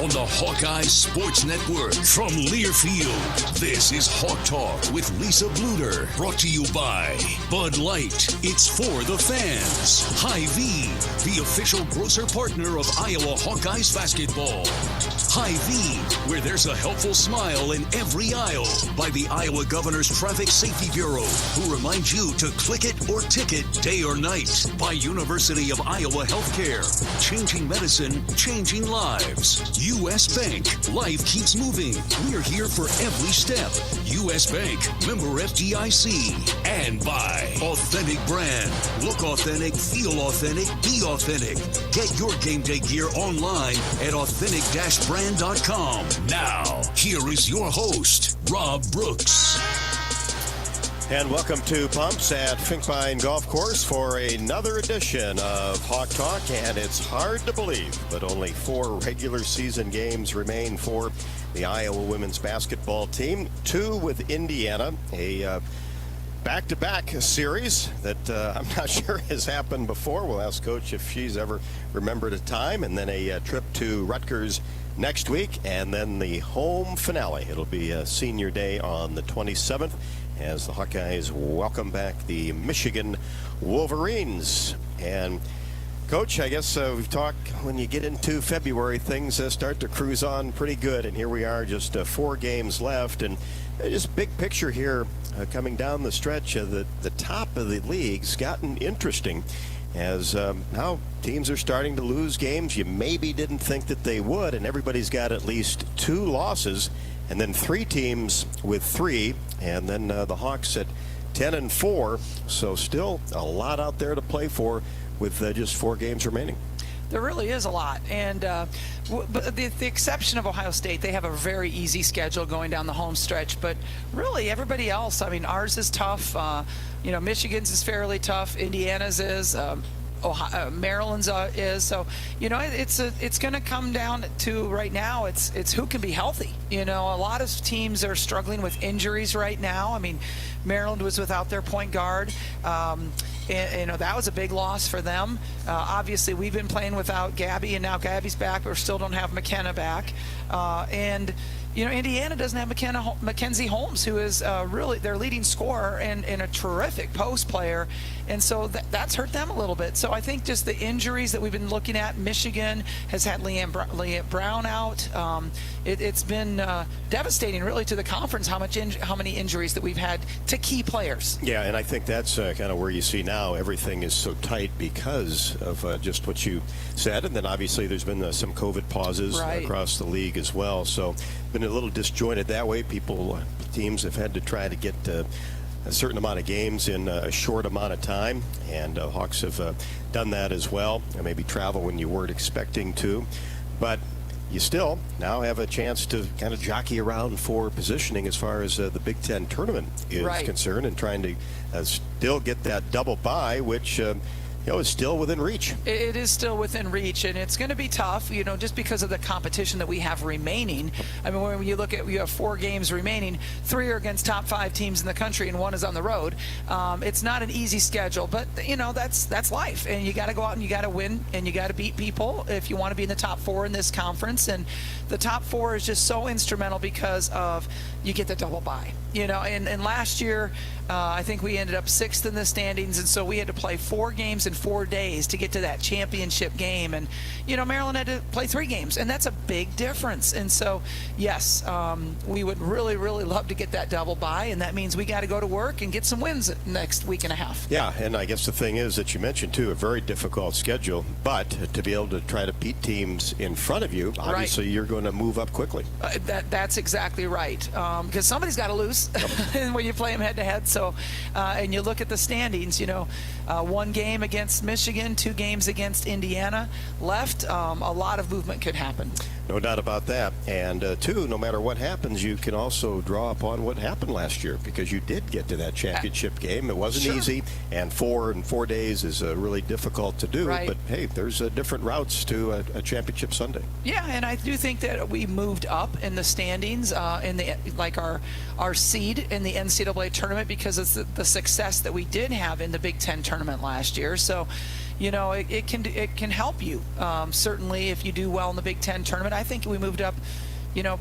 on the Hawkeyes Sports Network. From Learfield, this is Hawk Talk with Lisa Bluder. Brought to you by Bud Light. It's for the fans. Hy-Vee, the official grocer partner of Iowa Hawkeyes basketball. Hy-Vee, where there's a helpful smile in every aisle. By the Iowa Governor's Traffic Safety Bureau, who reminds you to click it or ticket day or night. By University of Iowa Healthcare, changing medicine, changing lives. U.S. Bank, life keeps moving. We're here for every step. U.S. Bank, member FDIC. And by Authentic Brand. Look authentic, feel authentic, be authentic. Get your game day gear online at authentic-brand.com. Now, here is your host, Rob Brooks. And welcome to Pumps at Finkbine Golf Course for another edition of Hawk Talk. And it's hard to believe, but only 4 regular season games remain for the Iowa women's basketball team. 2 with Indiana, a back-to-back series that I'm not sure has happened before. We'll ask Coach if she's ever remembered a time. And then a trip to Rutgers next week, and then the home finale. It'll be a senior day on the 27th. As the Hawkeyes welcome back the Michigan Wolverines. And Coach, I guess we've talked, when you get into February, things start to cruise on pretty good. And here we are, just 4 games left. And just big picture here, coming down the stretch, the top of the league's gotten interesting. As now teams are starting to lose games you maybe didn't think that they would. And everybody's got at least 2 losses. And then 3 teams with 3, and then the Hawks at 10-4. So still a lot out there to play for with just 4 games remaining. There really is a lot, and but the exception of Ohio State, they have a very easy schedule going down the home stretch. But really, everybody else, I mean, ours is tough. Michigan's is fairly tough. Indiana's is. Maryland's is. So, it's going to come down to right now. It's who can be healthy. A lot of teams are struggling with injuries right now. I mean, Maryland was without their point guard. That was a big loss for them. Obviously, we've been playing without Gabby, and now Gabby's back, but we still don't have McKenna back. Indiana doesn't have Mackenzie Holmes, who is really their leading scorer and a terrific post player. And so that's hurt them a little bit. So I think just the injuries that we've been looking at, Michigan has had Leanne Brown out. It's been devastating, really, to the conference how many injuries that we've had to key players. Yeah, and I think that's kind of where you see now everything is so tight because of just what you said. And then obviously there's been some COVID pauses across the league as well. So been a little disjointed that way. Teams have had to try to get a certain amount of games in a short amount of time, and Hawks have done that as well. And maybe travel when you weren't expecting to, but you still now have a chance to kind of jockey around for positioning as far as the Big Ten tournament is concerned, and trying to still get that double bye, which is still within reach. It is still within reach, and it's going to be tough, just because of the competition that we have remaining. I mean, when you look at, you have 4 games remaining, 3 are against top 5 teams in the country, and 1 is on the road. It's not an easy schedule, but that's life, and you got to go out and you got to win, and you got to beat people if you want to be in the top 4 in this conference. And the top 4 is just so instrumental because of you get the double bye. And last year, I think we ended up 6th in the standings, and so we had to play 4 games in 4 days to get to that championship game. And Maryland had to play 3 games, and that's a big difference. And so yes, we would really, really love to get that double bye, and that means we got to go to work and get some wins next week and a half. Yeah, and I guess the thing is that you mentioned too, a very difficult schedule, but to be able to try to beat teams in front of you, obviously you're going to move up quickly. That's exactly right, because somebody's got to lose when you play them head to head. So and you look at the standings, 1 game against Michigan, 2 games against Indiana left. A lot of movement could happen. No doubt about that. And 2, no matter what happens, you can also draw upon what happened last year, because you did get to that championship game. It wasn't easy, and 4 in 4 days is really difficult to do. But hey, there's different routes to a championship Sunday. Yeah, and I do think that we moved up in the standings, our seed in the NCAA tournament, because of the success that we did have in the Big Ten tournament last year. So it can help you. Certainly, if you do well in the Big Ten tournament, I think we moved up,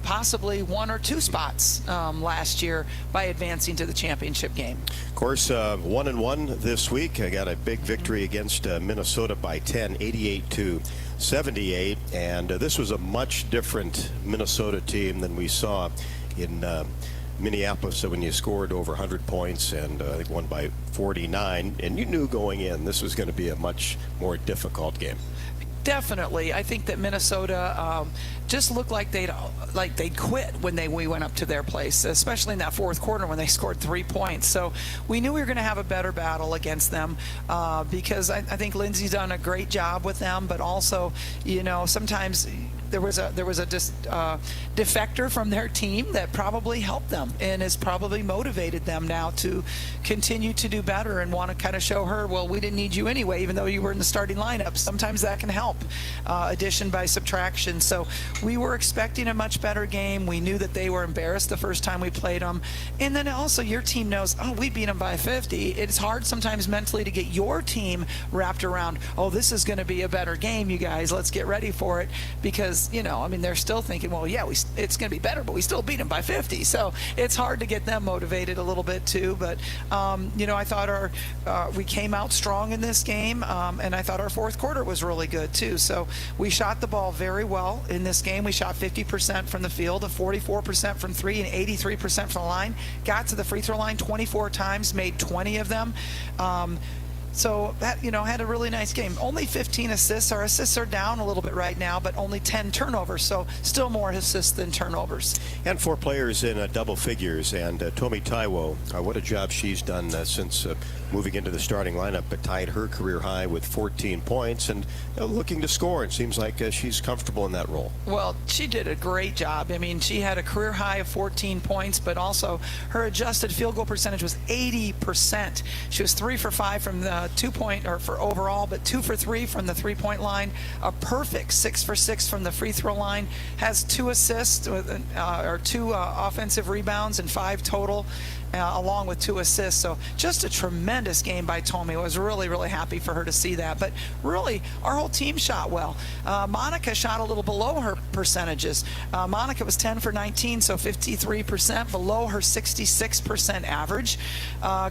possibly 1 or 2 spots last year by advancing to the championship game. Of course, 1-1 this week. I got a big victory against Minnesota by 10, 88-78, and this was a much different Minnesota team than we saw in Minneapolis when you scored over 100 points and I think won by 49, and you knew going in this was going to be a much more difficult game. Definitely. I think that Minnesota just looked like they'd quit when we went up to their place, especially in that fourth quarter when they scored 3 points. So we knew we were going to have a better battle against them because I think Lindsay's done a great job with them, but also, sometimes there was a defector from their team that probably helped them and has probably motivated them now to continue to do better and want to kind of show her, well, we didn't need you anyway, even though you were in the starting lineup. Sometimes that can help, addition by subtraction. So we were expecting a much better game. We knew that they were embarrassed the first time we played them. And then also your team knows, we beat them by 50. It's hard sometimes mentally to get your team wrapped around, this is going to be a better game, you guys. Let's get ready for it, because they're still thinking, well, yeah, it's going to be better, but we still beat them by 50. So it's hard to get them motivated a little bit too. But, I thought we came out strong in this game, and I thought our fourth quarter was really good too. So we shot the ball very well in this game. We shot 50% from the field, 44% from 3, and 83% from the line. Got to the free throw line 24 times, made 20 of them. So that, had a really nice game. Only 15 assists. Our assists are down a little bit right now, but only 10 turnovers. So still more assists than turnovers. And 4 players in double figures. And Tomi Taiwo, what a job she's done since moving into the starting lineup, but tied her career high with 14 points and looking to score. It seems like she's comfortable in that role. Well, she did a great job. She had a career high of 14 points, but also her adjusted field goal percentage was 80%. She was 3 for 5 from the 2-point, or for overall, but 2 for 3 from the 3-point line. A perfect 6 for 6 from the free throw line. Has 2 assists or 2 offensive rebounds and 5 total. Along with 2 assists. So just a tremendous game by Tomi. I was really, really happy for her to see that. But really, our whole team shot well. Monica shot a little below her percentages. Monica was 10 for 19, so 53%, below her 66% average.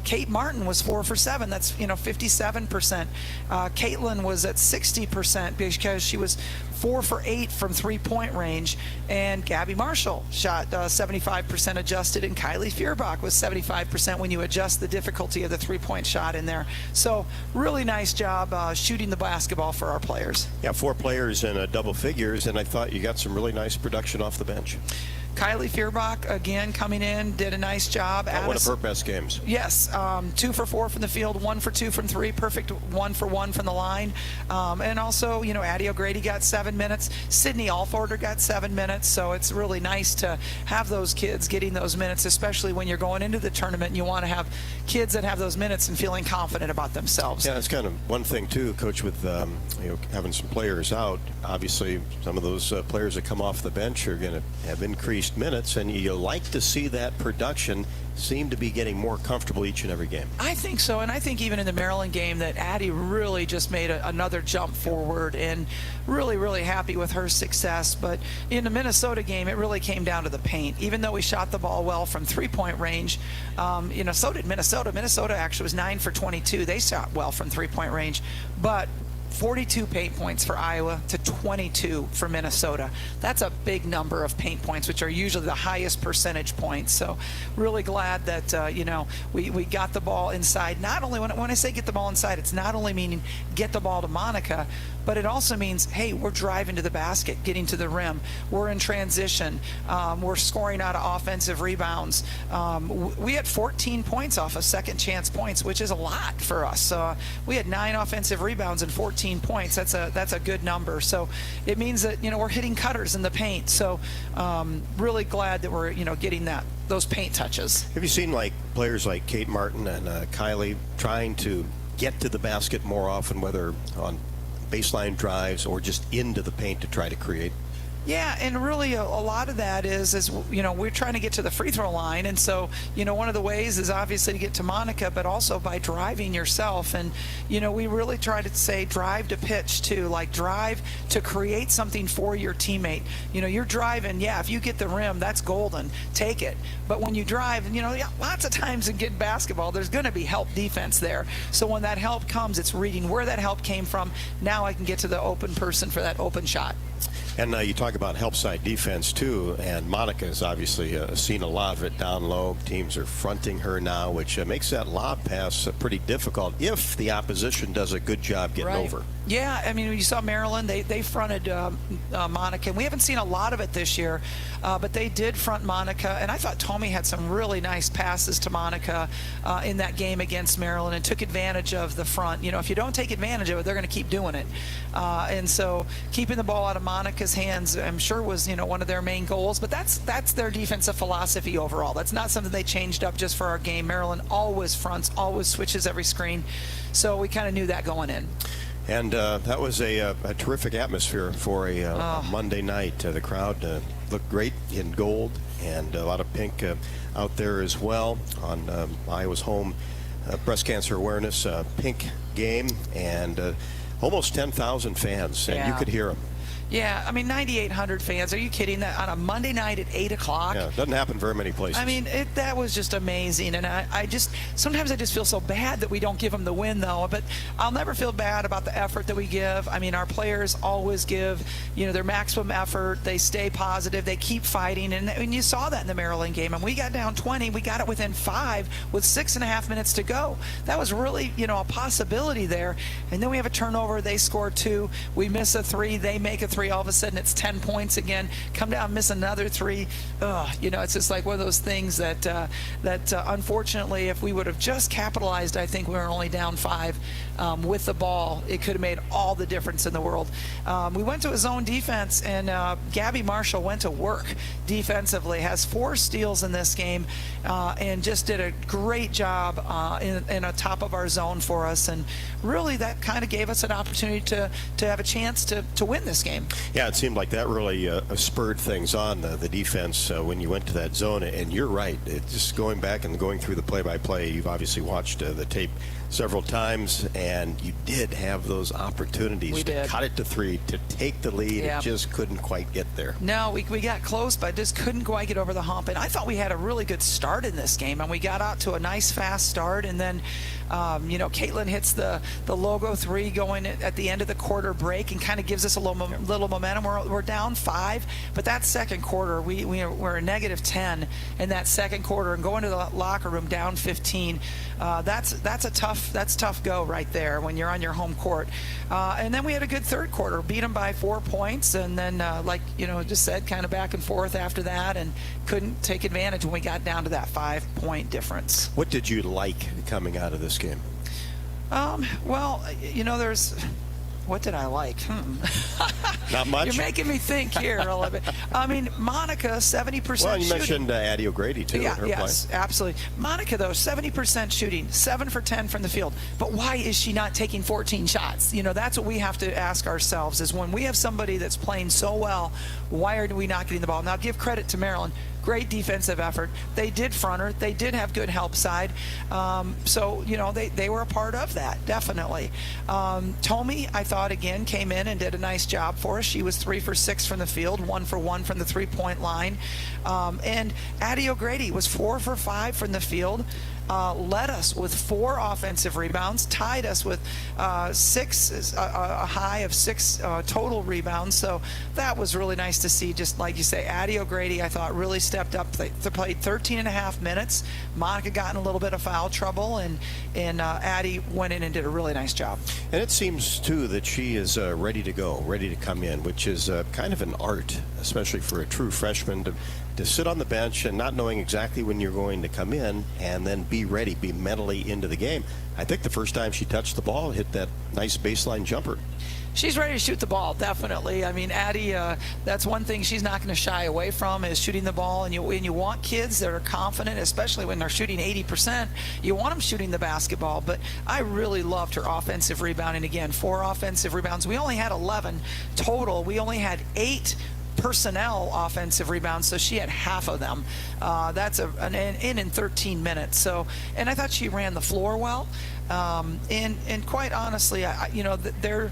Kate Martin was 4 for 7. That's 57%. Caitlin was at 60% because she was 4 for 8 from 3-point range, and Gabby Marshall shot 75% adjusted, and Kylie Feuerbach was 75% when you adjust the difficulty of the 3-point shot in there. So really nice job shooting the basketball for our players. Yeah, 4 players in double figures, and I thought you got some really nice production off the bench. Kylie Feuerbach, again, coming in, did a nice job. One of her best games. Yes, 2 for 4 from the field, 1 for 2 from 3, perfect 1 for 1 from the line. And also, Addie O'Grady got 7 minutes. Sydney Alforder got 7 minutes. So it's really nice to have those kids getting those minutes, especially when you're going into the tournament and you want to have kids that have those minutes and feeling confident about themselves. Yeah, that's kind of one thing too, Coach, with having some players out. Obviously, some of those players that come off the bench are going to have increased minutes, and you like to see that production seem to be getting more comfortable each and every game. I think so, and I think even in the Maryland game that Addie really just made another jump forward, and really, really happy with her success. But in the Minnesota game, it really came down to the paint. Even though we shot the ball well from 3-point range, so did Minnesota. Minnesota actually was 9 for 22. They shot well from 3-point range, but 42 paint points for Iowa to 22 for Minnesota. That's a big number of paint points, which are usually the highest percentage points. So really glad that, we got the ball inside. Not only, when I say get the ball inside, it's not only meaning get the ball to Monica, but it also means, hey, we're driving to the basket, getting to the rim. We're in transition. We're scoring out of offensive rebounds. We had 14 points off of second chance points, which is a lot for us. We had 9 offensive rebounds and 14 points. That's a good number. So it means that, we're hitting cutters in the paint. So really glad that we're, getting those paint touches. Have you seen players like Kate Martin and Kylie trying to get to the basket more often, whether on baseline drives or just into the paint to try to create? Yeah, and really a lot of that is, you know, we're trying to get to the free throw line. And so, you know, one of the ways is obviously to get to Monica, but also by driving yourself. And, you know, we really try to say drive to pitch too, like drive to create something for your teammate. You know, you're driving, yeah, if you get the rim, that's golden, take it. But when you drive, and, you know, yeah, lots of times in good basketball, there's going to be help defense there. So when that help comes, it's reading where that help came from. Now I can get to the open person for that open shot. And you talk about help side defense too, and Monica has obviously seen a lot of it down low. Teams are fronting her now, which makes that lob pass pretty difficult if the opposition does a good job getting over. Yeah, I mean, you saw Maryland, they fronted Monica, and we haven't seen a lot of it this year, but they did front Monica, and I thought Tommy had some really nice passes to Monica in that game against Maryland and took advantage of the front. You know, if you don't take advantage of it, they're going to keep doing it. And so keeping the ball out of Monica's hands, I'm sure, was, you know, one of their main goals, but that's their defensive philosophy overall. That's not something they changed up just for our game. Maryland always fronts, always switches every screen, so we kind of knew that going in. And that was a terrific atmosphere for a Monday night. The crowd looked great in gold and a lot of pink out there as well on Iowa's home breast cancer awareness pink game, and almost 10,000 fans, and you could hear them. Yeah, I mean, 9,800 fans. Are you kidding? That on a Monday night at 8 o'clock? Yeah, it doesn't happen very many places. I mean, that was just amazing. And I just, sometimes I just feel so bad that we don't give them the win, though. But I'll never feel bad about the effort that we give. I mean, our players always give, you know, their maximum effort. They stay positive. They keep fighting. And you saw that in the Maryland game. And we got down 20. We got it within 5 with 6.5 minutes to go. That was really, you know, a possibility there. And then we have a turnover. They score 2. We miss a 3. They make a 3. All of a sudden it's 10 points again. Come down, miss another 3. You know, it's just like one of those things that unfortunately, if we would have just capitalized, I think we were only down 5 with the ball, it could have made all the difference in the world. We went to a zone defense, and Gabby Marshall went to work defensively, has 4 steals in this game, and just did a great job in a top of our zone for us. And really that kind of gave us an opportunity to have a chance to win this game. Yeah, it seemed like that really spurred things on the defense when you went to that zone. And you're right. Just going back and going through the play-by-play, you've obviously watched the tape several times, and you did have those opportunities to cut it to 3, to take the lead. It just couldn't quite get there. No, we got close, but just couldn't quite get over the hump. And I thought we had a really good start in this game, and we got out to a nice fast start, and then you know, Caitlin hits the logo 3 going at the end of the quarter break and kind of gives us a little momentum. We're down 5, but that second quarter we're a negative 10 in that second quarter, and going to the locker room down 15. That's tough go right there when you're on your home court. And then we had a good third quarter, beat them by 4 points, and then like you know, just said, kind of back and forth after that, and couldn't take advantage when we got down to that 5-point difference. What did you like coming out of this game? Well, you know, what did I like? Not much. You're making me think here a little bit. I mean, Monica, 70% Well, you shooting. mentioned Addie O'Grady, too, in her play. Yes, absolutely. Monica, though, 70% shooting, 7 for 10 from the field. But why is she not taking 14 shots? You know, that's what we have to ask ourselves, is when we have somebody that's playing so well, why are we not getting the ball? Now, give credit to Maryland. Great defensive effort. They did front her. They did have good help side. So, you know, they were a part of that, definitely. Tommy, I thought, again, came in and did a nice job for us. She was 3 for 6 from the field, 1 for 1 from the 3-point line. And Addie O'Grady was 4 for 5 from the field. Led us with 4 offensive rebounds, tied us with a high of 6 total rebounds. So that was really nice to see. Just like you say, Addie O'Grady, I thought, really stepped up. They played 13.5 minutes. Monica got in a little bit of foul trouble, and Addie went in and did a really nice job. And it seems, too, that she is ready to go, ready to come in, which is kind of an art, especially for a true freshman, to sit on the bench and not knowing exactly when you're going to come in, and then be ready, be mentally into the game. I think the first time she touched the ball, hit that nice baseline jumper. She's ready to shoot the ball, definitely. I mean, Addie, that's one thing she's not going to shy away from, is shooting the ball. And you want kids that are confident, especially when they're shooting 80%. You want them shooting the basketball. But I really loved her offensive rebounding. Again, 4 offensive rebounds. We only had 11 total. We only had 8 personnel offensive rebounds, so she had half of them. That's in 13 minutes. So, and I thought she ran the floor well. And quite honestly, their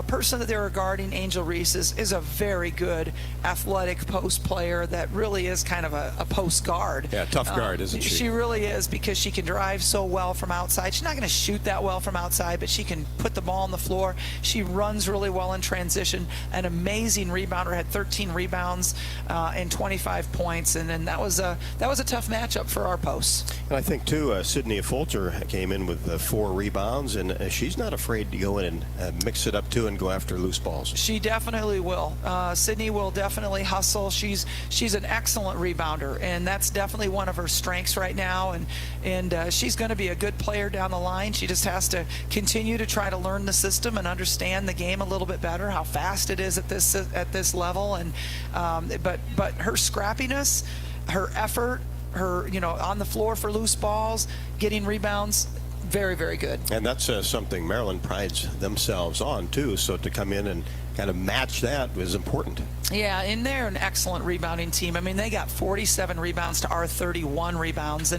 person that they were guarding, Angel Reese, is a very good athletic post player that really is kind of a post guard. Yeah, tough guard, isn't she? She really is, because she can drive so well from outside. She's not going to shoot that well from outside, but she can put the ball on the floor. She runs really well in transition. An amazing rebounder, had 13 rebounds and 25 points, and then that was a tough matchup for our posts. And I think too, Sydney Folter came in with 4 rebounds, and she's not afraid to go in and mix it up too and go after loose balls. She definitely will. Sydney will definitely hustle. She's an excellent rebounder, and that's definitely one of her strengths right now. And she's going to be a good player down the line. She just has to continue to try to learn the system and understand the game a little bit better, how fast it is at this level. And but her scrappiness, her effort, her on the floor for loose balls, getting rebounds, very, very good. And that's something Maryland prides themselves on too. So to come in and kind of match that was important. Yeah, and they're an excellent rebounding team. I mean, they got 47 rebounds to our 31 rebounds,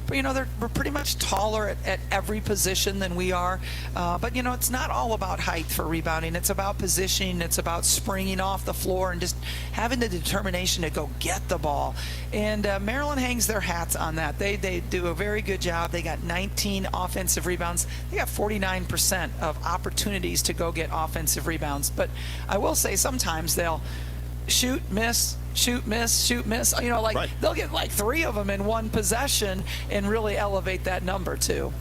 but we're pretty much taller at every position than we are. But it's not all about height for rebounding. It's about positioning. It's about springing off the floor and just having the determination to go get the ball. And Maryland hangs their hats on that. They do a very good job. They got 19 offensive rebounds. They got 49% of opportunities to go get offensive rebounds. But I will say sometimes they'll shoot, miss, shoot, miss, shoot, miss. Right. They'll get like 3 of them in one possession and really elevate that number too.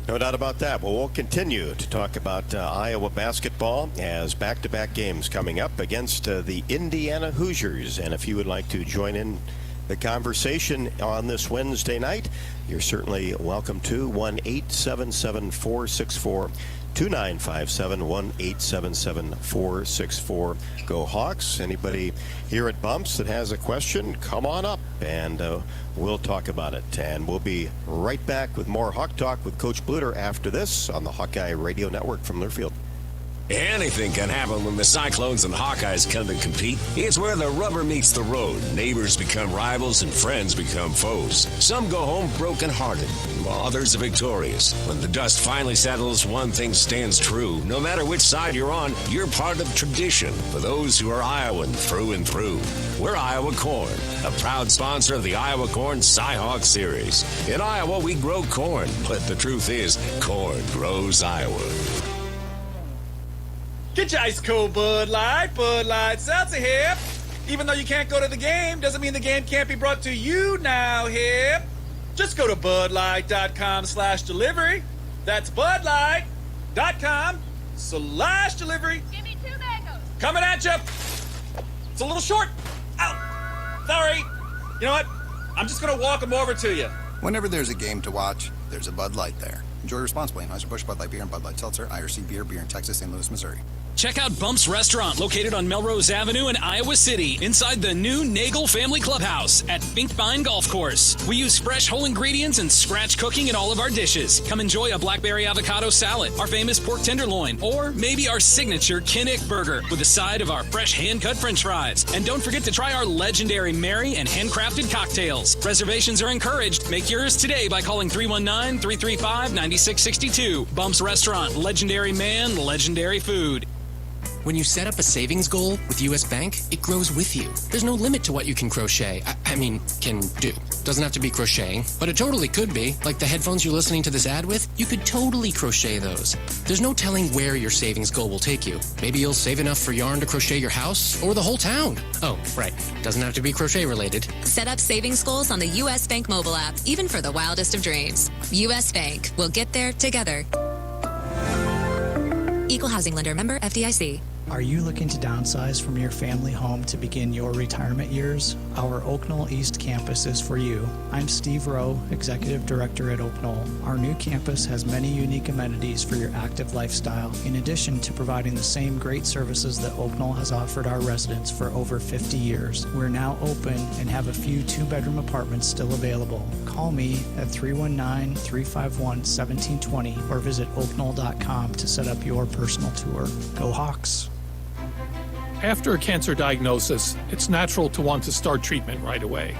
No doubt about that. Well, we'll continue to talk about Iowa basketball as back-to-back games coming up against the Indiana Hoosiers. And if you would like to join in the conversation on this Wednesday night, you're certainly welcome to 1-877-464-2957, 1-877-464 Go Hawks. Anybody here at Bumps that has a question, come on up and we'll talk about it. And we'll be right back with more Hawk Talk with Coach Bluder after this on the Hawkeye Radio Network from Learfield. Anything can happen when the Cyclones and Hawkeyes come to compete. It's where the rubber meets the road. Neighbors become rivals and friends become foes. Some go home broken-hearted, while others are victorious. When the dust finally settles, one thing stands true. No matter which side you're on, you're part of tradition for those who are Iowan through and through. We're Iowa Corn, a proud sponsor of the Iowa Corn Cy-Hawk Series. In Iowa, we grow corn, but the truth is, corn grows Iowa. Get your ice cold Bud Light Seltzer Hip. Even though you can't go to the game, doesn't mean the game can't be brought to you now, Hip. Just go to budlight.com/delivery. That's budlight.com/delivery. Give me 2 mangoes. Coming at you. It's a little short. Ow. Sorry. You know what? I'm just going to walk them over to you. Whenever there's a game to watch, there's a Bud Light there. Enjoy responsibly. Anheuser-Busch, Bud Light Beer, and Bud Light Seltzer. IRC Beer in Texas, St. Louis, Missouri. Check out Bumps Restaurant, located on Melrose Avenue in Iowa City, inside the new Nagel Family Clubhouse at Finkbein Golf Course. We use fresh whole ingredients and scratch cooking in all of our dishes. Come enjoy a blackberry avocado salad, our famous pork tenderloin, or maybe our signature Kinnick burger with a side of our fresh hand-cut french fries. And don't forget to try our legendary Mary and handcrafted cocktails. Reservations are encouraged. Make yours today by calling 319-335-9662. Bumps Restaurant, legendary man, legendary food. When you set up a savings goal with U.S. Bank, it grows with you. There's no limit to what you can crochet. Can do. Doesn't have to be crocheting, but it totally could be. Like the headphones you're listening to this ad with, you could totally crochet those. There's no telling where your savings goal will take you. Maybe you'll save enough for yarn to crochet your house or the whole town. Oh, right. Doesn't have to be crochet related. Set up savings goals on the U.S. Bank mobile app, even for the wildest of dreams. U.S. Bank. We'll get there together. Equal housing lender, member FDIC. Are you looking to downsize from your family home to begin your retirement years? Our Oak Knoll East campus is for you. I'm Steve Rowe, Executive Director at Oak Knoll. Our new campus has many unique amenities for your active lifestyle, in addition to providing the same great services that Oak Knoll has offered our residents for over 50 years. We're now open and have a few 2-bedroom apartments still available. Call me at 319-351-1720 or visit oakknoll.com to set up your personal tour. Go Hawks! After a cancer diagnosis, it's natural to want to start treatment right away.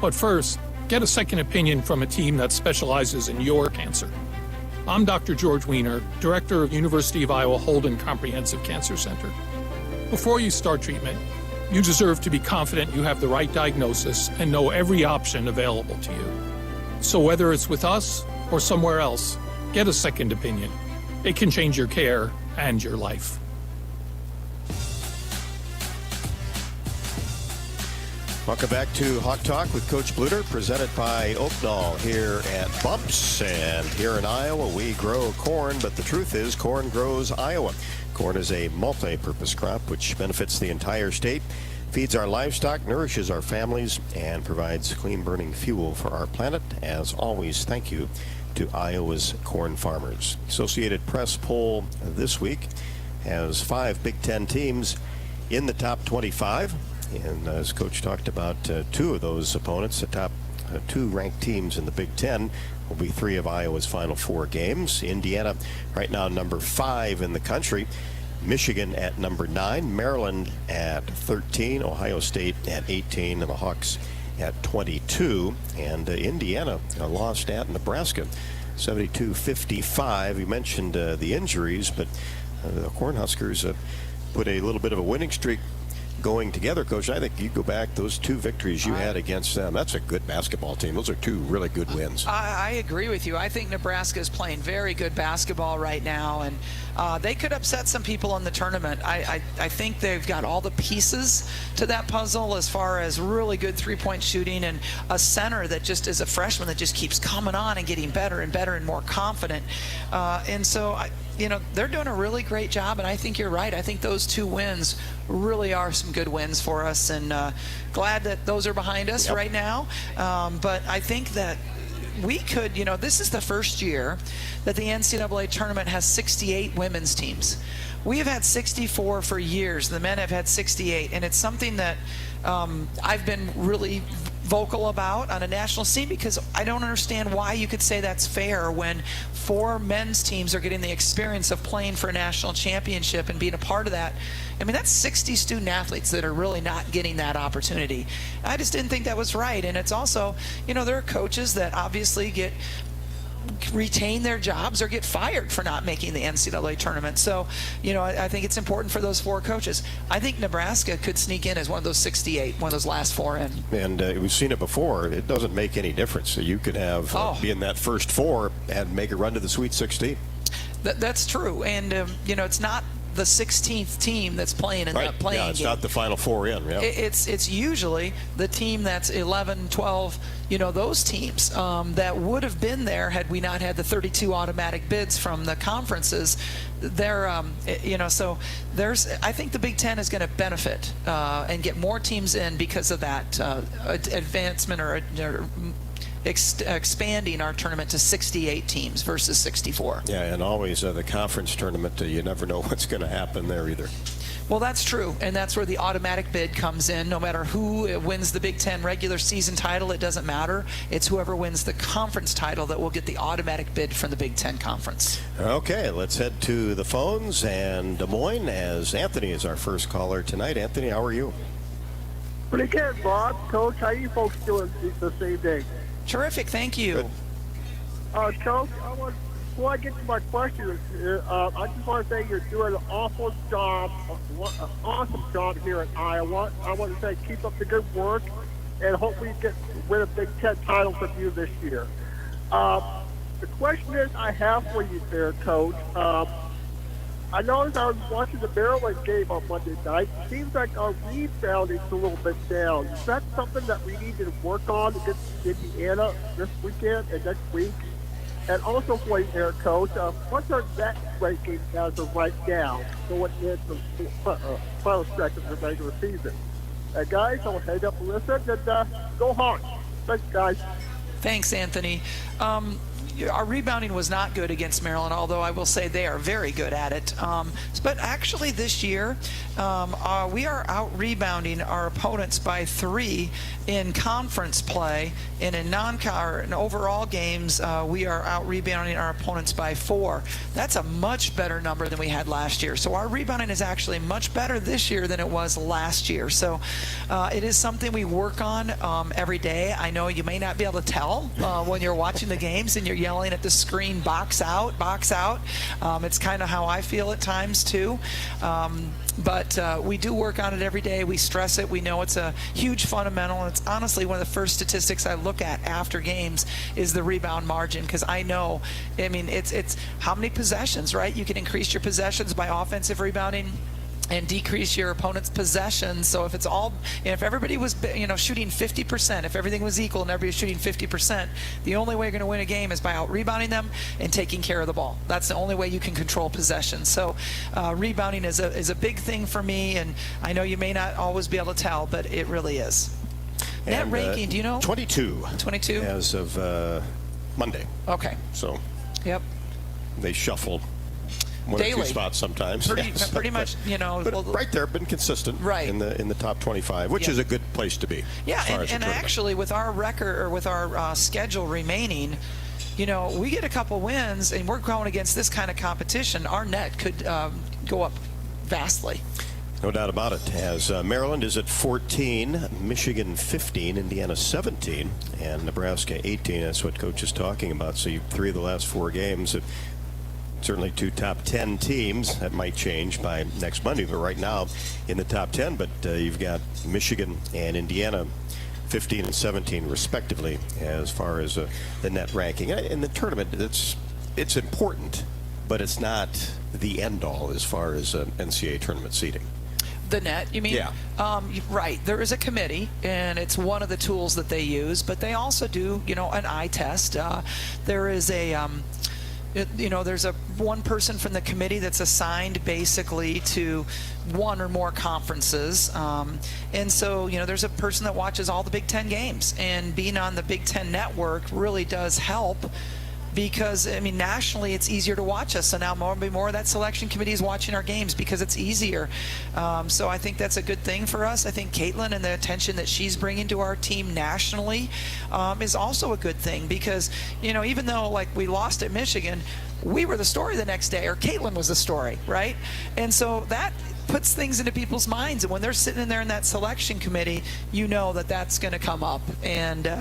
But first, get a second opinion from a team that specializes in your cancer. I'm Dr. George Weiner, Director of University of Iowa Holden Comprehensive Cancer Center. Before you start treatment, you deserve to be confident you have the right diagnosis and know every option available to you. So whether it's with us or somewhere else, get a second opinion. It can change your care and your life. Welcome back to Hawk Talk with Coach Bluder, presented by Oaknall here at Bumps. And here in Iowa, we grow corn, but the truth is corn grows Iowa. Corn is a multi-purpose crop which benefits the entire state, feeds our livestock, nourishes our families, and provides clean-burning fuel for our planet. As always, thank you to Iowa's corn farmers. Associated Press poll this week has 5 Big Ten teams in the top 25. And as Coach talked about, 2 of those opponents, the top 2 ranked teams in the Big Ten, will be 3 of Iowa's final 4 games. Indiana right now number 5 in the country. Michigan at number 9. Maryland at 13. Ohio State at 18. And the Hawks at 22. And Indiana lost at Nebraska 72-55. You mentioned the injuries, but the Cornhuskers put a little bit of a winning streak going together, Coach. I think you go back, those 2 victories you had against them, that's a good basketball team. Those are 2 really good wins. I agree with you. I think Nebraska is playing very good basketball right now, and they could upset some people in the tournament. I think they've got all the pieces to that puzzle as far as really good three-point shooting and a center that just is a freshman that just keeps coming on and getting better and better and more confident. And so, they're doing a really great job, and I think you're right. I think those 2 wins really are some good wins for us, and glad that those are behind us right now. But I think that we could, this is the first year that the NCAA tournament has 68 women's teams. We have had 64 for years. The men have had 68, and it's something that I've been really vocal about on a national scene, because I don't understand why you could say that's fair when 4 men's teams are getting the experience of playing for a national championship and being a part of that. I mean, that's 60 student athletes that are really not getting that opportunity. I just didn't think that was right. And it's also, there are coaches that obviously retain their jobs or get fired for not making the NCAA tournament. So, I think it's important for those 4 coaches. I think Nebraska could sneak in as one of those 68, one of those last 4 in. And we've seen it before. It doesn't make any difference. So you could have be in that first 4 and make a run to the Sweet 16. That's true. And, it's not the 16th team that's playing in that playing game. Yeah, it's not the final 4 in. Yeah. It's usually the team that's 11, 12, those teams that would have been there had we not had the 32 automatic bids from the conferences. They're, so I think the Big Ten is going to benefit and get more teams in because of that advancement or expanding our tournament to 68 teams versus 64. Yeah, and always the conference tournament, you never know what's going to happen there either. Well, that's true, and that's where the automatic bid comes in. No matter who wins the Big Ten regular season title, it doesn't matter. It's whoever wins the conference title that will get the automatic bid from the Big Ten Conference. Okay, let's head to the phones and Des Moines, as Anthony is our first caller tonight. Anthony, how are you? Pretty good, Bob. Coach, how you folks doing this evening? Terrific, thank you. Coach, before I get to my questions, I just want to say you're doing an awful job, an awesome job here in Iowa. I want to say keep up the good work, and hopefully win a Big Ten title from you this year. The question is I have for you there, Coach. I noticed I was watching the Maryland game on Monday night. It seems like our rebounding is a little bit down. Is that something that we need to work on against Indiana this weekend and next week? And also for you there, Coach, what's our net ranking as of right now going into the final stretch of the regular season? Guys, I'll head up and listen, and go Hawks. Thanks, guys. Thanks, Anthony. Our rebounding was not good against Maryland, although I will say they are very good at it. But actually this year, We are out rebounding our opponents by 3 in conference play, and in in overall games, we are out rebounding our opponents by 4. That's a much better number than we had last year. So our rebounding is actually much better this year than it was last year. So it is something we work on every day. I know you may not be able to tell when you're watching the games and you're yelling at the screen, box out, box out. It's kind of how I feel at times too. But we do work on it every day. We stress it. We know it's a huge fundamental, and it's honestly one of the first statistics I look at after games is the rebound margin, because I know, I mean, it's how many possessions, right? You can increase your possessions by offensive rebounding and decrease your opponent's possessions. So if it's all, if everybody was, shooting 50%, if everything was equal and everybody was shooting 50%, the only way you're going to win a game is by out rebounding them and taking care of the ball. That's the only way you can control possession. So rebounding is a big thing for me, and I know you may not always be able to tell, but it really is. Net ranking, do you know? 22. 22? As of Monday. Okay. So. Yep. They shuffle one daily. or two spots sometimes. Pretty much, But right there, been consistent right in the top 25, which is a good place to be. Yeah, and actually with our record, or with our schedule remaining, we get a couple wins and we're going against this kind of competition. Our net could go up vastly. No doubt about it. As Maryland is at 14, Michigan 15, Indiana 17, and Nebraska 18. That's what Coach is talking about. So 3 of the last 4 games. Certainly 2 top 10 teams. That might change by next Monday, but right now in the top 10. But you've got Michigan and Indiana 15 and 17 respectively as far as the net ranking. In the tournament, it's important, but it's not the end all as far as NCAA tournament seeding. The net, you mean? Yeah. Right. There is a committee, and it's one of the tools that they use, but they also do, an eye test. There is a there's one person from the committee that's assigned basically to one or more conferences, and so there's a person that watches all the Big Ten games, and being on the Big Ten network really does help, because nationally it's easier to watch us, so now more of that selection committee is watching our games because it's easier. So I think that's a good thing for us. I think Caitlin and the attention that she's bringing to our team nationally is also a good thing, because even though we lost at Michigan, we were the story the next day, or Caitlin was the story, right? And so that puts things into people's minds, and when they're sitting in there in that selection committee, that that's going to come up. And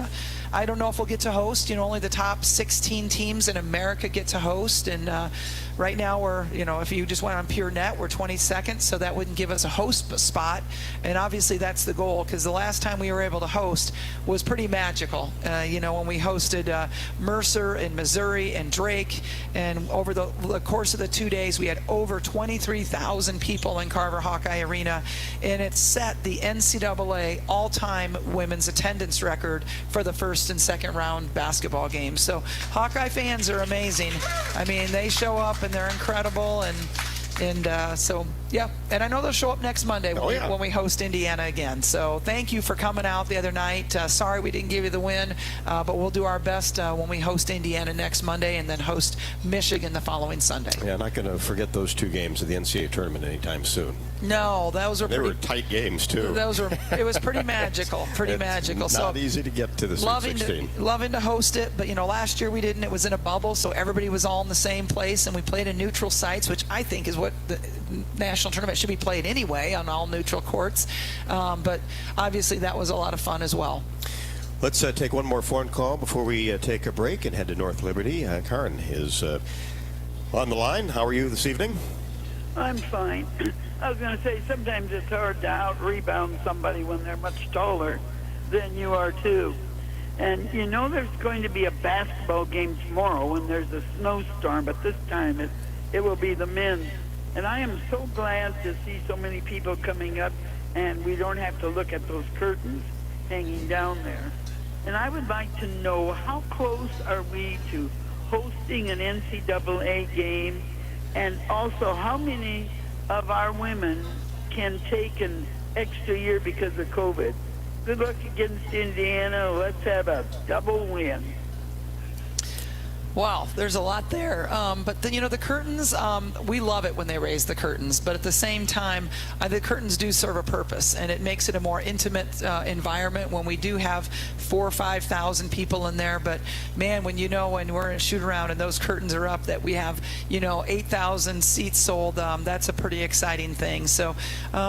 I don't know if we'll get to host. Only the top 16 teams in America get to host, and right now we're, if you just went on pure net, we're 22nd, so that wouldn't give us a host spot, and obviously that's the goal, because the last time we were able to host was pretty magical. When we hosted Mercer and Missouri and Drake, and over the course of the 2 days we had over 23,000 people in Carver Hawkeye Arena, and it set the NCAA all-time women's attendance record for the first and second round basketball games. So Hawkeye fans are amazing. They show up and they're incredible, and so yeah, and I know they'll show up next Monday when we host Indiana again. So thank you for coming out the other night. Sorry we didn't give you the win, but we'll do our best when we host Indiana next Monday and then host Michigan the following Sunday. Yeah, not going to forget those 2 games of the NCAA tournament anytime soon. No, they were tight games too. It was pretty magical, magical. Not easy to get to the Sweet 16. Loving to host it, but last year we didn't. It was in a bubble, so everybody was all in the same place, and we played in neutral sites, which I think is what the national tournament should be played anyway, on all neutral courts. But obviously that was a lot of fun as well. Let's take one more phone call before we take a break and head to North Liberty. Karen is on the line. How are you this evening? I'm fine. I was going to say, sometimes it's hard to out-rebound somebody when they're much taller than you are, too. And there's going to be a basketball game tomorrow when there's a snowstorm, but this time it will be the men's. And I am so glad to see so many people coming up, and we don't have to look at those curtains hanging down there. And I would like to know, how close are we to hosting an NCAA game, and also how many of our women can take an extra year because of COVID? Good luck against Indiana. Let's have a double win. Wow, there's a lot there. But the curtains, we love it when they raise the curtains. But at the same time, the curtains do serve a purpose, and it makes it a more intimate environment when we do have 4,000 or 5,000 people in there. But man, when we're in a shoot around and those curtains are up, that we have 8,000 seats sold, that's a pretty exciting thing. So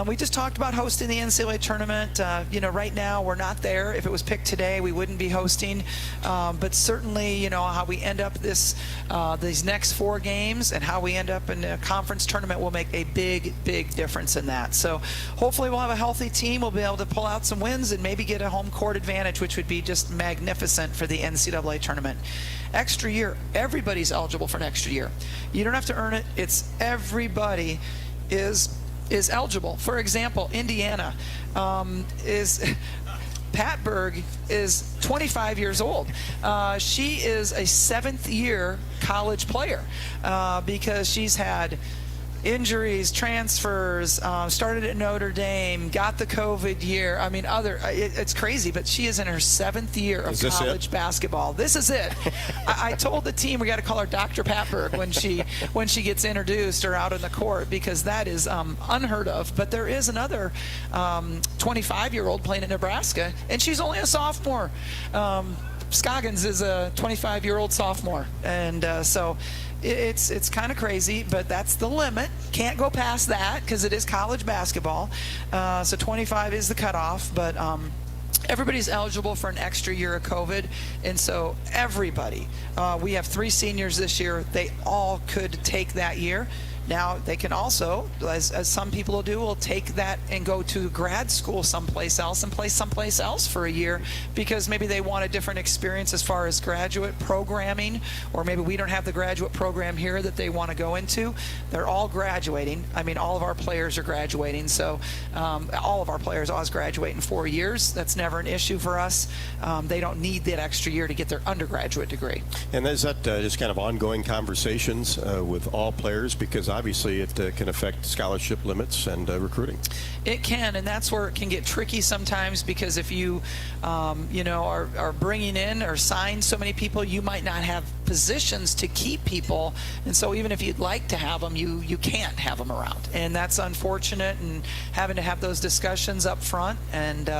we just talked about hosting the NCAA tournament. Right now we're not there. If it was picked today, we wouldn't be hosting. But certainly, how we end up these next 4 games and how we end up in a conference tournament will make a big difference in that. So hopefully we'll have a healthy team. We'll be able to pull out some wins and maybe get a home court advantage, which would be just magnificent for the NCAA tournament. Extra year, everybody's eligible for an extra year. You don't have to earn it. It's everybody is eligible. For example, Indiana Pat Berg is 25 years old. She is a 7th-year college player because she's had injuries, transfers, started at Notre Dame, got the COVID year. I mean, it's crazy, but she is in her 7th year of college basketball. This is it. I told the team we got to call her Dr. Patberg when she gets introduced or out in the court, because that is unheard of. But there is another 25-year-old playing in Nebraska, and she's only a sophomore. Scoggins is a 25-year-old sophomore, and so it's kind of crazy, but that's the limit. Can't go past that because it is college basketball. So 25 is the cutoff, but everybody's eligible for an extra year of COVID, and so everybody. We have 3 seniors this year. They all could take that year. Now, they can also, as some people will do, will take that and go to grad school someplace else and play someplace else for a year because maybe they want a different experience as far as graduate programming, or maybe we don't have the graduate program here that they want to go into. They're all graduating. I mean, all of our players are graduating, so all of our players always graduate in 4 years. That's never an issue for us. They don't need that extra year to get their undergraduate degree. And is that just kind of ongoing conversations with all players, because obviously it can affect scholarship limits and recruiting? It can, and that's where it can get tricky sometimes, because if you are bringing in or sign so many people, you might not have positions to keep people, and so even if you'd like to have them, you can't have them around, and that's unfortunate. And having to have those discussions up front and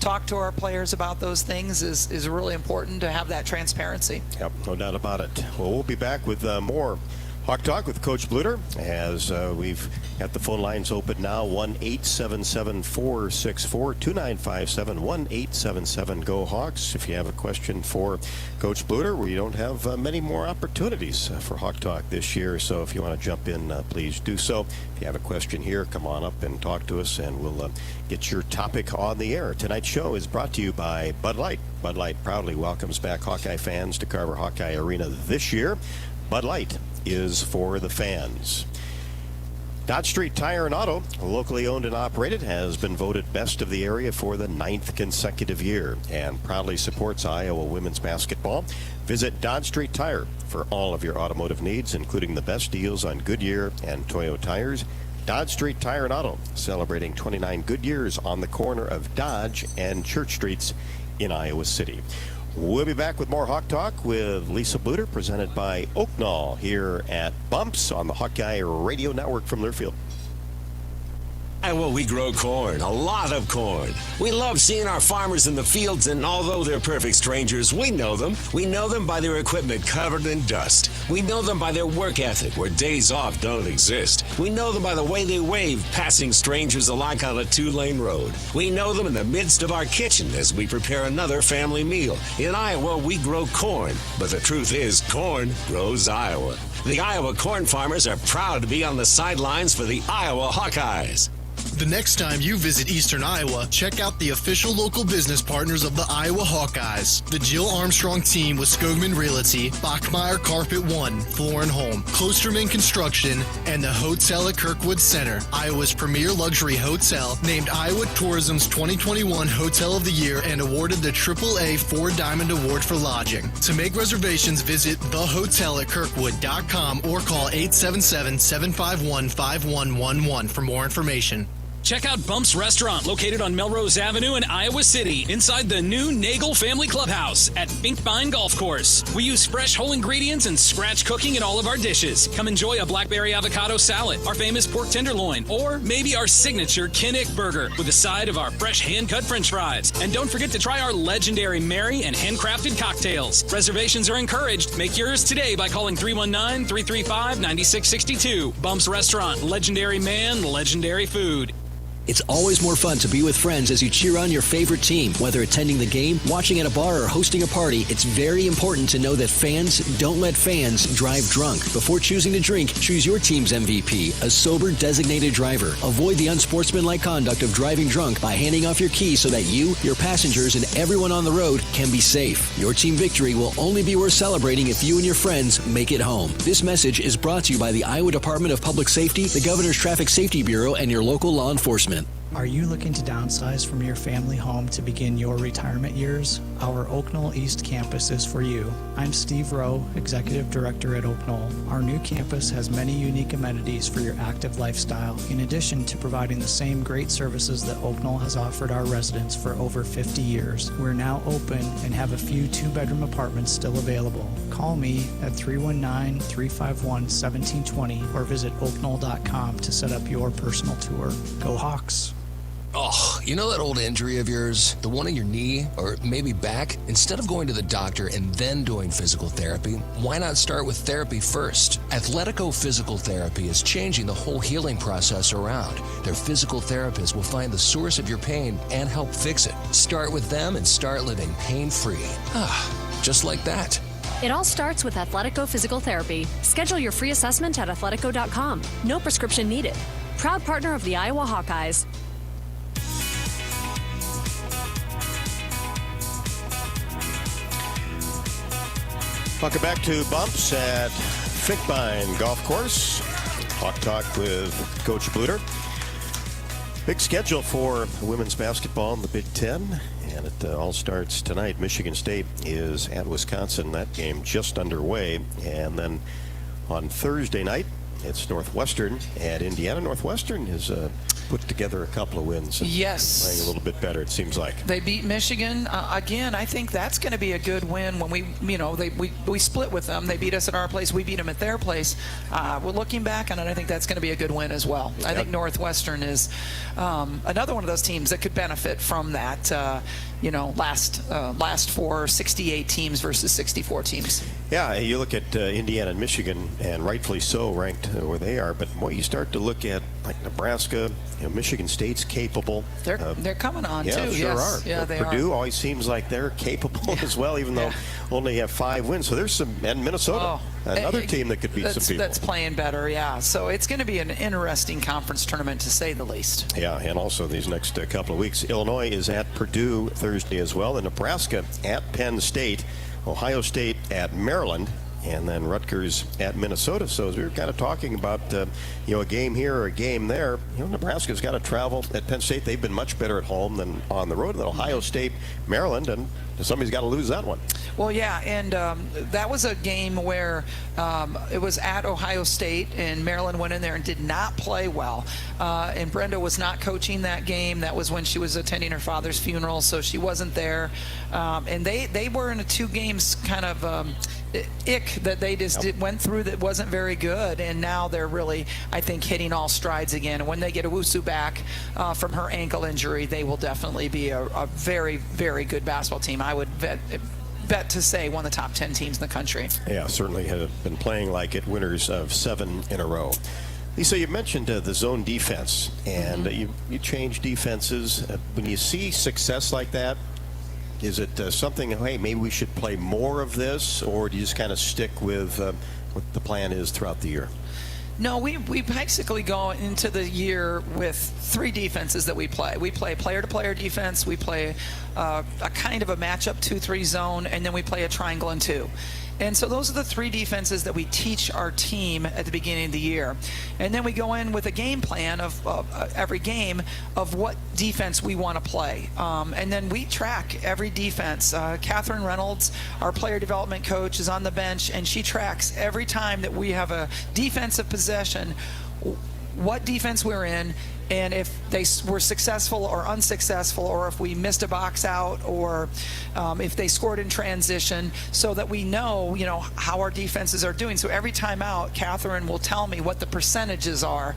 talk to our players about those things is really important to have that transparency. Yep, no doubt about it. Well, we'll be back with more Hawk Talk with Coach Bluder, as we've got the phone lines open now. 1-877-464-2957, 1-877-GO-HAWKS. If you have a question for Coach Bluder, we don't have many more opportunities for Hawk Talk this year, so if you want to jump in, please do so. If you have a question here, come on up and talk to us, and we'll get your topic on the air. Tonight's show is brought to you by Bud Light. Bud Light proudly welcomes back Hawkeye fans to Carver Hawkeye Arena this year. Bud Light is for the fans. Dodge Street Tire and Auto, locally owned and operated, has been voted best of the area for the 9th consecutive year and proudly supports Iowa women's basketball. Visit Dodge Street Tire for all of your automotive needs, including the best deals on Goodyear and Toyo tires. Dodge Street Tire and Auto, celebrating 29 good years on the corner of Dodge and Church Streets in Iowa City. We'll be back with more Hawk Talk with Lisa Bluder, presented by Oaknall here at Bumps on the Hawkeye Radio Network from Learfield. Iowa, we grow corn, a lot of corn. We love seeing our farmers in the fields, and although they're perfect strangers, we know them. We know them by their equipment covered in dust. We know them by their work ethic, where days off don't exist. We know them by the way they wave, passing strangers alike on a 2-lane road. We know them in the midst of our kitchen as we prepare another family meal. In Iowa, we grow corn, but the truth is, corn grows Iowa. The Iowa corn farmers are proud to be on the sidelines for the Iowa Hawkeyes. The next time you visit Eastern Iowa, check out the official local business partners of the Iowa Hawkeyes. The Jill Armstrong team with Skogman Realty, Bachmeyer Carpet One, Floor and Home, Klosterman Construction, and the Hotel at Kirkwood Center, Iowa's premier luxury hotel, named Iowa Tourism's 2021 Hotel of the Year and awarded the AAA 4-Diamond Award for lodging. To make reservations, visit thehotelatkirkwood.com or call 877-751-5111 for more information. Check out Bump's Restaurant, located on Melrose Avenue in Iowa City, inside the new Nagel Family Clubhouse at Finkbine Golf Course. We use fresh whole ingredients and scratch cooking in all of our dishes. Come enjoy a blackberry avocado salad, our famous pork tenderloin, or maybe our signature Kinnick burger with a side of our fresh hand-cut french fries. And don't forget to try our legendary Mary and handcrafted cocktails. Reservations are encouraged. Make yours today by calling 319-335-9662. Bump's Restaurant, legendary man, legendary food. It's always more fun to be with friends as you cheer on your favorite team. Whether attending the game, watching at a bar, or hosting a party, it's very important to know that fans don't let fans drive drunk. Before choosing to drink, choose your team's MVP, a sober designated driver. Avoid the unsportsmanlike conduct of driving drunk by handing off your keys so that you, your passengers, and everyone on the road can be safe. Your team victory will only be worth celebrating if you and your friends make it home. This message is brought to you by the Iowa Department of Public Safety, the Governor's Traffic Safety Bureau, and your local law enforcement. Are you looking to downsize from your family home to begin your retirement years? Our Oak Knoll East campus is for you. I'm Steve Rowe, Executive Director at Oak Knoll. Our new campus has many unique amenities for your active lifestyle, in addition to providing the same great services that Oak Knoll has offered our residents for over 50 years. We're now open and have a few two-bedroom apartments still available. Call me at 319-351-1720 or visit oakknoll.com to set up your personal tour. Go Hawks! Oh, you know that old injury of yours? The one in your knee or maybe back? Instead of going to the doctor and then doing physical therapy, why not start with therapy first? Athletico Physical Therapy is changing the whole healing process around. Their physical therapists will find the source of your pain and help fix it. Start with them and start living pain-free. Just like that. It all starts with Athletico Physical Therapy. Schedule your free assessment at athletico.com. No prescription needed. Proud partner of the Iowa Hawkeyes. Welcome back to Bumps at Finkbine Golf Course. Hawk Talk with Coach Bluder. Big schedule for women's basketball in the Big Ten, and it all starts tonight. Michigan State is at Wisconsin. That game just underway. And then on Thursday night, it's Northwestern at Indiana. Northwestern has put together a couple of wins. Yes. Playing a little bit better, it sems like. They beat Michigan. Again, I think that's going to be a good win when we split with them. They beat us at our place. We beat them at their place. We're looking back on it. I think that's going to be a good win as well. I think Northwestern is another one of those teams that could benefit from that, last four, 68 teams versus 64 teams. Yeah, you look at Indiana and Michigan, and rightfully so, ranked where they are. But boy, you start to look at like Nebraska. Michigan State's capable. They're coming on too. Sure yes. are. Yeah, they Purdue are. always seems like they're capable as well, even though only have 5 wins. So there's some, and Minnesota, another team that could beat some people. That's playing better. Yeah. So it's going to be an interesting conference tournament to say the least. Yeah, and also these next couple of weeks, Illinois is at Purdue Thursday as well, and Nebraska at Penn State, Ohio State at Maryland, and then Rutgers at Minnesota. So as we were kind of talking about, a game here or a game there, Nebraska's got to travel. At Penn State, they've been much better at home than on the road. And then Ohio State, Maryland, and somebody's got to lose that one. Well, yeah, and that was a game where it was at Ohio State, and Maryland went in there and did not play well. And Brenda was not coaching that game. That was when she was attending her father's funeral, so she wasn't there. And they were in a 2 games kind of ick that they just went through that wasn't very good, and now they're really, I think, hitting all strides again. And when they get Owusu back from her ankle injury, they will definitely be a very, very good basketball team. I would bet to say one of the top 10 teams in the country. Yeah, certainly have been playing like it, winners of 7 in a row. Lisa, you mentioned the zone defense, and you change defenses. When you see success like that, is it something, hey, maybe we should play more of this, or do you just kind of stick with what the plan is throughout the year? No, we basically go into the year with 3 defenses that we play. We play player-to-player defense, we play a kind of a matchup 2-3 zone, and then we play a triangle and 2. And so those are the 3 defenses that we teach our team at the beginning of the year. And then we go in with a game plan of every game of what defense we want to play. And then we track every defense. Catherine Reynolds, our player development coach, is on the bench, and she tracks every time that we have a defensive possession, what defense we're in, and if they were successful or unsuccessful, or if we missed a box out, or if they scored in transition, so that we know, how our defenses are doing. So every time out, Catherine will tell me what the percentages are.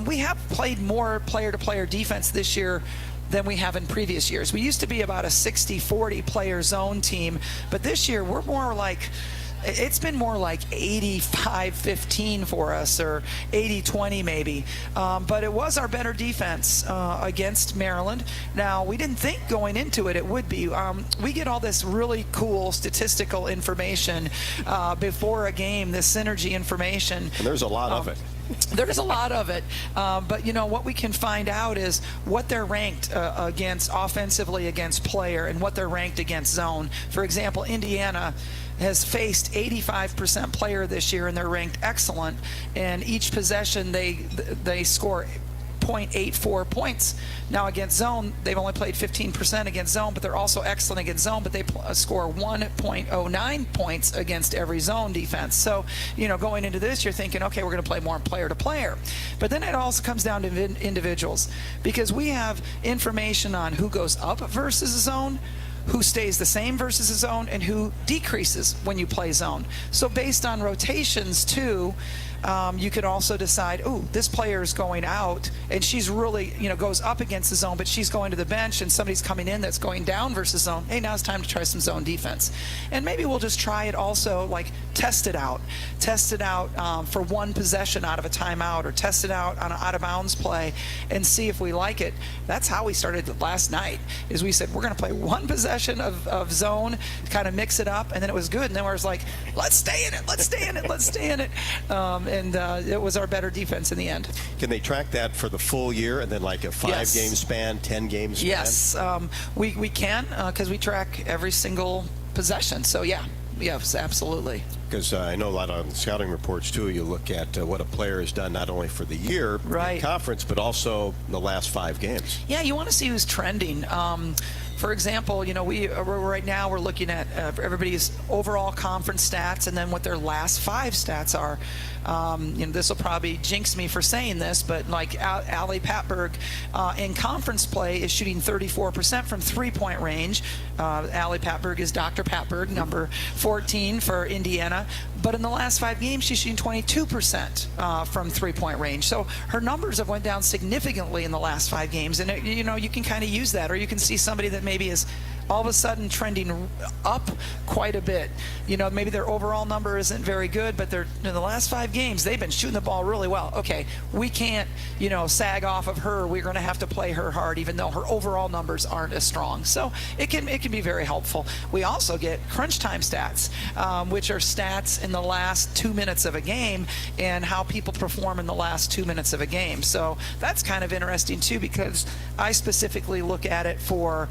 We have played more player-to-player defense this year than we have in previous years. We used to be about a 60-40 player zone team, but this year we're more like, it's been more like 85-15 for us, or 80-20 maybe. But it was our better defense against Maryland. Now, we didn't think going into it would be. We get all this really cool statistical information before a game, this synergy information. And there's a lot of it. There's a lot of it, but what we can find out is what they're ranked against offensively against player, and what they're ranked against zone. For example, Indiana has faced 85% player this year, and they're ranked excellent. And each possession they score 0.84 points. Now against zone, they've only played 15% against zone, but they're also excellent against zone, but they score 1.09 points against every zone defense. So, going into this, you're thinking, okay, we're going to play more player to player. But then it also comes down to individuals, because we have information on who goes up versus a zone, who stays the same versus a zone, and who decreases when you play zone. So based on rotations too, you could also decide, this player is going out, and she's really, goes up against the zone, but she's going to the bench, and somebody's coming in that's going down versus zone. Hey, now it's time to try some zone defense. And maybe we'll just try it also, like test it out for one possession out of a timeout, or test it out on an out of bounds play and see if we like it. That's how we started last night, is we said, we're going to play one possession of zone, kind of mix it up, and then it was good. And then we was like, let's stay in it, let's stay in it, let's stay in it. And it was our better defense in the end. Can they track that for the full year, and then like a 5-game span, 10-game span? Yes, we can, because we track every single possession. So yes, absolutely. Because I know a lot on scouting reports too, you look at what a player has done not only for the year in conference, but also the last 5 games. Yeah, you want to see who's trending. For example, right now we're looking at everybody's overall conference stats, and then what their last 5 stats are. This will probably jinx me for saying this, but like Allie Patberg in conference play is shooting 34% from 3-point range. Allie Patberg is Dr. Patberg, number 14 for Indiana. But in the last 5 games, she's shooting 22% from 3-point range. So her numbers have went down significantly in the last 5 games. And, you can kind of use that, or you can see somebody that maybe is all of a sudden trending up quite a bit. Maybe their overall number isn't very good, but they're in the last 5 games, they've been shooting the ball really well. Okay, we can't, sag off of her. We're going to have to play her hard, even though her overall numbers aren't as strong. So it can be very helpful. We also get crunch time stats, which are stats in the last 2 minutes of a game, and how people perform in the last 2 minutes of a game. So that's kind of interesting too, because I specifically look at it for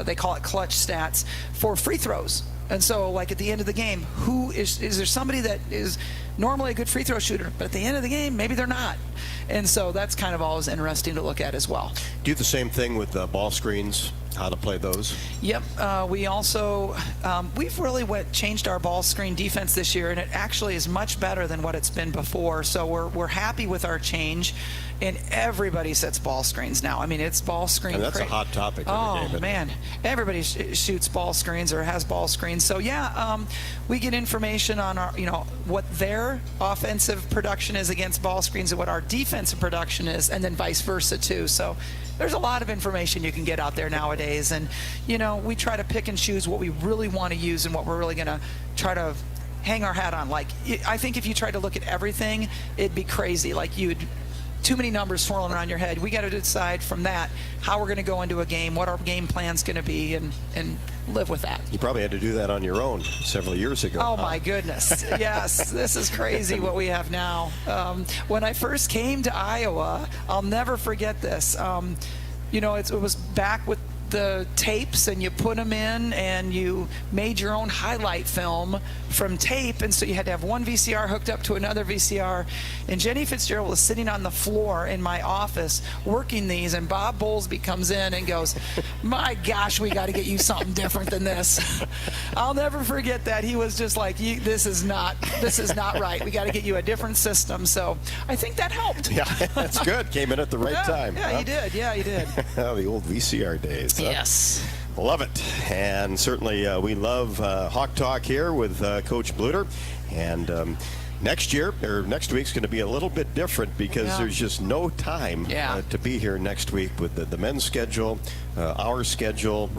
they call it clutch stats for free throws. And so, like at the end of the game, is there somebody that is normally a good free throw shooter, but at the end of the game, maybe they're not? And so that's kind of always interesting to look at as well. Do you do the same thing with ball screens? How to play those? Yep. We also we've really changed our ball screen defense this year, and it actually is much better than what it's been before. So we're happy with our change, and everybody sets ball screens now. I mean, it's ball screen. And that's a hot topic. Oh man, everybody shoots ball screens or has ball screens. So we get information on our what their offensive production is against ball screens and what our defensive production is, and then vice versa too. So there's a lot of information you can get out there nowadays, and we try to pick and choose what we really want to use and what we're really going to try to hang our hat on. Like, I think if you tried to look at everything, it'd be crazy. Like, too many numbers swirling around your head. We got to decide from that how we're going to go into a game, what our game plan's going to be, and live with that. You probably had to do that on your own several years ago. Oh my goodness. Yes, this is crazy what we have now. When I first came to Iowa, I'll never forget this. It was back with the tapes and you put them in, and you made your own highlight film from tape, and so you had to have one VCR hooked up to another VCR. And Jenny Fitzgerald was sitting on the floor in my office working these, and Bob Bowlesby comes in and goes, "My gosh, we got to get you something different than this." I'll never forget that. He was just like, "This is not right. We got to get you a different system." So I think that helped. Yeah, that's good. Came in at the right time. Yeah, huh? he did. Yeah, he did. The old VCR days. Huh? Yes. Love it. And certainly we love Hawk Talk here with Coach Bluder. And next week's going to be a little bit different because there's just no time to be here next week with the men's schedule, our schedule,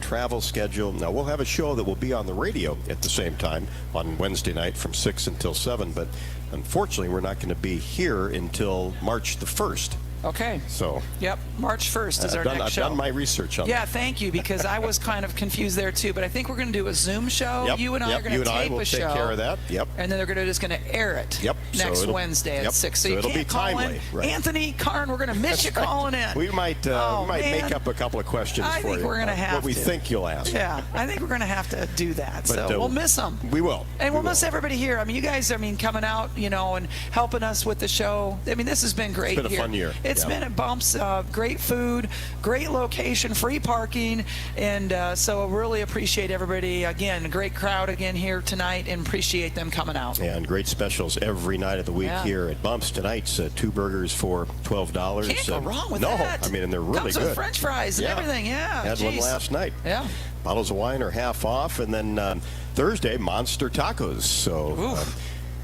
travel schedule. Now, we'll have a show that will be on the radio at the same time on Wednesday night from 6 until 7. But unfortunately, we're not going to be here until March the 1st. Okay. So. Yep, March 1st is our next show. I've done my research on that. Yeah, thank you, because I was kind of confused there too. But I think we're going to do a Zoom show. Yep, you and I are going to tape a show. take care of that. Yep. And then they're just going to air it. Yep. Next Wednesday at 6. So you it'll can't be call timely. in. Right. Anthony, Karn, we're going to miss you calling in. We might make up a couple of questions for you. I think we're going to have what we think you'll ask. Yeah, I think we're going to have to do that. But, so we'll miss them. We will. And we'll miss everybody here. I mean, you guys, coming out, and helping us with the show. I mean, this has been great. It's been a fun year. It's been at Bumps. Great food, great location, free parking, and so really appreciate everybody. Again, a great crowd again here tonight, and appreciate them coming out. And great specials every night of the week here at Bumps. Tonight's 2 burgers for $12. Can't go wrong with that. No, I mean, and they're really Comes good. with French fries and everything. Yeah, had one last night. Yeah. Bottles of wine are half off, and then Thursday, Monster Tacos. So.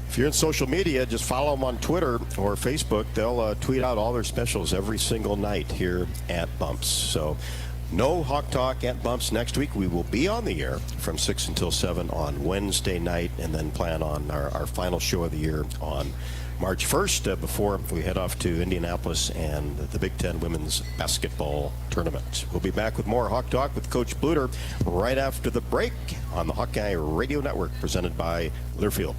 If you're in social media, just follow them on Twitter or Facebook. They'll tweet out all their specials every single night here at Bumps. So no Hawk Talk at Bumps next week. We will be on the air from 6 until 7 on Wednesday night, and then plan on our final show of the year on March 1st before we head off to Indianapolis and the Big Ten Women's Basketball Tournament. We'll be back with more Hawk Talk with Coach Bluder right after the break on the Hawkeye Radio Network, presented by Learfield.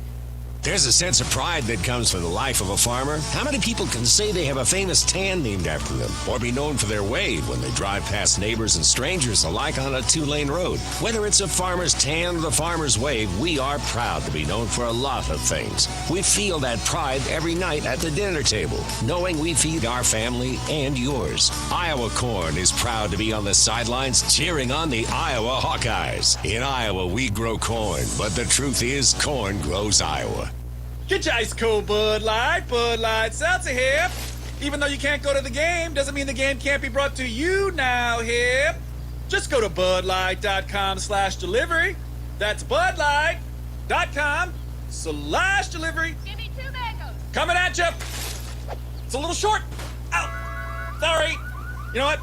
There's a sense of pride that comes from the life of a farmer. How many people can say they have a famous tan named after them, or be known for their wave when they drive past neighbors and strangers alike on a 2-lane road? Whether it's a farmer's tan or the farmer's wave, we are proud to be known for a lot of things. We feel that pride every night at the dinner table, knowing we feed our family and yours. Iowa Corn is proud to be on the sidelines cheering on the Iowa Hawkeyes. In Iowa, we grow corn, but the truth is, corn grows Iowa. Get your ice cold Bud Light Seltzer here. Even though you can't go to the game, doesn't mean the game can't be brought to you now here. Just go to budlight.com/delivery. That's budlight.com/delivery. Give me 2 mangoes. Coming at you. It's a little short. Ow. Sorry. You know what?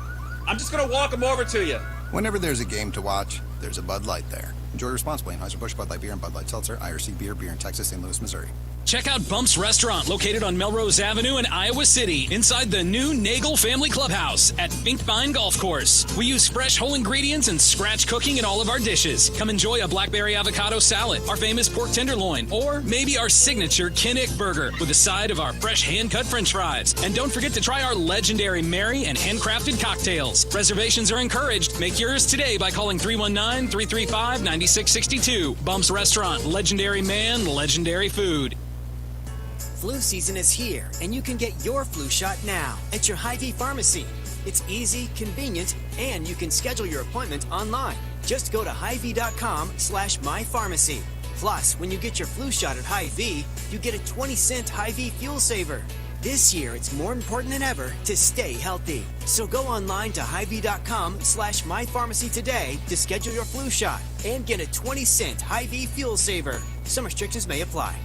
I'm just going to walk them over to you. Whenever there's a game to watch, there's a Bud Light there. Enjoy responsibly. Anheuser-Busch Bud Light Beer and Bud Light Seltzer, IRC Beer in Texas, St. Louis, Missouri. Check out Bumps Restaurant, located on Melrose Avenue in Iowa City, inside the new Nagel Family Clubhouse at Finkbein Golf Course. We use fresh whole ingredients and scratch cooking in all of our dishes. Come enjoy a blackberry avocado salad, our famous pork tenderloin, or maybe our signature Kinnick burger with a side of our fresh hand-cut french fries. And don't forget to try our legendary Mary and handcrafted cocktails. Reservations are encouraged. Make yours today by calling 319-335-9662. Bumps Restaurant, legendary man, legendary food. Flu season is here, and you can get your flu shot now at your Hy-Vee pharmacy. It's easy, convenient, and you can schedule your appointment online. Just go to Hy-Vee.com/mypharmacy. Plus, when you get your flu shot at Hy-Vee, you get a 20-cent Hy-Vee fuel saver. This year, it's more important than ever to stay healthy. So go online to Hy-Vee.com/mypharmacy today to schedule your flu shot and get a 20-cent Hy-Vee fuel saver. Some restrictions may apply.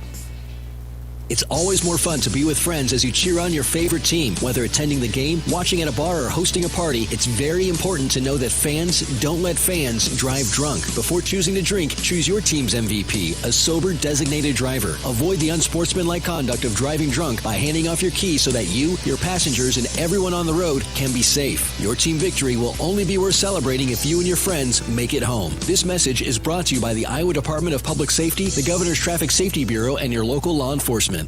It's always more fun to be with friends as you cheer on your favorite team. Whether attending the game, watching at a bar, or hosting a party, it's very important to know that fans don't let fans drive drunk. Before choosing to drink, choose your team's MVP, a sober designated driver. Avoid the unsportsmanlike conduct of driving drunk by handing off your keys so that you, your passengers, and everyone on the road can be safe. Your team victory will only be worth celebrating if you and your friends make it home. This message is brought to you by the Iowa Department of Public Safety, the Governor's Traffic Safety Bureau, and your local law enforcement.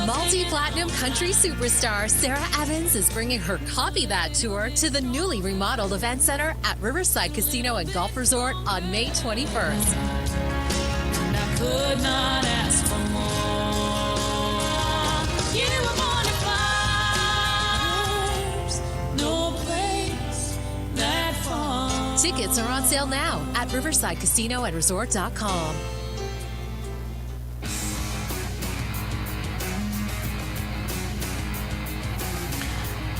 Multi Platinum country superstar Sarah Evans is bringing her Copy That tour to the newly remodeled event center at Riverside Casino and Golf Resort on May 21st. And I could not ask for more. You were born to fly. No place that far. Tickets are on sale now at riversidecasinoandresort.com.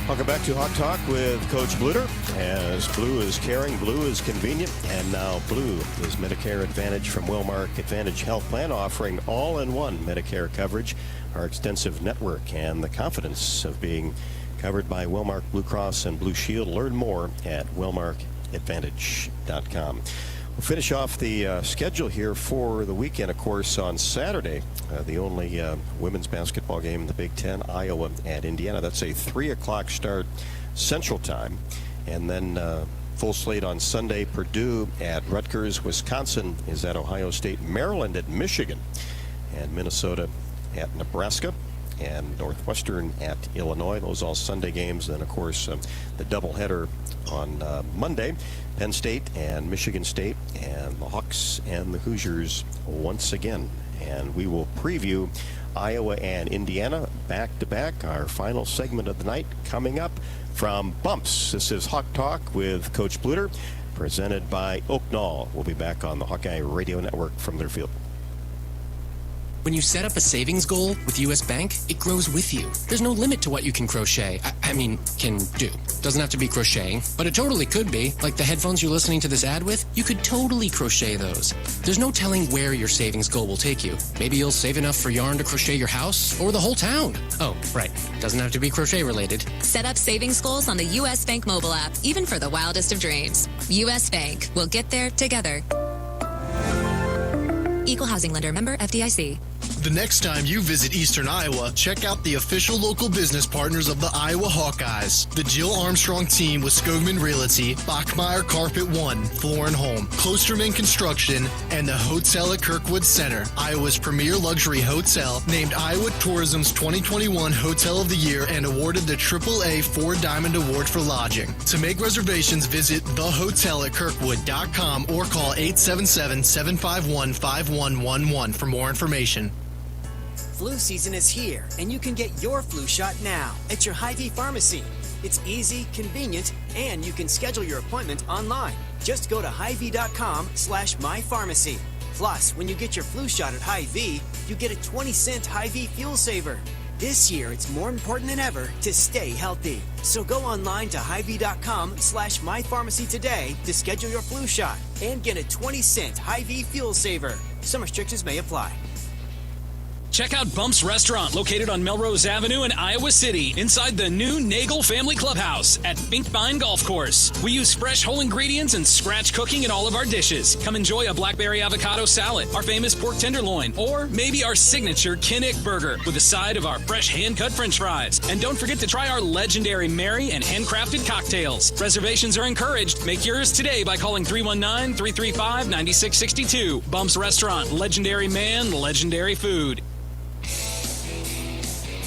Welcome back to Hawk Talk with Coach Bluder. As blue is caring, blue is convenient, and now blue is Medicare Advantage from Wellmark Advantage Health Plan, offering all-in-one Medicare coverage, our extensive network, and the confidence of being covered by Wellmark Blue Cross and Blue Shield. Learn more at wellmarkadvantage.com. We'll finish off the schedule here for the weekend, of course, on Saturday. The only women's basketball game in the Big Ten, Iowa at Indiana. That's a 3 o'clock start Central Time. And then full slate on Sunday, Purdue at Rutgers. Wisconsin is at Ohio State. Maryland at Michigan. And Minnesota at Nebraska. And Northwestern at Illinois. Those all Sunday games. Then, of course, the doubleheader on Monday. Penn State and Michigan State, and the Hawks and the Hoosiers once again. And we will preview Iowa and Indiana back-to-back. Our final segment of the night coming up from Bumps. This is Hawk Talk with Coach Bluder, presented by Oaknall. We'll be back on the Hawkeye Radio Network from Learfield. When you set up a savings goal with U.S. Bank, it grows with you. There's no limit to what you can crochet. Can do. Doesn't have to be crocheting, but it totally could be. Like the headphones you're listening to this ad with, you could totally crochet those. There's no telling where your savings goal will take you. Maybe you'll save enough for yarn to crochet your house or the whole town. Oh, right. Doesn't have to be crochet related. Set up savings goals on the U.S. Bank mobile app, even for the wildest of dreams. U.S. Bank. We'll get there together. Equal housing lender, member FDIC. The next time you visit Eastern Iowa, check out the official local business partners of the Iowa Hawkeyes. The Jill Armstrong team with Skogman Realty, Bachmeyer Carpet One, Floor and Home, Klosterman Construction, and the Hotel at Kirkwood Center, Iowa's premier luxury hotel, named Iowa Tourism's 2021 Hotel of the Year and awarded the AAA 4 Diamond Award for lodging. To make reservations, visit thehotelatkirkwood.com or call 877-751-5111 for more information. Flu season is here, and you can get your flu shot now at your Hy-Vee pharmacy. It's easy, convenient, and you can schedule your appointment online. Just go to Hy-Vee.com/mypharmacy. Plus, when you get your flu shot at Hy-Vee, you get a 20-cent Hy-Vee fuel saver. This year, it's more important than ever to stay healthy. So go online to Hy-Vee.com/mypharmacy today to schedule your flu shot and get a 20-cent Hy-Vee fuel saver. Some restrictions may apply. Check out Bumps Restaurant, located on Melrose Avenue in Iowa City, inside the new Nagel Family Clubhouse at Finkbein Golf Course. We use fresh whole ingredients and scratch cooking in all of our dishes. Come enjoy a blackberry avocado salad, our famous pork tenderloin, or maybe our signature Kinnick burger with a side of our fresh hand-cut french fries. And don't forget to try our legendary Mary and handcrafted cocktails. Reservations are encouraged. Make yours today by calling 319-335-9662. Bumps Restaurant, legendary man, legendary food.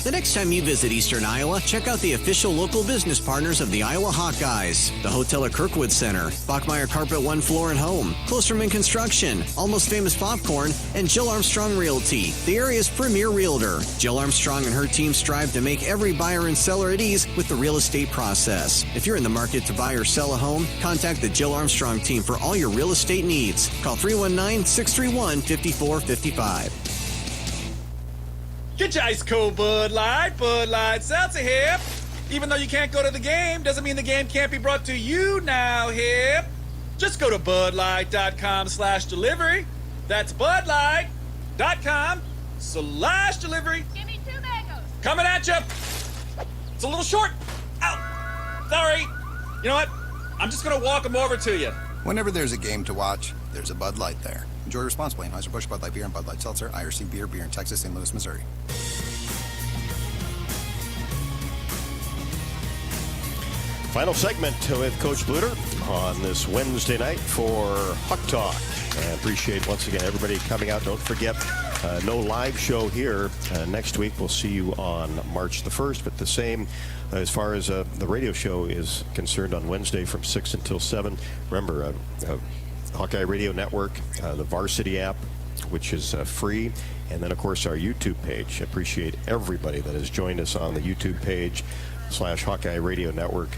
The next time you visit Eastern Iowa, check out the official local business partners of the Iowa Hawkeyes. The Hotel at Kirkwood Center, Bachmeyer Carpet One, Floor and Home, Klosterman Construction, Almost Famous Popcorn, and Jill Armstrong Realty, the area's premier realtor. Jill Armstrong and her team strive to make every buyer and seller at ease with the real estate process. If you're in the market to buy or sell a home, contact the Jill Armstrong team for all your real estate needs. Call 319-631-5455. Get your ice cold Bud Light Seltzer here. Even though you can't go to the game, doesn't mean the game can't be brought to you now here. Just go to budlight.com/delivery. That's budlight.com/delivery. Give me 2 mangoes. Coming at you. It's a little short. Ow. Sorry. You know what? I'm just going to walk them over to you. Whenever there's a game to watch, there's a Bud Light there. Enjoy responsibly. Anheuser-Busch Bud Light Beer and Bud Light Seltzer, IRC Beer, beer in Texas, St. Louis, Missouri. Final segment with Coach Bluder on this Wednesday night for Hawk Talk. And appreciate once again everybody coming out. Don't forget No live show here. Next week we'll see you on March the 1st, but the same as far as the radio show is concerned on Wednesday from 6 until 7. Remember, Hawkeye Radio Network, the Varsity app, which is free, and then, of course, our YouTube page. Appreciate everybody that has joined us on the YouTube page / Hawkeye Radio Network.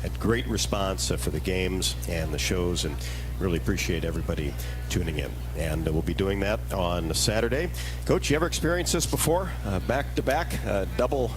Had great response for the games and the shows, and really appreciate everybody tuning in. And we'll be doing that on Saturday. Coach, you ever experienced this before? Back-to-back, double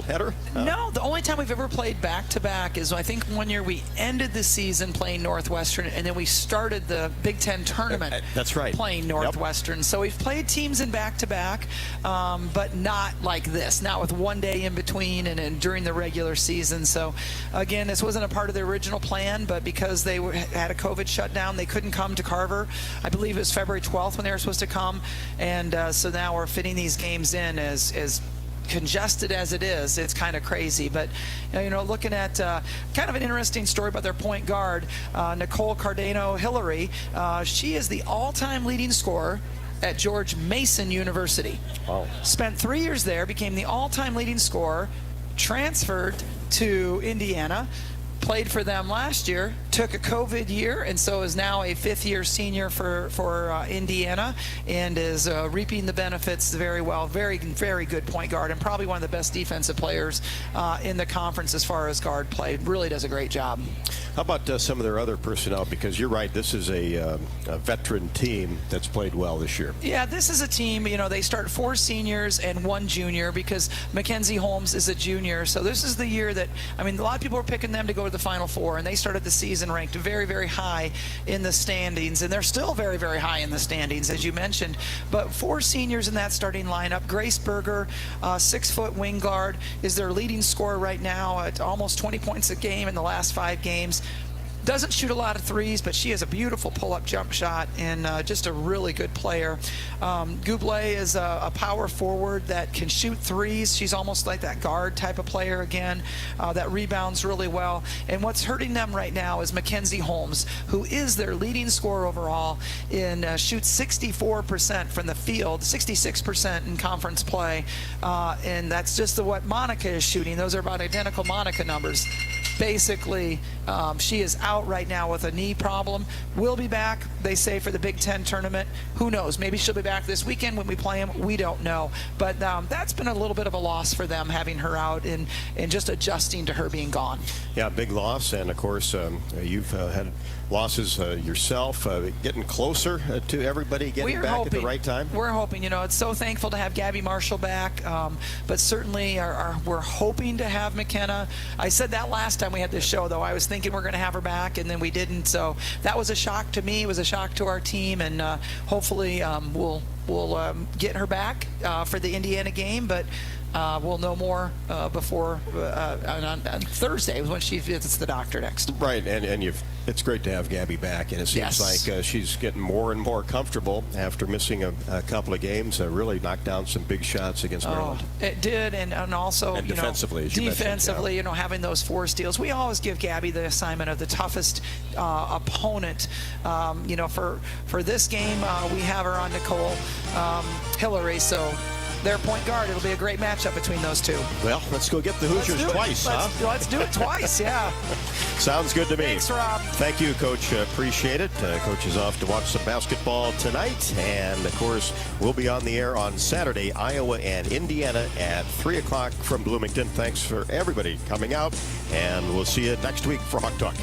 header? No, the only time we've ever played back-to-back is I think one year we ended the season playing Northwestern, and then we started the Big Ten tournament. That's right. Playing Northwestern. Yep. So we've played teams in back-to-back, but not like this, not with one day in between and during the regular season. So, again, this wasn't a part of the original plan, but because they had a COVID shutdown, they couldn't come to Carver. I believe it was February 12th when they were supposed to come, and so now we're fitting these games in as congested as it is. It's kind of crazy, but looking at kind of an interesting story about their point guard, Nicole Cardano-Hillary. She is the all-time leading scorer at George Mason University. Wow. Spent 3 years there, became the all-time leading scorer, transferred to Indiana, played for them last year, took a COVID year, and so is now a fifth-year senior for Indiana, and is reaping the benefits very well. Very, very good point guard, and probably one of the best defensive players in the conference as far as guard play. Really does a great job. How about some of their other personnel? Because you're right, this is a veteran team that's played well this year. Yeah, this is a team, they start 4 seniors and 1 junior because Mackenzie Holmes is a junior. So this is the year that, a lot of people are picking them to go to the Final Four, and they started the season ranked very, very high in the standings, and they're still very, very high in the standings, as you mentioned. But 4 seniors in that starting lineup. Grace Berger, 6-foot wing guard, is their leading scorer right now at almost 20 points a game in the last 5 games. Doesn't shoot a lot of threes, but she has a beautiful pull-up jump shot and just a really good player. Goubelet is a power forward that can shoot threes. She's almost like that guard type of player again, that rebounds really well. And what's hurting them right now is Mackenzie Holmes, who is their leading scorer overall and shoots 64% from the field, 66% in conference play. And that's just what Monica is shooting. Those are about identical Monica numbers. Basically, she is out right now with a knee problem. Will be back, they say, for the Big Ten tournament. Who knows? Maybe she'll be back this weekend when we play them. We don't know. But that's been a little bit of a loss for them, having her out and just adjusting to her being gone. Yeah, big loss. And, of course, you've had losses yourself, getting closer to everybody getting back at the right time. We're hoping. It's so thankful to have Gabby Marshall back, but certainly we're hoping to have McKenna. I said that last time we had this show, though. I was thinking we're going to have her back, and then we didn't. So that was a shock to me. It was a shock to our team, and hopefully we'll get her back for the Indiana game. But we'll know more before on Thursday when she visits the doctor next. Right, and it's great to have Gabby back, and it seems like she's getting more and more comfortable after missing a couple of games. Really knocked down some big shots against Maryland. It did, and also defensively, as you mentioned, having those 4 steals. We always give Gabby the assignment of the toughest opponent. For this game, we have her on Nicole Hillary, so their point guard. It'll be a great matchup between those two. Well, let's go get the Hoosiers twice, huh? Let's do it twice, yeah. Sounds good to me. Thanks, Rob. Thank you, Coach. Appreciate it. Coach is off to watch some basketball tonight. And, of course, we'll be on the air on Saturday, Iowa and Indiana at 3 o'clock from Bloomington. Thanks for everybody coming out, and we'll see you next week for Hawk Talk.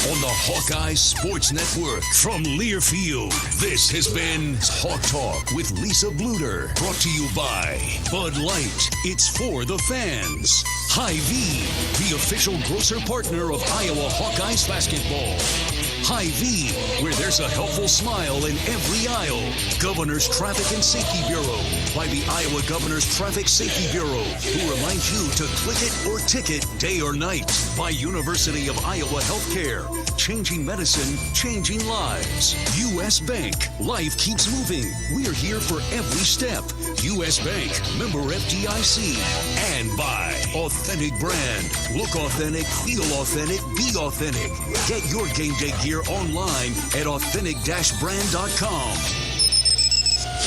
On the Hawkeye Sports Network from Learfield, this has been Hawk Talk with Lisa Bluder. Brought to you by Bud Light. It's for the fans. Hy-Vee, the official grocer partner of Iowa Hawkeyes basketball. Hy-Vee, where there's a helpful smile in every aisle. Governor's Traffic and Safety Bureau by the Iowa Governor's Traffic Safety Bureau, who reminds you to click it or ticket day or night. By University of Iowa Healthcare, changing medicine, changing lives. U.S. Bank, life keeps moving. We're here for every step. U.S. Bank, member FDIC. And by Authentic Brand. Look authentic, feel authentic, be authentic. Get your game day gear online at authentic-brand.com.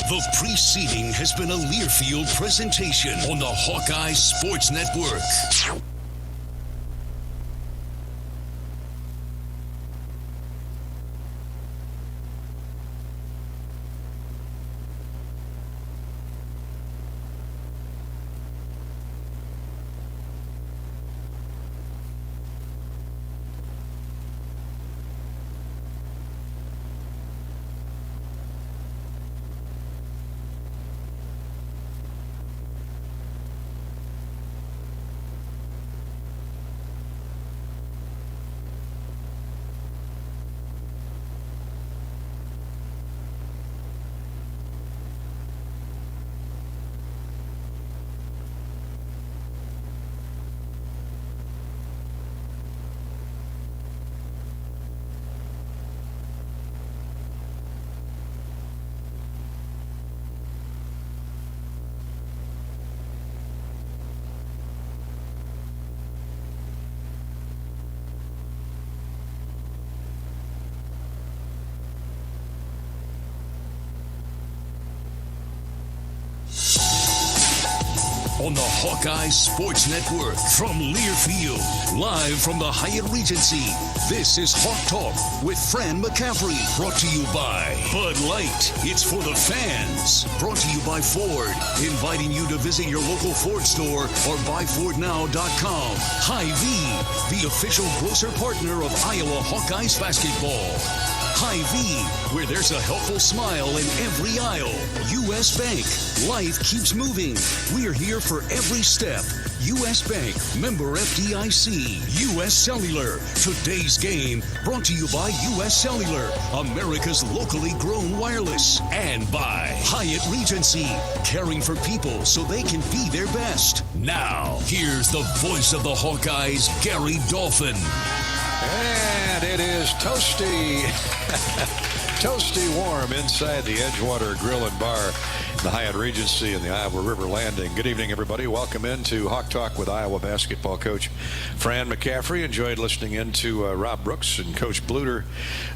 The preceding has been a Learfield presentation on the Hawkeyes Sports Network. On the Hawkeyes Sports Network from Learfield, live from the Hyatt Regency, this is Hawk Talk with Fran McCaffery. Brought to you by Bud Light. It's for the fans. Brought to you by Ford, inviting you to visit your local Ford store or buyfordnow.com. Hy-Vee, the official grocer partner of Iowa Hawkeyes basketball. Hy-Vee, where there's a helpful smile in every aisle. U.S. Bank, life keeps moving. We're here for every step. U.S. Bank, member FDIC. U.S. Cellular, today's game brought to you by U.S. Cellular, America's locally grown wireless. And by Hyatt Regency, caring for people so they can be their best. Now, here's the voice of the Hawkeyes, Gary Dolphin. And it is toasty, toasty warm inside the Edgewater Grill and Bar, the Hyatt Regency and the Iowa River Landing. Good evening, everybody. Welcome into Hawk Talk with Iowa basketball coach Fran McCaffery. Enjoyed listening in to Rob Brooks and Coach Bluder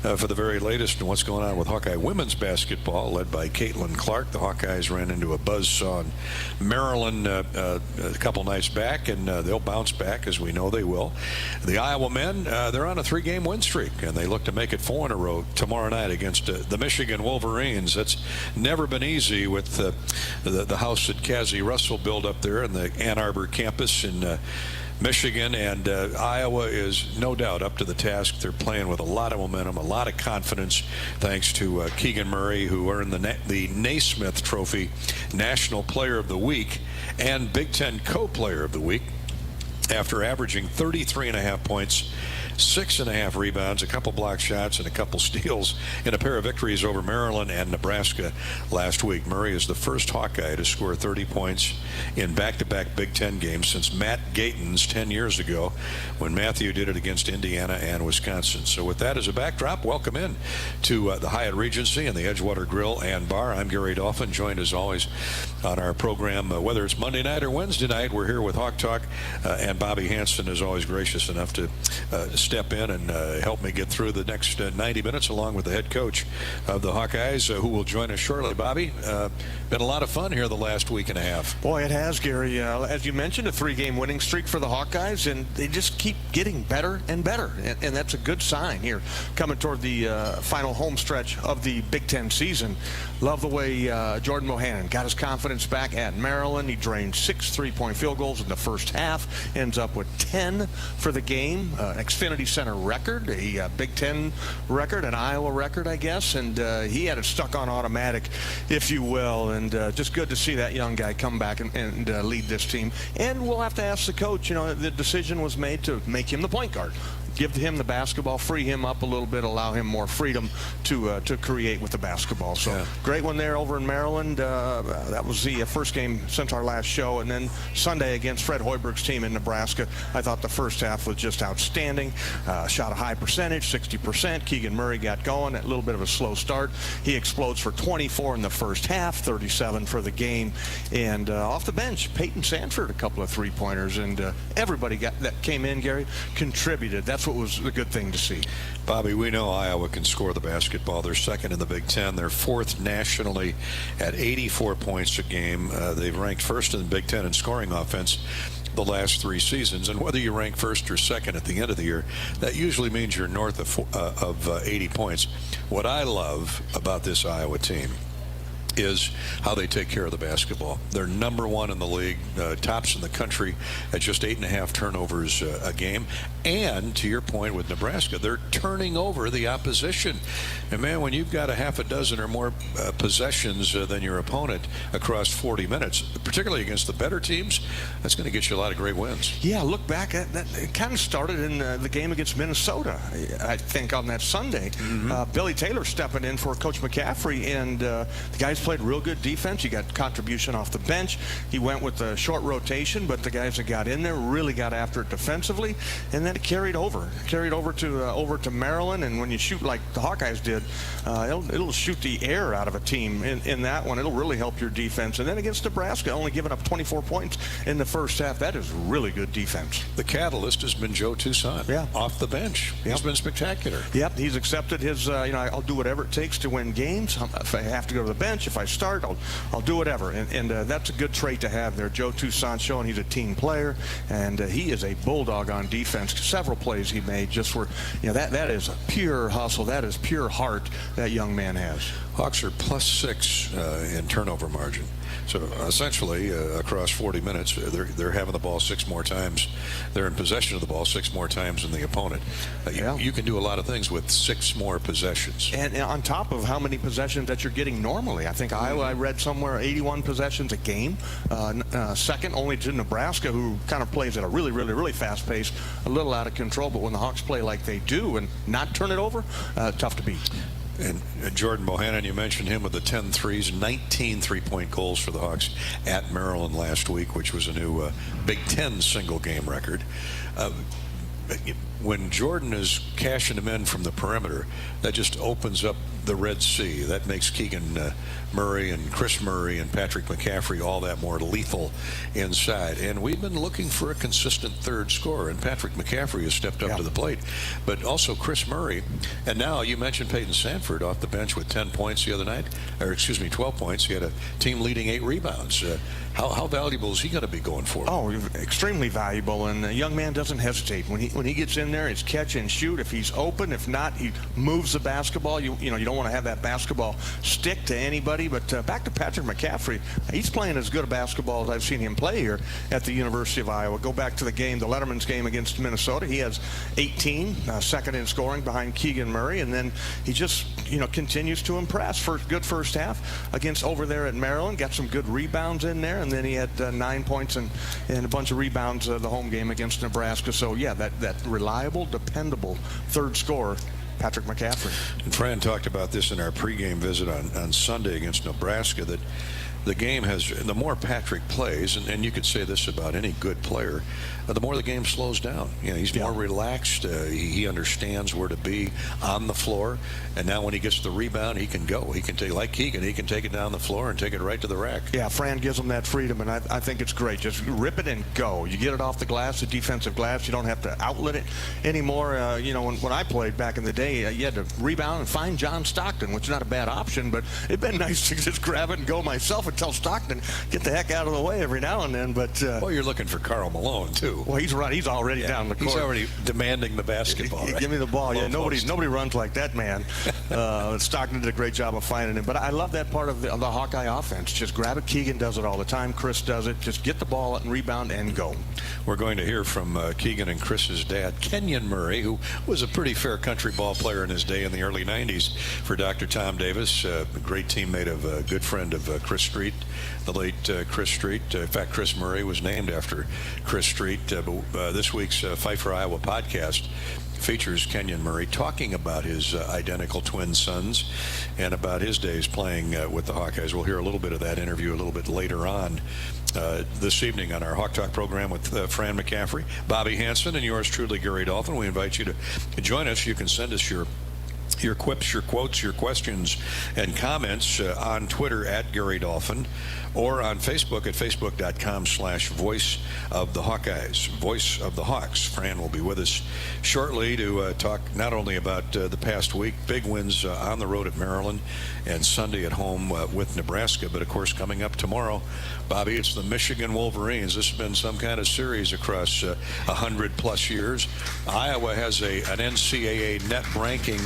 for the very latest and what's going on with Hawkeye women's basketball, led by Caitlin Clark. The Hawkeyes ran into a buzzsaw in Maryland a couple nights back, and they'll bounce back, as we know they will. The Iowa men, they're on a 3-game win streak, and they look to make it 4 in a row tomorrow night against the Michigan Wolverines. That's never been easy with the house that Cassie Russell built up there in the Ann Arbor campus in Michigan, and Iowa is no doubt up to the task. They're playing with a lot of momentum, a lot of confidence, thanks to Keegan Murray, who earned the Naismith Trophy National Player of the Week and Big Ten Co-Player of the Week after averaging 33.5 points, 6.5 rebounds, a couple block shots, and a couple steals in a pair of victories over Maryland and Nebraska last week. Murray is the first Hawkeye to score 30 points in back-to-back Big Ten games since Matt Gaten's 10 years ago, when Matthew did it against Indiana and Wisconsin. So with that as a backdrop, welcome in to the Hyatt Regency and the Edgewater Grill and Bar. I'm Gary Dolphin, joined as always on our program, whether it's Monday night or Wednesday night. We're here with Hawk Talk, and Bobby Hansen is always gracious enough to step in and help me get through the next 90 minutes, along with the head coach of the Hawkeyes, who will join us shortly. Bobby, been a lot of fun here the last week and a half. Boy, it has, Gary. As you mentioned, a 3-game winning streak for the Hawkeyes, and they just keep getting better and better, and that's a good sign here coming toward the final home stretch of the Big Ten season. Love the way Jordan Mohanan got his confidence back at Maryland. He drained 6 3-point field goals in the first half, ends up with 10 for the game, an Xfinity Center record, a Big Ten record, an Iowa record, I guess, and he had it stuck on automatic, if you will, and just good to see that young guy come back and lead this team. And we'll have to ask the coach, the decision was made to make him the point guard. give him the basketball, free him up a little bit, allow him more freedom to create with the basketball. So great one there over in Maryland. That was the first game since our last show. And then Sunday against Fred Hoiberg's team in Nebraska, I thought the first half was just outstanding. Shot a high percentage, 60%. Keegan Murray got going, a little bit of a slow start. He explodes for 24 in the first half, 37 for the game. And off the bench, Peyton Sanford, a couple of three-pointers. And everybody that came in, Gary, contributed. That's what was a good thing to see. Bobby, we know Iowa can score the basketball. They're second in the Big Ten. They're fourth nationally at 84 points a game. They've ranked first in the Big Ten in scoring offense the last 3 seasons. And whether you rank first or second at the end of the year, that usually means you're north of 80 points. What I love about this Iowa team is how they take care of the basketball. They're number 1 in the league, tops in the country at just 8.5 turnovers a game. And to your point with Nebraska, they're turning over the opposition. And man, when you've got a half a dozen or more possessions than your opponent across 40 minutes, particularly against the better teams, that's going to get you a lot of great wins. Yeah, look back at that. It kind of started in the game against Minnesota, I think, on that Sunday. Billy Taylor stepping in for Coach McCaffrey, and the guys played real good defense. He got contribution off the bench. He went with a short rotation, but the guys that got in there really got after it defensively, and then it carried over to Maryland. And when you shoot like the Hawkeyes did, it'll shoot the air out of a team in that one. It'll really help your defense. And then against Nebraska, only giving up 24 points in the first half. That is really good defense. The catalyst has been Joe Toussaint. Off the bench. He's been spectacular. Yep, he's accepted his, I'll do whatever it takes to win games. If I have to go to the bench, if I start, I'll do whatever. And that's a good trait to have there. Joe Toussaint showing he's a team player, and he is a bulldog on defense. Several plays he made just were, that is a pure hustle. That is pure heart that young man has. Hawks are +6 in turnover margin. So essentially, across 40 minutes, they're having the ball 6 more times. They're in possession of the ball 6 more times than the opponent. You can do a lot of things with 6 more possessions. And on top of how many possessions that you're getting normally. I think Iowa, I read somewhere, 81 possessions a game. Second only to Nebraska, who kind of plays at a really, really, really fast pace, a little out of control. But when the Hawks play like they do and not turn it over, tough to beat. And Jordan Bohannon, you mentioned him with the 10 threes, 19 three-point goals for the Hawks at Maryland last week, which was a new Big Ten single-game record. When Jordan is cashing them in from the perimeter, that just opens up the Red Sea. That makes Keegan Murray and Chris Murray and Patrick McCaffrey all that more lethal inside. And we've been looking for a consistent third scorer, and Patrick McCaffrey has stepped up to the plate. But also Chris Murray. And now you mentioned Peyton Sanford off the bench with 10 points the other night, or 12 points. He had a team-leading 8 rebounds. How valuable is he going to be going forward? Oh, extremely valuable. And the young man doesn't hesitate. When he gets in there, it's catch and shoot. If he's open, if not, he moves the basketball. You don't want to have that basketball stick to anybody. But back to Patrick McCaffrey, he's playing as good a basketball as I've seen him play here at the University of Iowa. Go back to the game, the Letterman's game against Minnesota. He has 18, second in scoring behind Keegan Murray, and then he just continues to impress. Good first half against over there at Maryland. Got some good rebounds in there, and then he had 9 points and a bunch of rebounds the home game against Nebraska. So yeah, that reliable, dependable third scorer, Patrick McCaffrey. And Fran talked about this in our pregame visit on Sunday against Nebraska, that the game has, the more Patrick plays, and you could say this about any good player, the more the game slows down. He's more relaxed. He understands where to be on the floor. And now when he gets the rebound, he can go. He can take, like Keegan, he can take it down the floor and take it right to the rack. Yeah, Fran gives him that freedom, and I think it's great. Just rip it and go. You get it off the glass, the defensive glass. You don't have to outlet it anymore. When I played back in the day, you had to rebound and find John Stockton, which is not a bad option, but it'd been nice to just grab it and go myself and tell Stockton, get the heck out of the way every now and then. But well, you're looking for Karl Malone, too. Well, he's right. He's already down the court. He's already demanding the basketball. Right? Give me the ball. Yeah, nobody runs like that man. Stockton did a great job of finding him. But I love that part of the Hawkeye offense. Just grab it. Keegan does it all the time. Chris does it. Just get the ball and rebound and go. We're going to hear from Keegan and Chris's dad, Kenyon Murray, who was a pretty fair country ball player in his day in the early 90s for Dr. Tom Davis, a great teammate of a good friend of Chris Street. Street, the late Chris Street. In fact, Chris Murray was named after Chris Street. But this week's Fight for Iowa podcast features Kenyon Murray talking about his identical twin sons and about his days playing with the Hawkeyes. We'll hear a little bit of that interview a little bit later on this evening on our Hawk Talk program with Fran McCaffery, Bobby Hansen, and yours truly, Gary Dolphin. We invite you to join us. You can send us your quips, your quotes, your questions, and comments on Twitter at Gary Dolphin or on Facebook at facebook.com/Voice of the Hawkeyes, Voice of the Hawks. Fran will be with us shortly to talk not only about the past week, big wins on the road at Maryland and Sunday at home with Nebraska, but of course coming up tomorrow, Bobby, it's the Michigan Wolverines. This has been some kind of series across 100-plus years. Iowa has an NCAA net ranking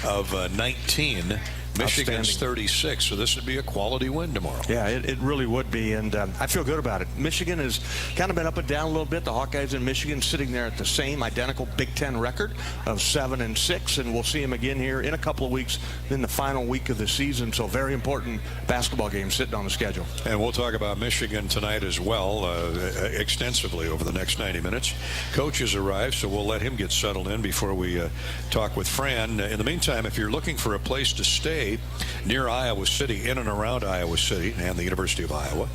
of 19. Michigan's 36, so this would be a quality win tomorrow. Yeah, it really would be, and I feel good about it. Michigan has kind of been up and down a little bit. The Hawkeyes in Michigan sitting there at the same identical Big Ten record of 7-6, and we'll see them again here in a couple of weeks in the final week of the season. So very important basketball game sitting on the schedule. And we'll talk about Michigan tonight as well, extensively over the next 90 minutes. Coach has arrived, so we'll let him get settled in before we talk with Fran. In the meantime, if you're looking for a place to stay near Iowa City, in and around Iowa City and the University of Iowa,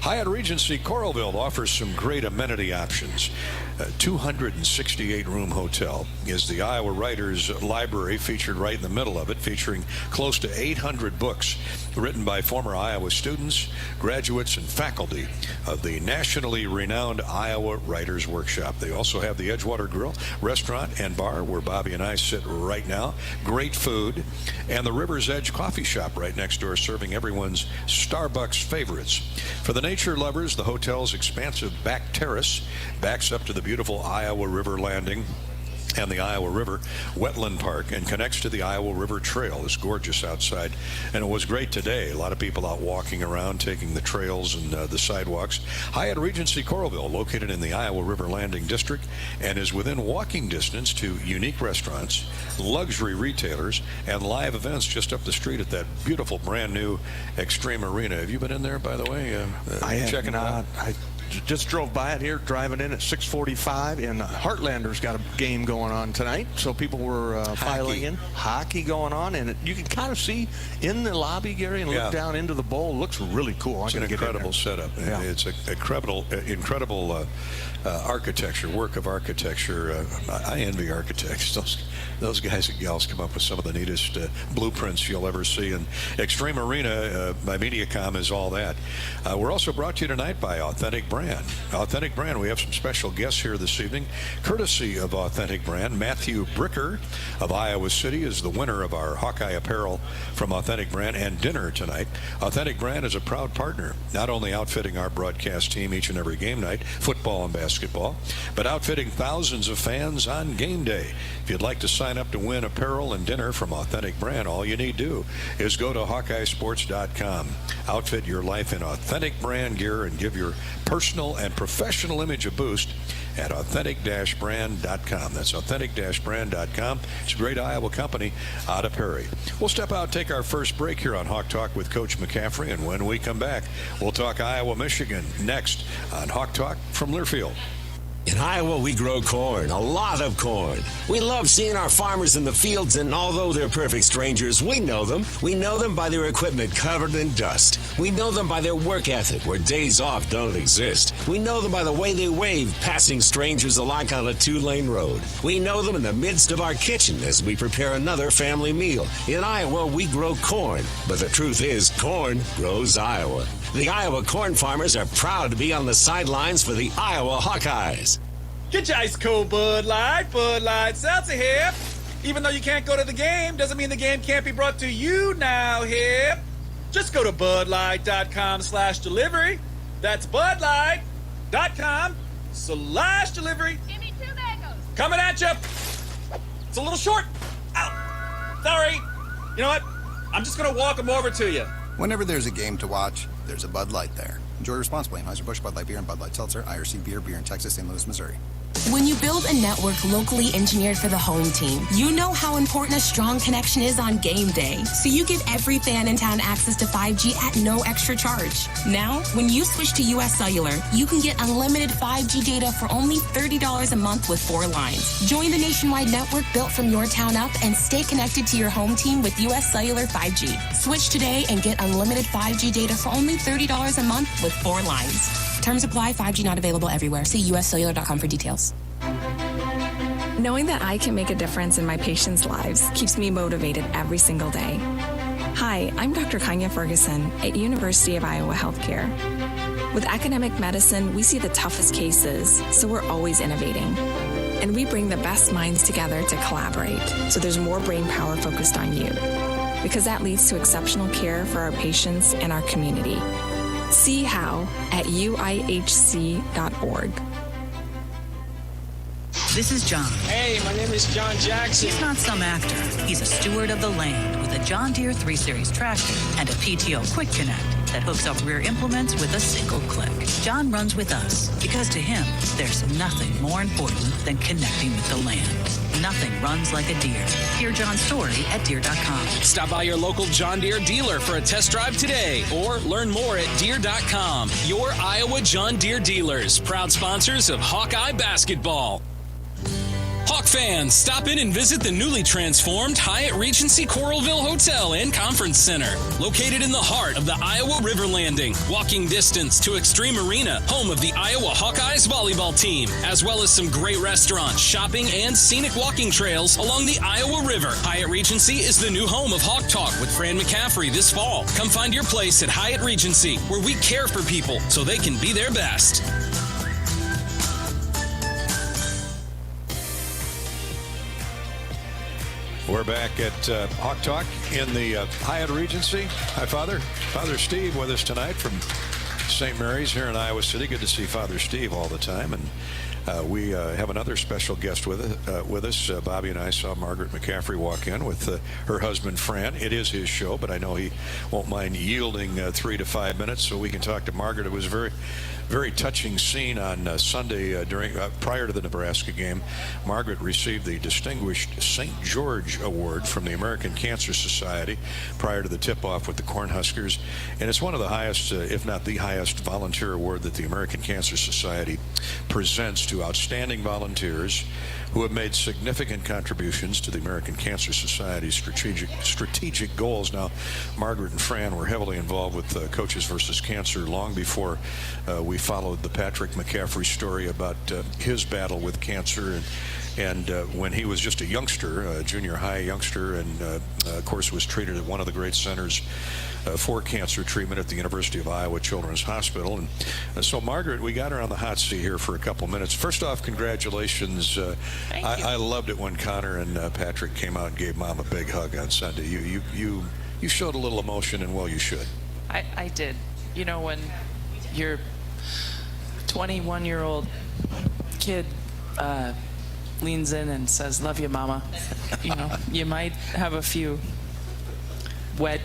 Hyatt Regency Coralville offers some great amenity options. A 268-room hotel is the Iowa Writers Library, featured right in the middle of it, featuring close to 800 books written by former Iowa students, graduates, and faculty of the nationally renowned Iowa Writers Workshop. They also have the Edgewater Grill, restaurant, and bar where Bobby and I sit right now. Great food. And the River's Edge Coffee Shop right next door, serving everyone's Starbucks favorites. For the nature lovers, the hotel's expansive back terrace backs up to the beautiful Iowa River Landing and the Iowa River Wetland Park and connects to the Iowa River Trail. It's gorgeous outside, and it was great today. A lot of people out walking around, taking the trails and the sidewalks. Hyatt Regency Coralville, located in the Iowa River Landing District, and is within walking distance to unique restaurants, luxury retailers, and live events just up the street at that beautiful brand new Extreme Arena. Have you been in there, by the way? I have checking not. It out? I just drove by it here, driving in at 6:45, and Heartlanders got a game going on tonight, so people were filing in. Hockey going on, and you can kind of see in the lobby, Gary, and look down into the bowl. It looks really cool. It's an incredible setup. Yeah. It's an incredible architecture, work of architecture. I envy architects. Those guys and gals come up with some of the neatest blueprints you'll ever see. And Extreme Arena by Mediacom is all that. We're also brought to you tonight by Authentic Brand. Authentic Brand, we have some special guests here this evening, courtesy of Authentic Brand. Matthew Bricker of Iowa City is the winner of our Hawkeye apparel from Authentic Brand and dinner tonight. Authentic Brand is a proud partner, not only outfitting our broadcast team each and every game night, football and basketball, but outfitting thousands of fans on game day. If you'd like to sign up to win apparel and dinner from Authentic Brand, all you need to do is go to HawkeyeSports.com. Outfit your life in Authentic Brand gear and give your personal and professional image a boost at authentic-brand.com. That's authentic-brand.com. It's a great Iowa company out of Perry. We'll step out and take our first break here on Hawk Talk with Coach McCaffrey, and when we come back, we'll talk Iowa, Michigan next on Hawk Talk from Learfield. In Iowa, we grow corn, a lot of corn. We love seeing our farmers in the fields, and although they're perfect strangers, we know them. We know them by their equipment covered in dust. We know them by their work ethic, where days off don't exist. We know them by the way they wave, passing strangers alike on a 2-lane road. We know them in the midst of our kitchen as we prepare another family meal. In Iowa, we grow corn, but the truth is, corn grows Iowa. The Iowa corn farmers are proud to be on the sidelines for the Iowa Hawkeyes. Get your ice cold Bud Light Seltzer here. Even though you can't go to the game, doesn't mean the game can't be brought to you now here. Just go to budlight.com/delivery. That's budlight.com/delivery. Give me 2 mangoes. Coming at you. It's a little short. Ow. Sorry. You know what? I'm just going to walk them over to you. Whenever there's a game to watch, there's a Bud Light there. Enjoy responsibly. Anheuser-Busch, Bud Light Beer, and Bud Light Seltzer, IRC Beer in Texas, St. Louis, Missouri. When you build a network locally engineered for the home team, you know how important a strong connection is on game day. So you give every fan in town access to 5G at no extra charge. Now, when you switch to US Cellular, you can get unlimited 5G data for only $30 a month with 4 lines. Join the nationwide network built from your town up and stay connected to your home team with US Cellular 5G. Switch today and get unlimited 5G data for only $30 a month with 4 lines. Terms apply. 5G not available everywhere. See uscellular.com for details. Knowing that I can make a difference in my patients' lives keeps me motivated every single day. Hi, I'm Dr. Kanya Ferguson at University of Iowa Healthcare. With academic medicine, we see the toughest cases, so we're always innovating. And we bring the best minds together to collaborate, so there's more brain power focused on you. Because that leads to exceptional care for our patients and our community. See how at uihc.org. This is John. Hey, my name is John Jackson. He's not some actor. He's a steward of the land with a John Deere 3 Series tractor and a PTO Quick Connect that hooks up rear implements with a single click. John runs with us because to him, there's nothing more important than connecting with the land. Nothing runs like a Deere. Hear John's story at Deere.com. Stop by your local John Deere dealer for a test drive today or learn more at Deere.com. Your Iowa John Deere dealers, proud sponsors of Hawkeye basketball. Hawk fans, stop in and visit the newly transformed Hyatt Regency Coralville Hotel and Conference Center. Located in the heart of the Iowa River Landing, walking distance to Extreme Arena, home of the Iowa Hawkeyes volleyball team, as well as some great restaurants, shopping, and scenic walking trails along the Iowa River. Hyatt Regency is the new home of Hawk Talk with Fran McCaffery this fall. Come find your place at Hyatt Regency, where we care for people so they can be their best. We're back at Hawk Talk in the Hyatt Regency. Hi, Father. Father Steve with us tonight from St. Mary's here in Iowa City. Good to see Father Steve all the time. And we have another special guest with us. Bobby and I saw Margaret McCaffrey walk in with her husband, Fran. It is his show, but I know he won't mind yielding 3 to 5 minutes so we can talk to Margaret. It was a very, very touching scene on Sunday prior to the Nebraska game. Margaret received the Distinguished St. George Award from the American Cancer Society prior to the tip-off with the Cornhuskers. And it's one of the highest, if not the highest, volunteer award that the American Cancer Society presents to outstanding volunteers who have made significant contributions to the American Cancer Society's strategic goals. Now, Margaret and Fran were heavily involved with Coaches versus Cancer long before we followed the Patrick McCaffrey story about his battle with cancer and when he was just a youngster, a junior high youngster, and of course was treated at one of the great centers for cancer treatment at the University of Iowa Children's Hospital. And so Margaret, we got her on the hot seat here for a couple minutes. First off, congratulations. I loved it when Connor and Patrick came out and gave Mom a big hug on Sunday. You showed a little emotion, and well, you should. I did. You know, when your 21-year-old kid leans in and says, "Love you, Mama," you know, you might have a few wet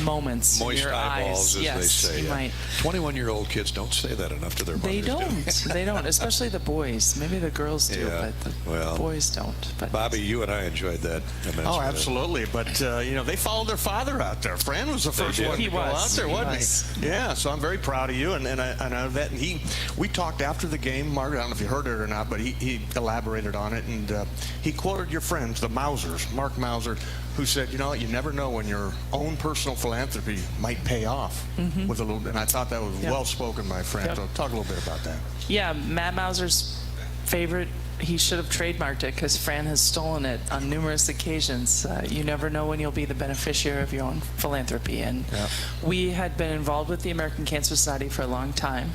moments moist in your eyeballs, eyes. as Yes, they say. you might. 21-year-old kids don't say that enough to their mothers. They don't, especially the boys. Maybe the girls do, but the boys don't. But Bobby, you and I enjoyed that immensely. Oh, absolutely. But, you know, they followed their father out there. Fran was the first one to go out there, wasn't he? Yeah, so I'm very proud of you. And I know that. And we talked after the game, Margaret, I don't know if you heard it or not, but he elaborated on it. And he quoted your friends, the Mausers, Mark Mauser, who said, you know, you never know when your own personal philanthropy might pay off with a little. And I thought that was well spoken by Fran. So talk a little bit about that. Yeah, Matt Mauser's favorite. He should have trademarked it because Fran has stolen it on numerous occasions. You never know when you'll be the beneficiary of your own philanthropy. And we had been involved with the American Cancer Society for a long time.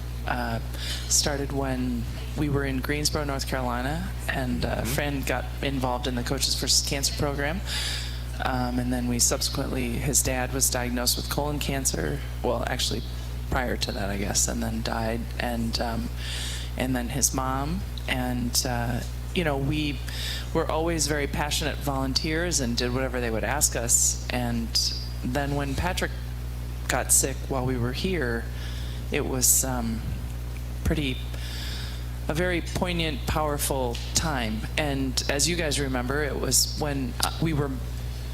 Started when we were in Greensboro, North Carolina, and Fran got involved in the Coaches versus Cancer program. And then we subsequently, his dad was diagnosed with colon cancer. Well, actually, prior to that, I guess, and then died. And then his mom. And, you know, we were always very passionate volunteers and did whatever they would ask us. And then when Patrick got sick while we were here, it was pretty a very poignant, powerful time. And as you guys remember, it was when we were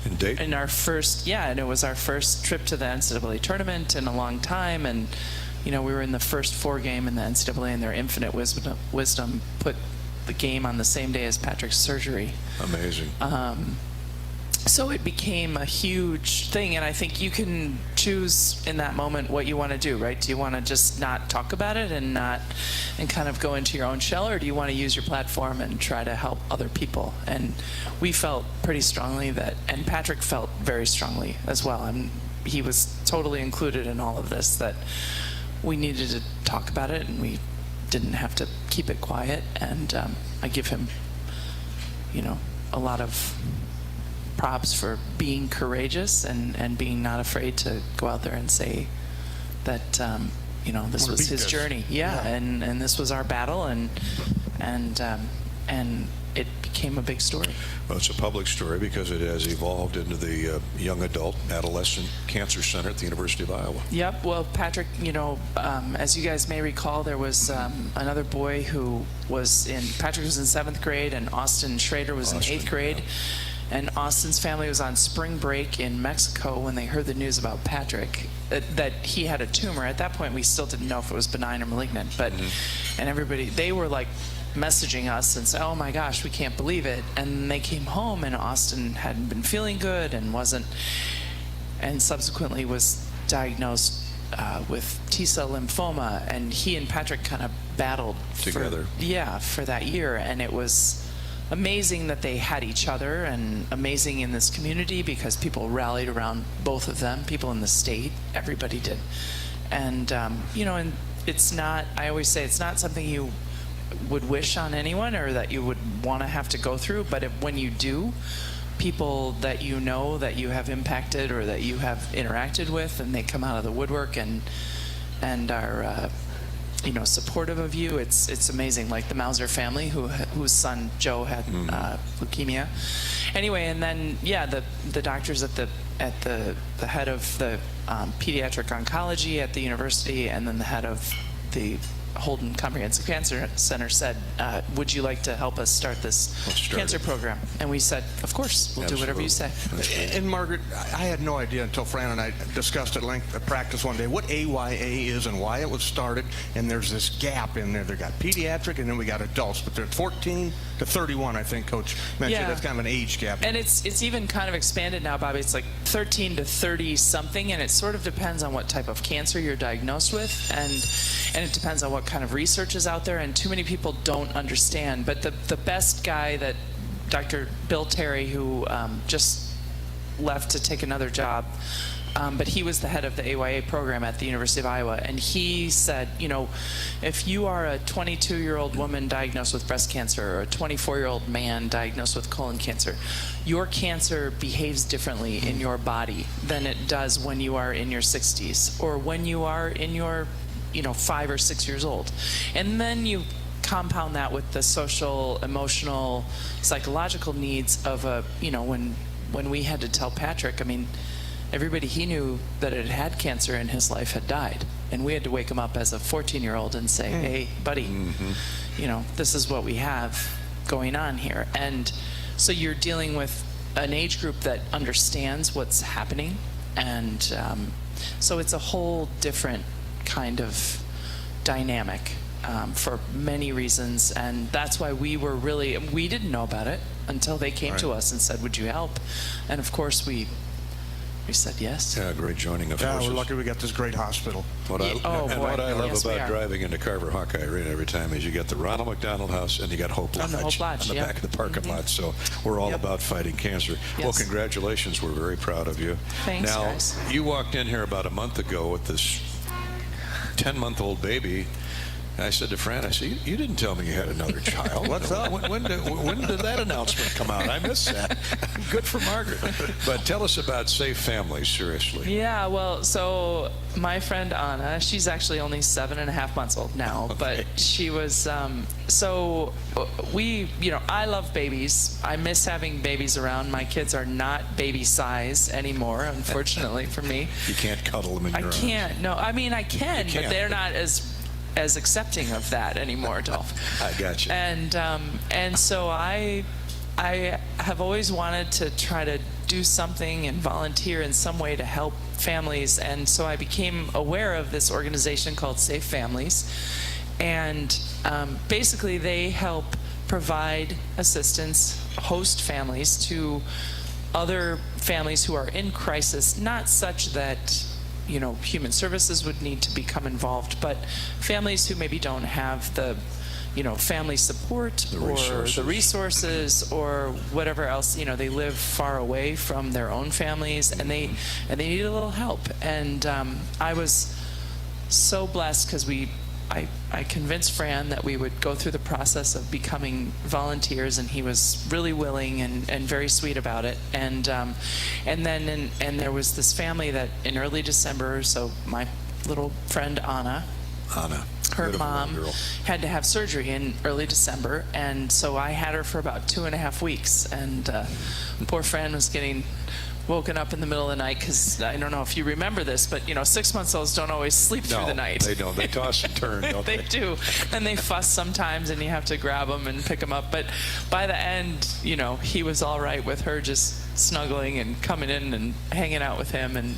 in Dayton. In our first, and it was our first trip to the NCAA tournament in a long time. And, we were in the first 4 game in the NCAA, and their infinite wisdom put the game on the same day as Patrick's surgery. Amazing. So it became a huge thing, and I think you can choose in that moment what you want to do, right? Do you want to just not talk about it and kind of go into your own shell, or do you want to use your platform and try to help other people? And we felt pretty strongly that, and Patrick felt very strongly as well, and he was totally included in all of this, that we needed to talk about it, and we didn't have to keep it quiet. And I give him, a lot of props for being courageous and being not afraid to go out there and say that this was his journey. And this was our battle, and it became a big story. Well, it's a public story because it has evolved into the Young Adult Adolescent Cancer Center at the University of Iowa. Yep. Well, Patrick, as you guys may recall, there was another boy who was Patrick was in 7th grade, and Austin Schrader was in 8th grade. Yeah. And Austin's family was on spring break in Mexico when they heard the news about Patrick, that he had a tumor. At that point, we still didn't know if it was benign or malignant. But and everybody, they were like messaging us and said, "Oh my gosh, we can't believe it." And they came home, and Austin hadn't been feeling good and subsequently was diagnosed with T-cell lymphoma. And he and Patrick kind of battled together. For that year, and it was amazing that they had each other, and amazing in this community because people rallied around both of them, people in the state, everybody did. And and it's not, I always say, it's not something you would wish on anyone or that you would want to have to go through, but when you do, people that that you have impacted or that you have interacted with, and they come out of the woodwork and are supportive of you, it's amazing. Like the Mauser family, whose son Joe had leukemia. Anyway, and then the doctors at the head of the pediatric oncology at the university, and then the head of the Holden Comprehensive Cancer Center said, would you like to help us start this cancer program? And we said, of course, we'll do whatever you say. And Margaret, I had no idea until Fran and I discussed at length at practice one day what AYA is and why it was started. And there's this gap in there. They got pediatric, and then we got adults, but they're 14 to 31, I think Coach mentioned. That's kind of an age gap. And it's even kind of expanded now, Bobby. It's like 13 to 30 something, and it sort of depends on what type of cancer you're diagnosed with, and it depends on what kind of research is out there, and too many people don't understand. But the best guy, that Dr. Bill Terry, who just left to take another job, but he was the head of the AYA program at the University of Iowa, and he said, if you are a 22-year-old woman diagnosed with breast cancer, or a 24-year-old man diagnosed with colon cancer, your cancer behaves differently in your body than it does when you are in your 60s or when you are in your 5 or 6 years old. And then you compound that with the social, emotional, psychological needs of when we had to tell Patrick, everybody he knew that had cancer in his life had died. And we had to wake him up as a 14-year-old and say, hey, buddy, this is what we have going on here. And so you're dealing with an age group that understands what's happening. And so it's a whole different kind of dynamic for many reasons, and that's why we didn't know about it until they came to us and said, would you help? And of course we said yes. Yeah, great joining of forces. We're lucky we got this great hospital. What I love about driving into Carver Hawkeye Arena every time is you got the Ronald McDonald House and you got Hope Lodge on the back of the parking lot. So we're all about fighting cancer. Yes. Well, congratulations. We're very proud of you. Thanks, now, guys. You walked in here about a month ago with this 10-month-old baby. I said to Fran, you didn't tell me you had another child. What's up? When did that announcement come out? I missed that. Good for Margaret. But tell us about Safe Families, seriously. Yeah, well, so my friend Anna, she's actually only 7.5 months old now, but she was, I love babies. I miss having babies around. My kids are not baby size anymore, unfortunately for me. You can't cuddle them in your arms. I can't. No, I can, but they're not as as accepting of that anymore, Dolph. I got you. And so I have always wanted to try to do something and volunteer in some way to help families, and so I became aware of this organization called Safe Families, and basically they help provide assistance, host families to other families who are in crisis, not such that human services would need to become involved, but families who maybe don't have the family support or the resources or whatever else. They live far away from their own families, and they need a little help. And I was so blessed because I convinced Fran that we would go through the process of becoming volunteers, and he was really willing and very sweet about it. And then there was this family that in early December, so my little friend Anna, her mom had to have surgery in early December, and so I had her for about 2.5 weeks, and poor Fran was getting woken up in the middle of the night because I don't know if you remember this, but 6-month-olds don't always sleep through the night. They don't. They toss and turn, don't they? They do, and they fuss sometimes, and you have to grab them and pick them up. But by the end, he was all right with her just snuggling and coming in and hanging out with him,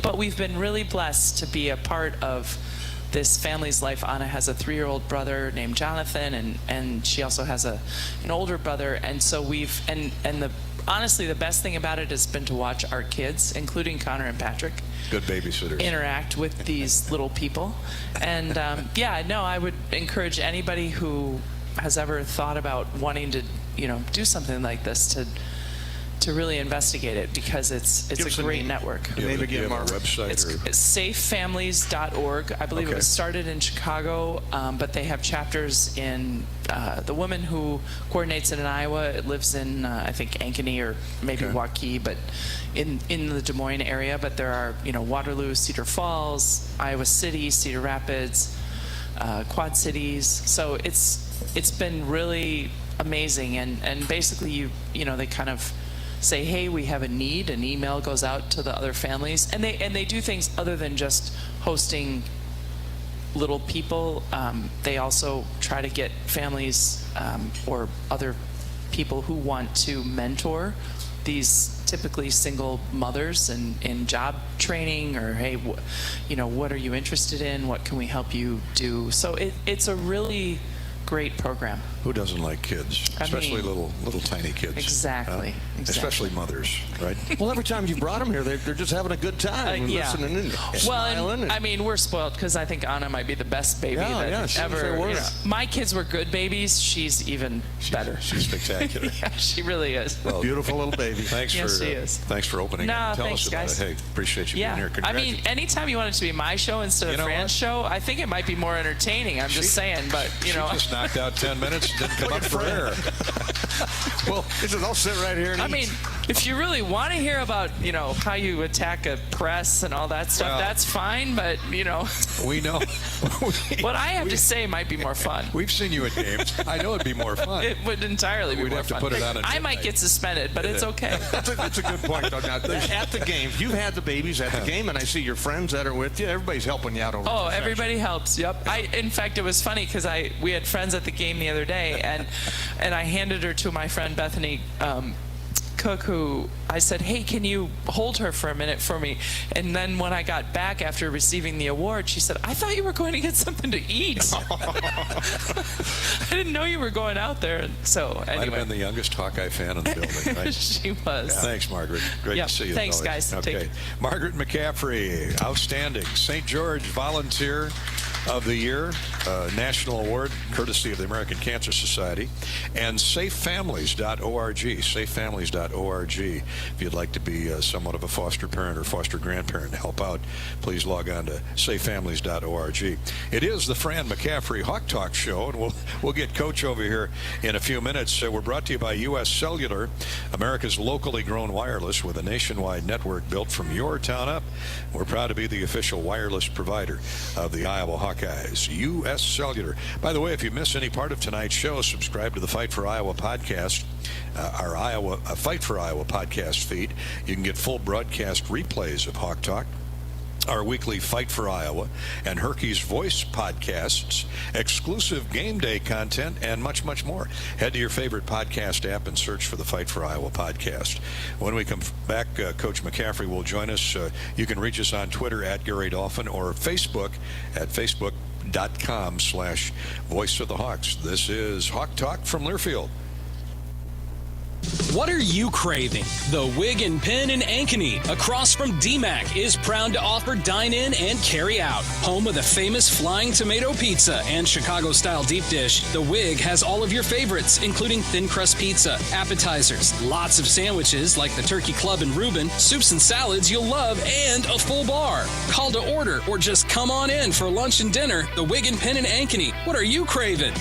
but we've been really blessed to be a part of this family's life. Anna has a 3-year-old brother named Jonathan, and she also has an older brother, and so honestly, the best thing about it has been to watch our kids, including Connor and Patrick, good babysitters, interact with these little people. And I would encourage anybody who has ever thought about wanting to, do something like this to really investigate it, because it's a great network. Name again, Mark. Website. It's safefamilies.org. I believe it was started in Chicago, but they have chapters in the woman who coordinates it in Iowa. It lives in I think Ankeny or maybe Hawkeyes, but in the Des Moines area. But there are Waterloo, Cedar Falls, Iowa City, Cedar Rapids, Quad Cities. So it's been really amazing, and basically they kind of say, hey, we have a need. An email goes out to the other families, and they do things other than just hosting little people. They also try to get families or other people who want to mentor these typically single mothers in job training, or hey, what are you interested in? What can we help you do? So it's a really great program. Who doesn't like kids, especially little tiny kids? Exactly. Especially mothers, right? Well, every time you brought them here, they're just having a good time, listening and smiling. And we're spoiled because I think Anna might be the best baby that ever. My kids were good babies. She's even better. She's spectacular. Yeah, she really is. Well, beautiful little baby. Yes, she is. Thanks for opening. Tell us about it. Hey, appreciate you being here. Anytime you want it to be my show instead of Fran's show, I think it might be more entertaining. I'm just saying, but she just knocked out 10 minutes. Didn't come up for air. Well, I'll sit right here and eat. If you really want to hear about, how you attack a press and all that stuff, that's fine, but, we know. What I have to say might be more fun. We've seen you at games. I know it'd be more fun. It would entirely be more fun. We'd have to put it on I might get suspended, but it's okay. That's a good point, though. Now, at the games, you've had the babies at the game, and I see your friends that are with you. Everybody's helping you out over there. Oh, everybody helps. Yep. In fact, it was funny because we had friends at the game the other day, and I handed her to my friend Bethany Cook, who I said, hey, can you hold her for a minute for me? And then when I got back after receiving the award, she said, I thought you were going to get something to eat. I didn't know you were going out there. So anyway. Might have been the youngest Hawkeye fan in the building, right? She was. Yeah. Thanks, Margaret. Great to see you. Thanks, guys. Okay. Margaret McCaffrey, outstanding St. George Volunteer of the Year, national award courtesy of the American Cancer Society, and safefamilies.org, safefamilies.org. If you'd like to be somewhat of a foster parent or foster grandparent and help out, please log on to safefamilies.org. It is the Fran McCaffery Hawk Talk Show, and we'll get Coach over here in a few minutes. We're brought to you by U.S. Cellular, America's locally grown wireless with a nationwide network built from your town up. We're proud to be the official wireless provider of the Iowa Hawkeyes. U.S. Cellular. By the way, if you miss any part of tonight's show, subscribe to the Fight for Iowa podcast, our Fight for Iowa podcast feed. You can get full broadcast replays of Hawk Talk our weekly Fight for Iowa and Hawkeyes Voice podcasts, exclusive game day content, and much, much more. Head to your favorite podcast app and search for the Fight for Iowa podcast. When we come back, Coach McCaffrey will join us. You can reach us on Twitter at Gary Dolphin or Facebook at facebook.com/Voice of the Hawks. This is Hawk Talk from Learfield. What are you craving? The Wig and Pin in Ankeny, across from DMAC, is proud to offer dine-in and carry-out. Home of the famous Flying Tomato Pizza and Chicago-style deep dish, the Wig has all of your favorites, including thin crust pizza, appetizers, lots of sandwiches like the Turkey Club and Reuben, soups and salads you'll love, and a full bar. Call to order or just come on in for lunch and dinner. The Wig and Pin in Ankeny. What are you craving?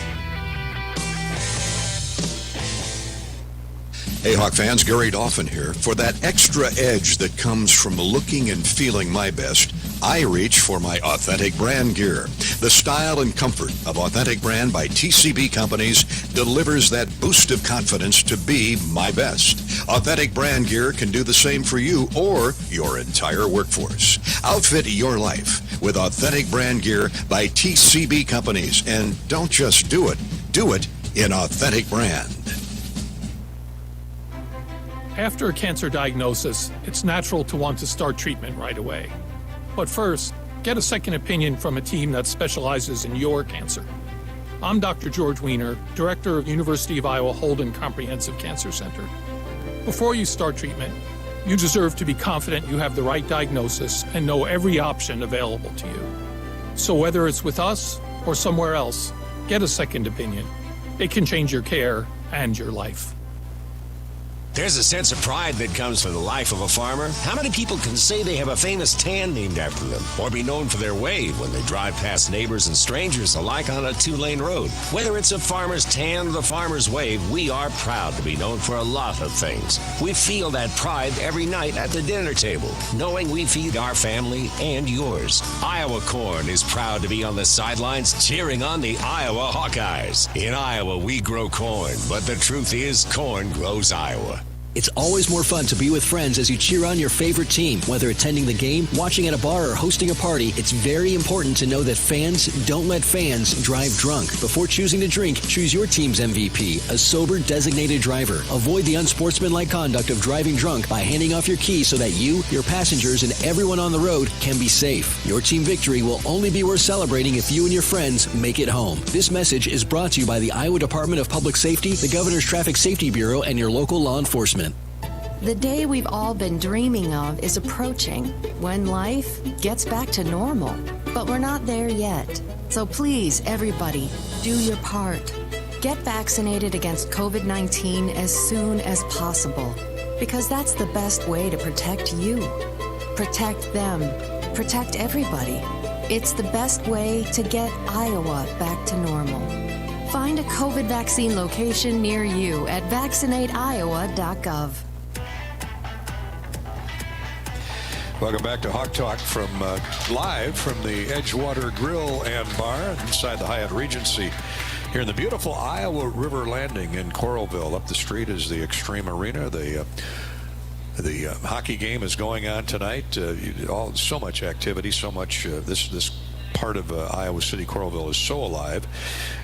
Hey, Hawk fans, Gary Dolphin here. For that extra edge that comes from looking and feeling my best, I reach for my Authentic Brand gear. The style and comfort of Authentic Brand by TCB Companies delivers that boost of confidence to be my best. Authentic Brand gear can do the same for you or your entire workforce. Outfit your life with Authentic Brand gear by TCB Companies. And don't just do it in Authentic Brand. After a cancer diagnosis, it's natural to want to start treatment right away. But first, get a second opinion from a team that specializes in your cancer. I'm Dr. George Weiner, Director of University of Iowa Holden Comprehensive Cancer Center. Before you start treatment, you deserve to be confident you have the right diagnosis and know every option available to you. So whether it's with us or somewhere else, get a second opinion. It can change your care and your life. There's a sense of pride that comes from the life of a farmer. How many people can say they have a famous tan named after them, or be known for their wave when they drive past neighbors and strangers alike on a two-lane road? Whether it's a farmer's tan or the farmer's wave, we are proud to be known for a lot of things. We feel that pride every night at the dinner table, knowing we feed our family and yours. Iowa Corn is proud to be on the sidelines cheering on the Iowa Hawkeyes. In Iowa, we grow corn, but the truth is, corn grows Iowa. It's always more fun to be with friends as you cheer on your favorite team. Whether attending the game, watching at a bar, or hosting a party, it's very important to know that fans don't let fans drive drunk. Before choosing to drink, choose your team's MVP, a sober designated driver. Avoid the unsportsmanlike conduct of driving drunk by handing off your keys so that you, your passengers, and everyone on the road can be safe. Your team victory will only be worth celebrating if you and your friends make it home. This message is brought to you by the Iowa Department of Public Safety, the Governor's Traffic Safety Bureau, and your local law enforcement. The day we've all been dreaming of is approaching, when life gets back to normal. But we're not there yet. So please, everybody, do your part. Get vaccinated against COVID-19 as soon as possible, because that's the best way to protect you, protect them, protect everybody. It's the best way to get Iowa back to normal. Find a COVID vaccine location near you at vaccinateiowa.gov. Welcome back to Hawk Talk from live from the Edgewater Grill and Bar inside the Hyatt Regency here in the beautiful Iowa River Landing in Coralville. Up the street is the Extreme Arena. The hockey game is going on tonight. So much activity, so much. This part of Iowa City, Coralville, is so alive,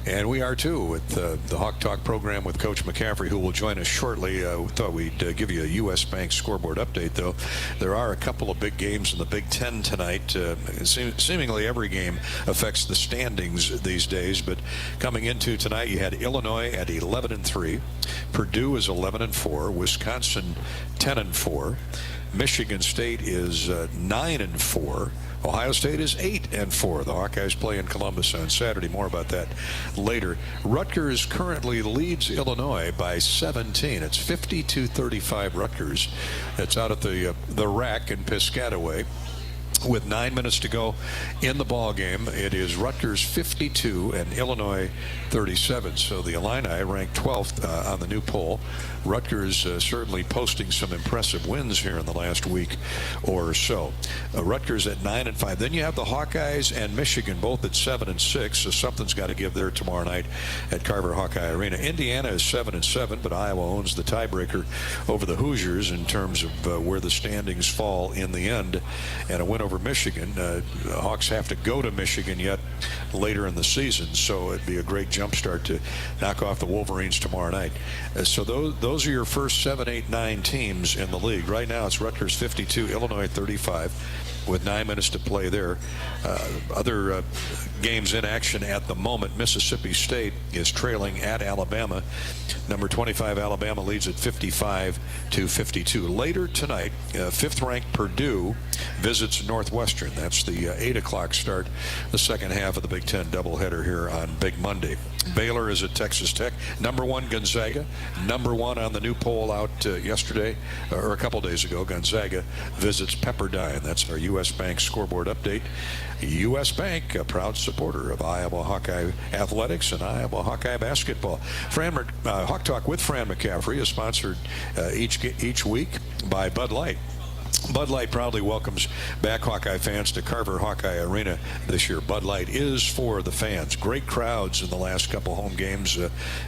and we are too with the Hawk Talk program with Coach McCaffrey, who will join us shortly. We thought we'd give you a U.S. Bank scoreboard update, though. There are a couple of big games in the Big Ten tonight. Seemingly every game affects the standings these days, but coming into tonight, you had Illinois at 11-3, Purdue is 11-4, Wisconsin 10-4, Michigan State is 9-4. Ohio State is 8-4. The Hawkeyes play in Columbus on Saturday. More about that later. Rutgers currently leads Illinois by 17. It's 52-35 Rutgers. That's out at the rack in Piscataway. With 9 minutes to go in the ball game, it is Rutgers 52 and Illinois 37. So the Illini ranked 12th on the new poll. Rutgers certainly posting some impressive wins here in the last week or so. Rutgers at 9-5. Then you have the Hawkeyes and Michigan both at 7-6. So something's got to give there tomorrow night at Carver Hawkeye Arena. Indiana is 7-7, but Iowa owns the tiebreaker over the Hoosiers in terms of where the standings fall in the end. And a win over over Michigan. The Hawks have to go to Michigan yet later in the season, so it'd be a great jump start to knock off the Wolverines tomorrow night. So those are your first 7, 8, 9 teams in the league. Right now it's Rutgers 52, Illinois 35. With 9 minutes to play there. Other games in action at the moment. Mississippi State is trailing at Alabama. Number 25 Alabama leads at 55-52. Later tonight, 5th-ranked Purdue visits Northwestern. That's the 8 o'clock start, the second half of the Big Ten doubleheader here on Big Monday. Baylor is at Texas Tech. Number 1 Gonzaga. Number 1 on the new poll out yesterday, or a couple days ago. Gonzaga visits Pepperdine. That's our U.S. Bank scoreboard update. U.S. Bank, a proud supporter of Iowa Hawkeye athletics and Iowa Hawkeye basketball. Hawk Talk with Fran McCaffery is sponsored each week by Bud Light. Bud Light proudly welcomes back Hawkeye fans to Carver Hawkeye Arena this year. Bud Light is for the fans. Great crowds in the last couple home games,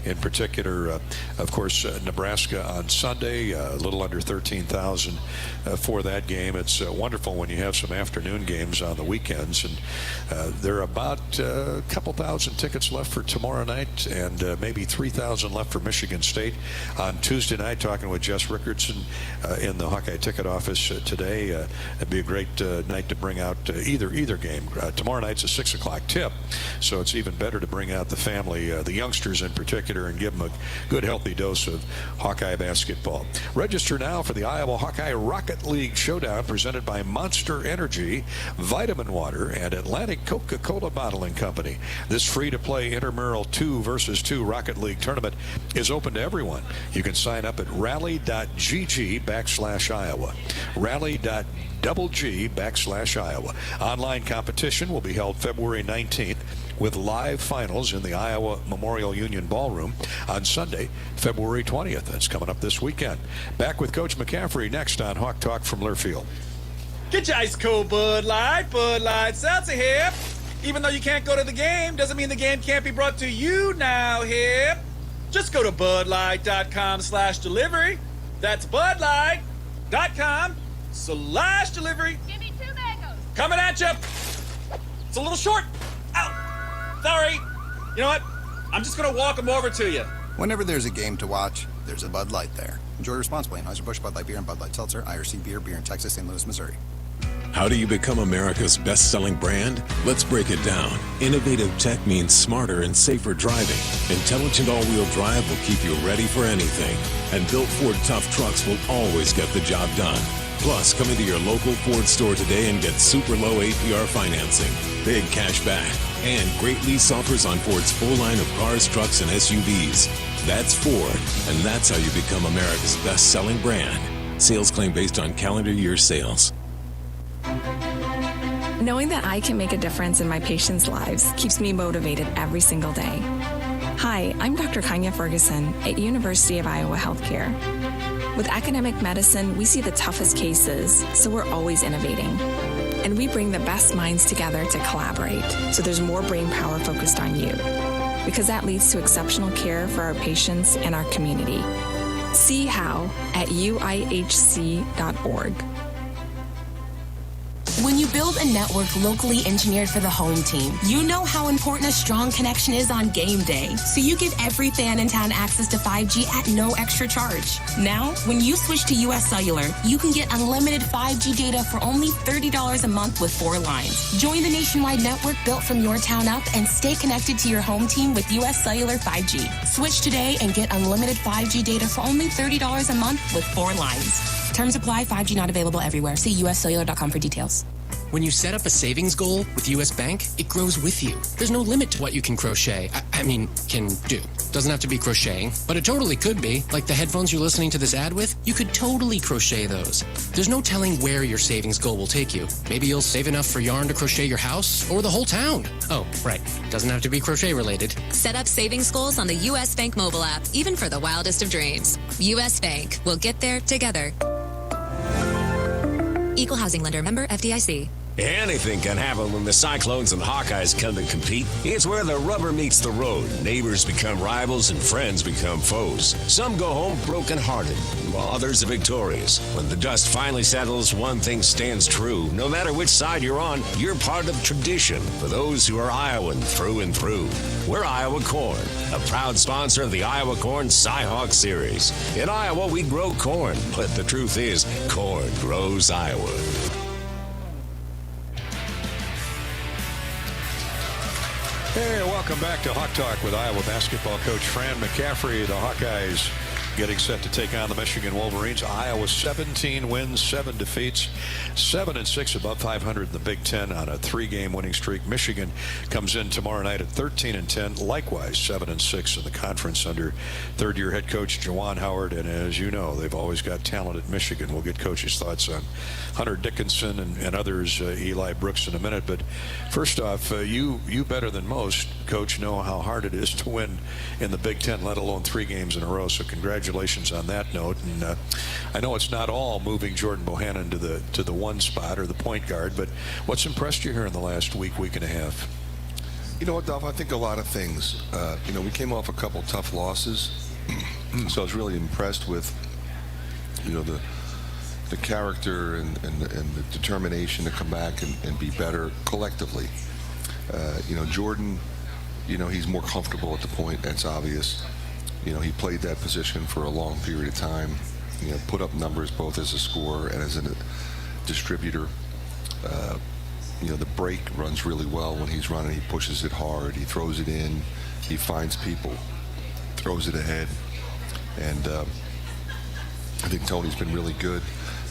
in particular, of course, Nebraska on Sunday, a little under 13,000 for that game. It's wonderful when you have some afternoon games on the weekends, and there are about a couple thousand tickets left for tomorrow night, and maybe 3,000 left for Michigan State on Tuesday night. Talking with Jess Rickardson in the Hawkeye ticket office today. It'd be a great night to bring out either game. Tomorrow night's a 6 o'clock tip, so it's even better to bring out the family, the youngsters in particular, and give them a good healthy dose of Hawkeye basketball. Register now for the Iowa Hawkeye Rocket League Showdown presented by Monster Energy, Vitamin Water, and Atlantic Coca-Cola Bottling Company. This free-to-play intramural 2 versus 2 Rocket League tournament is open to everyone. You can sign up at rally.gg/Iowa. Rally.gg/Iowa. Online competition will be held February 19th with live finals in the Iowa Memorial Union Ballroom on Sunday, February 20th. That's coming up this weekend. Back with Coach McCaffrey next on Hawk Talk from Learfield. Get your ice cold Bud Light Seltzer here. Even though you can't go to the game, doesn't mean the game can't be brought to you now here. Just go to budlight.com/delivery. That's budlight.com/delivery. Give me 2 mangoes. Coming at you. It's a little short. Ow. Sorry. You know what? I'm just going to walk them over to you. Whenever there's a game to watch, there's a Bud Light there. Enjoy responsibly. Anheuser-Busch, Bud Light Beer, and Bud Light Seltzer. IRC Beer in Texas, St. Louis, Missouri. How do you become America's best-selling brand? Let's break it down. Innovative tech means smarter and safer driving. Intelligent all-wheel drive will keep you ready for anything. And built Ford tough trucks will always get the job done. Plus, come into your local Ford store today and get super low APR financing, big cash back, and great lease offers on Ford's full line of cars, trucks, and SUVs. That's Ford, and that's how you become America's best-selling brand. Sales claim based on calendar year sales. Knowing that I can make a difference in my patients' lives keeps me motivated every single day. Hi, I'm Dr. Kanya Ferguson at University of Iowa Healthcare. With academic medicine, we see the toughest cases, so we're always innovating. And we bring the best minds together to collaborate, so there's more brain power focused on you. Because that leads to exceptional care for our patients and our community. See how at uihc.org. When you build a network locally engineered for the home team, you know how important a strong connection is on game day. So you give every fan in town access to 5G at no extra charge. Now, when you switch to US Cellular, you can get unlimited 5G data for only $30 a month with 4 lines. Join the nationwide network built from your town up and stay connected to your home team with US Cellular 5G. Switch today and get unlimited 5G data for only $30 a month with 4 lines. Terms apply. 5G not available everywhere. See uscellular.com for details. When you set up a savings goal with U.S. Bank, it grows with you. There's no limit to what you can crochet. Can do. Doesn't have to be crocheting, but it totally could be. Like the headphones you're listening to this ad with, you could totally crochet those. There's no telling where your savings goal will take you. Maybe you'll save enough for yarn to crochet your house or the whole town. Oh, right. Doesn't have to be crochet related. Set up savings goals on the U.S. Bank mobile app, even for the wildest of dreams. U.S. Bank. We'll get there together. Equal housing lender. Member FDIC. Anything can happen when the Cyclones and Hawkeyes come to compete. It's where the rubber meets the road. Neighbors become rivals and friends become foes. Some go home broken-hearted, while others are victorious. When the dust finally settles, one thing stands true. No matter which side you're on, you're part of tradition for those who are Iowan through and through. We're Iowa Corn, a proud sponsor of the Iowa Corn Cy-Hawk Series. In Iowa, we grow corn, but the truth is, corn grows Iowa. Hey, welcome back to Hawk Talk with Iowa basketball coach Fran McCaffery. The Hawkeyes getting set to take on the Michigan Wolverines. Iowa 17 wins, 7 defeats, 7-6 above 500 in the Big Ten on a 3-game winning streak. Michigan comes in tomorrow night at 13-10, likewise 7-6 in the conference under third-year head coach Juwan Howard. And as you know, they've always got talent at Michigan. We'll get coach's thoughts on Hunter Dickinson and others, Eli Brooks in a minute. But first off, you better than most, Coach, know how hard it is to win in the Big Ten, let alone 3 games in a row. So congratulations on that note. And I know it's not all moving Jordan Bohannon to the 1 spot or the point guard, but what's impressed you here in the last week and a half? You know what, Dolph? I think a lot of things. We came off a couple tough losses, so I was really impressed with, the character and the determination to come back and be better collectively. Jordan, he's more comfortable at the point. That's obvious. He played that position for a long period of time. Put up numbers both as a scorer and as a distributor. The break runs really well when he's running. He pushes it hard. He throws it in. He finds people, throws it ahead. And I think Tony's been really good.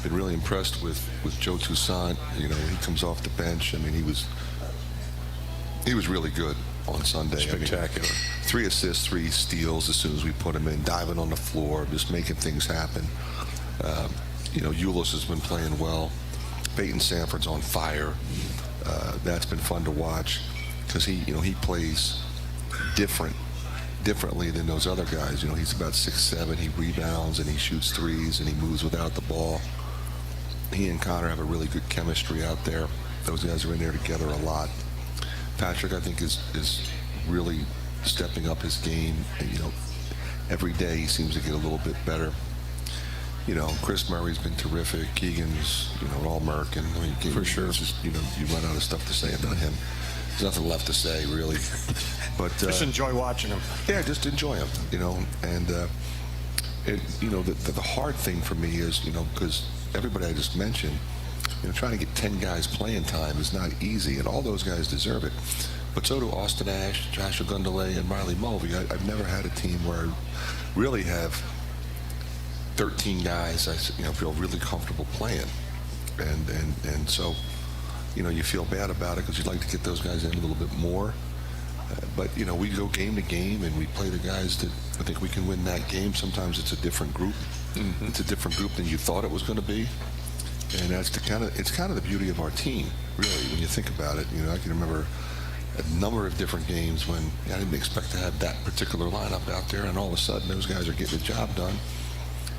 Been really impressed with Joe Toussaint. He comes off the bench. I mean, he was really good on Sunday. Spectacular. 3 assists, 3 steals as soon as we put him in, diving on the floor, just making things happen. Ulis has been playing well. Peyton Sanford's on fire. That's been fun to watch because he plays differently than those other guys. He's about 6'7". He rebounds and he shoots threes and he moves without the ball. He and Connor have a really good chemistry out there. Those guys are in there together a lot. Patrick, I think, is really stepping up his game. And, every day he seems to get a little bit better. Chris Murray's been terrific. Keegan's, an All-American. I mean, for sure. Just, you run out of stuff to say about him. There's nothing left to say, really. But just enjoy watching him. Yeah, just enjoy him. And the hard thing for me is, because everybody I just mentioned, trying to get 10 guys playing time is not easy, and all those guys deserve it. But so do Austin Ash, Joshua Gundele, and Riley Mulvey. I've never had a team where I really have 13 guys I feel really comfortable playing. And so, you feel bad about it because you'd like to get those guys in a little bit more. But, we go game to game, and we play the guys that I think we can win that game. Sometimes it's a different group. Mm-hmm. It's a different group than you thought it was going to be. And that's it's kind of the beauty of our team, really, when you think about it. I can remember a number of different games when I didn't expect to have that particular lineup out there, and all of a sudden those guys are getting the job done.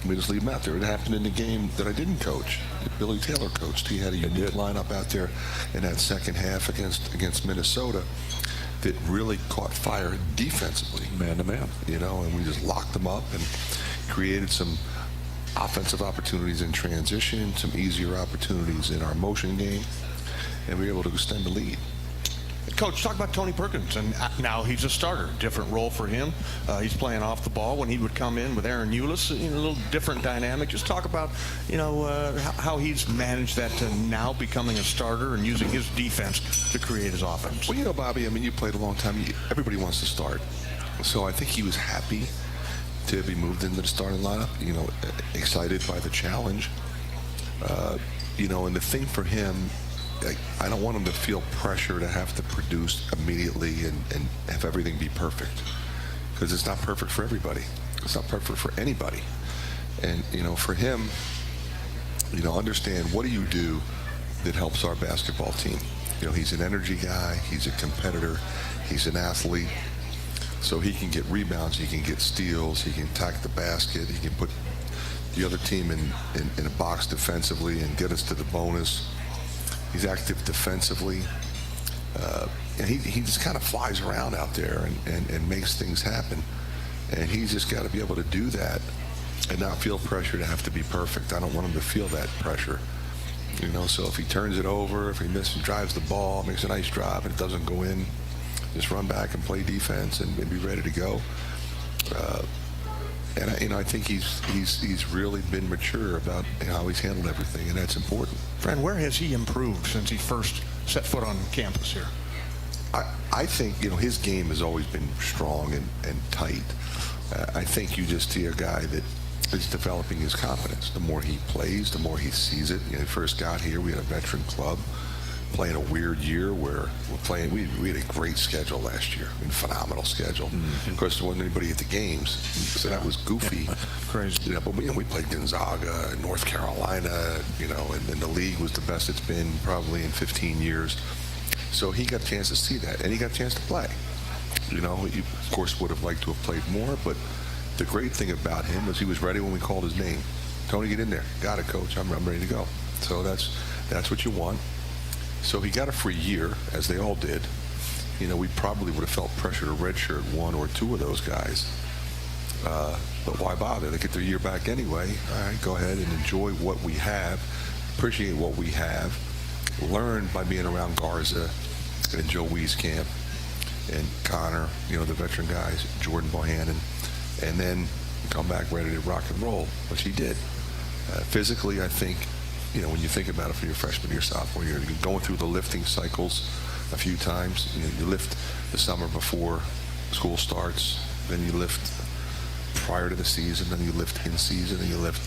And we just leave them out there. It happened in the game that I didn't coach. Billy Taylor coached. He had a unique lineup out there in that second half against Minnesota that really caught fire defensively. Man to man. And we just locked them up and created some offensive opportunities in transition, some easier opportunities in our motion game, and we were able to extend the lead. Coach, talk about Tony Perkins, and now he's a starter. Different role for him. He's playing off the ball. When he would come in with Aaron Ulis, a little different dynamic. Just talk about, how he's managed that to now becoming a starter and using his defense to create his offense. Well, Bobby, I mean, you played a long time. Everybody wants to start. So I think he was happy to be moved into the starting lineup, excited by the challenge. And the thing for him, I don't want him to feel pressure to have to produce immediately and have everything be perfect, because it's not perfect for everybody. It's not perfect for anybody. And, for him, understand, what do you do that helps our basketball team? He's an energy guy. He's a competitor. He's an athlete. So he can get rebounds, he can get steals, he can attack the basket, he can put the other team in a box defensively and get us to the bonus. He's active defensively. And he just kind of flies around out there and makes things happen. And he's just got to be able to do that and not feel pressure to have to be perfect. I don't want him to feel that pressure. So if he turns it over, if he drives the ball, makes a nice drive and it doesn't go in, just run back and play defense and be ready to go. And I think he's really been mature about how he's handled everything, and that's important. Fran, where has he improved since he first set foot on campus here? I think his game has always been strong and tight. I think you just see a guy that is developing his confidence. The more he plays, the more he sees it. When he first got here, we had a veteran club playing a weird year where we had a great schedule last year, phenomenal schedule. Of course, there wasn't anybody at the games, so that was goofy. Crazy. But we played Gonzaga and North Carolina, and the league was the best it's been probably in 15 years. So he got a chance to see that, and he got a chance to play. He, of course, would have liked to have played more, but the great thing about him was he was ready when we called his name. Tony, get in there. Got it, coach. I'm ready to go. So that's what you want. So he got it for a year, as they all did. We probably would have felt pressure to redshirt one or two of those guys. But why bother? They get their year back anyway. All right, go ahead and enjoy what we have, appreciate what we have, learn by being around Garza and Joe Wieskamp and Connor, the veteran guys, Jordan Bohannon, and then come back ready to rock and roll, which he did. Physically, I think, when you think about it for your freshman year, sophomore year, you're going through the lifting cycles a few times. You lift the summer before school starts, then you lift prior to the season, then you lift in season, then you lift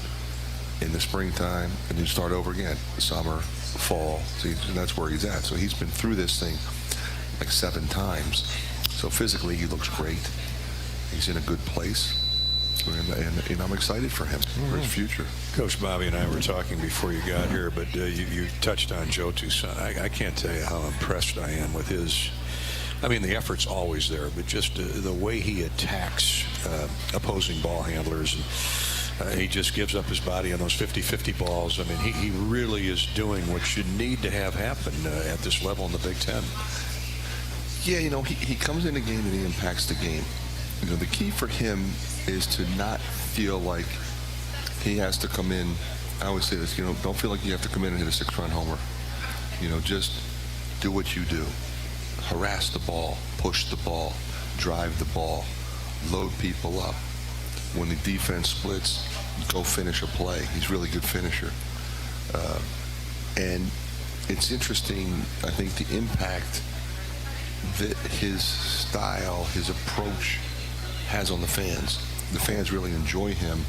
in the springtime, and you start over again, summer, fall, season, and that's where he's at. So he's been through this thing like 7 times. So physically, he looks great. He's in a good place. And I'm excited for him, for his future. Coach Bobby and I were talking before you got here, but you touched on Joe Toussaint. I can't tell you how impressed I am with his. The effort's always there, but just the way he attacks opposing ball handlers. And he just gives up his body on those 50-50 balls. He really is doing what you need to have happen at this level in the Big Ten. Yeah, he comes in the game and he impacts the game. The key for him is to not feel like he has to come in. I always say this, don't feel like you have to come in and hit a 6-run homer. Just do what you do. Harass the ball, push the ball, drive the ball, load people up. When the defense splits, go finish a play. He's a really good finisher. And it's interesting, I think, the impact that his style, his approach has on the fans. The fans really enjoy him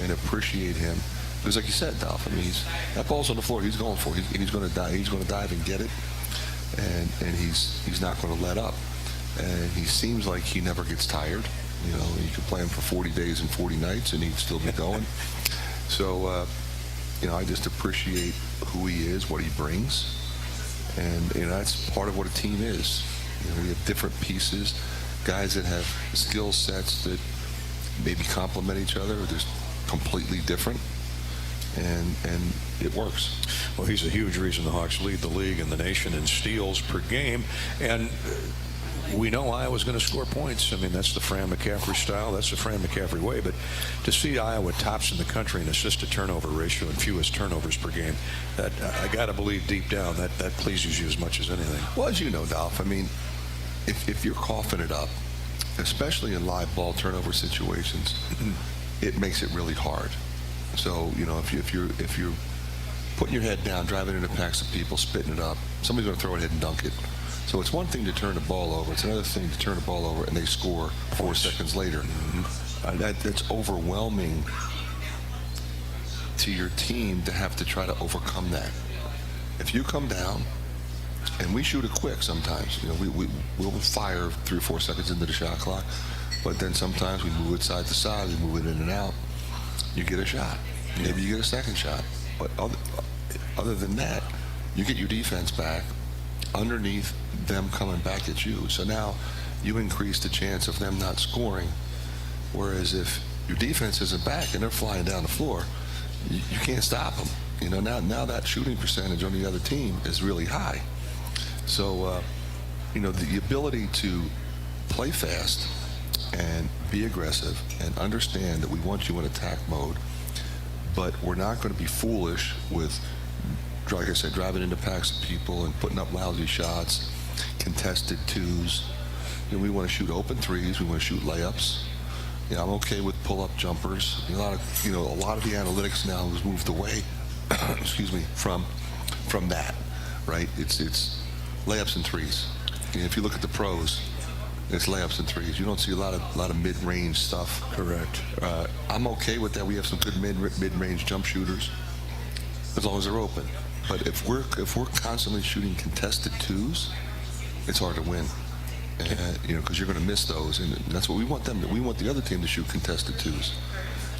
and appreciate him. Because like you said, Dolph, that ball's on the floor. He's going for it. He's going to dive. He's going to dive and get it. And he's not going to let up. And he seems like he never gets tired. You could play him for 40 days and 40 nights and he'd still be going. So, I just appreciate who he is, what he brings. And, that's part of what a team is. We have different pieces, guys that have skill sets that maybe complement each other or just completely different. And it works. Well, he's a huge reason the Hawks lead the league and the nation in steals per game. And we know Iowa's going to score points. That's the Fran McCaffery style. That's the Fran McCaffery way. But to see Iowa tops in the country in assist-to-turnover ratio and fewest turnovers per game, that I got to believe deep down that pleases you as much as anything. Well, as you know, Dolph, if you're coughing it up, especially in live ball turnover situations, it makes it really hard. So, if you're putting your head down, driving into packs of people, spitting it up, somebody's going to throw it ahead and dunk it. So it's one thing to turn the ball over. It's another thing to turn the ball over and they score 4 seconds later. That's overwhelming to your team to have to try to overcome that. If you come down, and we shoot it quick sometimes, we'll fire 3 or 4 seconds into the shot clock, but then sometimes we move it side to side, we move it in and out. You get a shot. Maybe you get a second shot. But other than that, you get your defense back underneath them coming back at you. So now you increase the chance of them not scoring. Whereas if your defense isn't back and they're flying down the floor, you can't stop them. You know, now that shooting percentage on the other team is really high. So, you know, the ability to play fast and be aggressive and understand that we want you in attack mode, but we're not going to be foolish with, like I said, driving into packs of people and putting up lousy shots, contested twos. You know, we want to shoot open threes. We want to shoot layups. You know, I'm okay with pull-up jumpers. A lot of the analytics now has moved away. excuse me, from that, right? It's layups and threes. You know, if you look at the pros, it's layups and threes. You don't see a lot of mid-range stuff. Correct. I'm okay with that. We have some good mid-range jump shooters, as long as they're open. But if we're constantly shooting contested twos, it's hard to win. You know, because you're going to miss those, and that's what we want them to. We want the other team to shoot contested twos,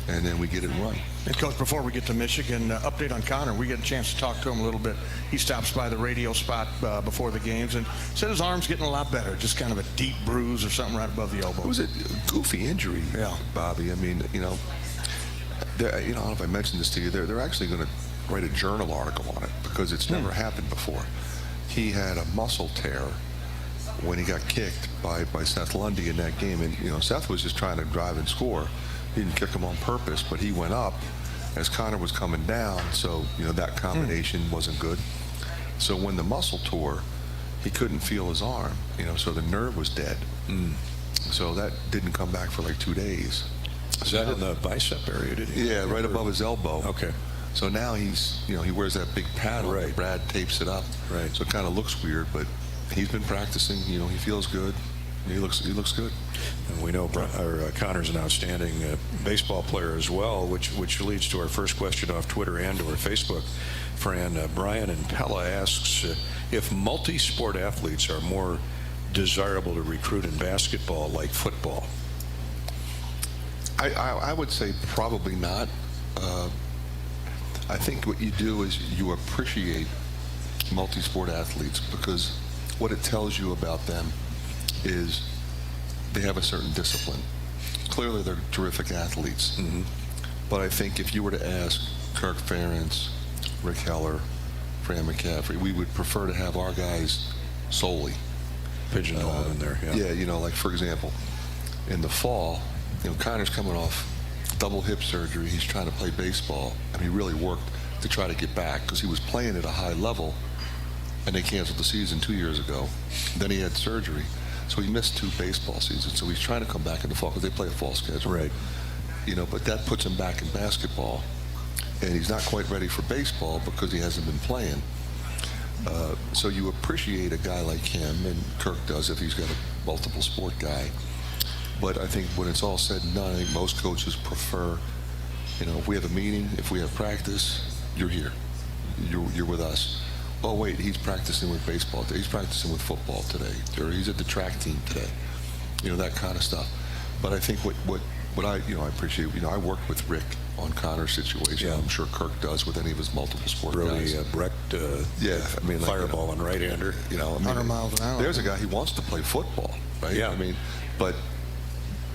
and then we get it run. And Coach, before we get to Michigan, update on Connor. We get a chance to talk to him a little bit. He stops by the radio spot before the games and said his arm's getting a lot better. Just kind of a deep bruise or something right above the elbow. It was a goofy injury, Bobby. I mean, you know, I don't know if I mentioned this to you. They're actually going to write a journal article on it because it's never happened before. He had a muscle tear when he got kicked by Seth Lundy in that game, and you know, Seth was just trying to drive and score. He didn't kick him on purpose, but he went up as Connor was coming down, so you know that combination wasn't good. So when the muscle tore, he couldn't feel his arm, you know, so the nerve was dead. So that didn't come back for like 2 days. Is that in the bicep area? Did he? Yeah, right above his elbow. Okay. So now he's, you know, he wears that big paddle. Right. Brad tapes it up. Right. So it kind of looks weird, but he's been practicing. You know, he feels good. He looks good. And we know Connor's an outstanding baseball player as well, which leads to our first question off Twitter and or Facebook. Fran, Brian and Pella asks if multi-sport athletes are more desirable to recruit in basketball like football. I would say probably not. I think what you do is you appreciate multi-sport athletes because what it tells you about them is they have a certain discipline. Clearly they're terrific athletes. But I think if you were to ask Kirk Ferentz, Rick Heller, Fran McCaffery, we would prefer to have our guys solely pigeonholed in there. Yeah, you know, like for example, in the fall, you know, Connor's coming off double hip surgery. He's trying to play baseball, and he really worked to try to get back because he was playing at a high level, and they canceled the season 2 years ago. Then he had surgery, so he missed 2 baseball seasons. So he's trying to come back in the fall because they play a fall schedule. Right. You know, but that puts him back in basketball, and he's not quite ready for baseball because he hasn't been playing. So you appreciate a guy like him, and Kirk does if he's got a multiple sport guy. But I think when it's all said and done, I think most coaches prefer, you know, if we have a meeting, if we have practice, you're here. You're with us. Oh, wait, he's practicing with baseball today. He's practicing with football today. Or he's at the track team today. You know, that kind of stuff. But I think what I appreciate, you know, I worked with Rick on Connor's situation. Yeah. I'm sure Kirk does with any of his multiple sport guys. Brecht, I mean, fireball and right-hander. You know, I mean, 100 miles an hour. There's a guy, he wants to play football, right? Yeah. I mean, but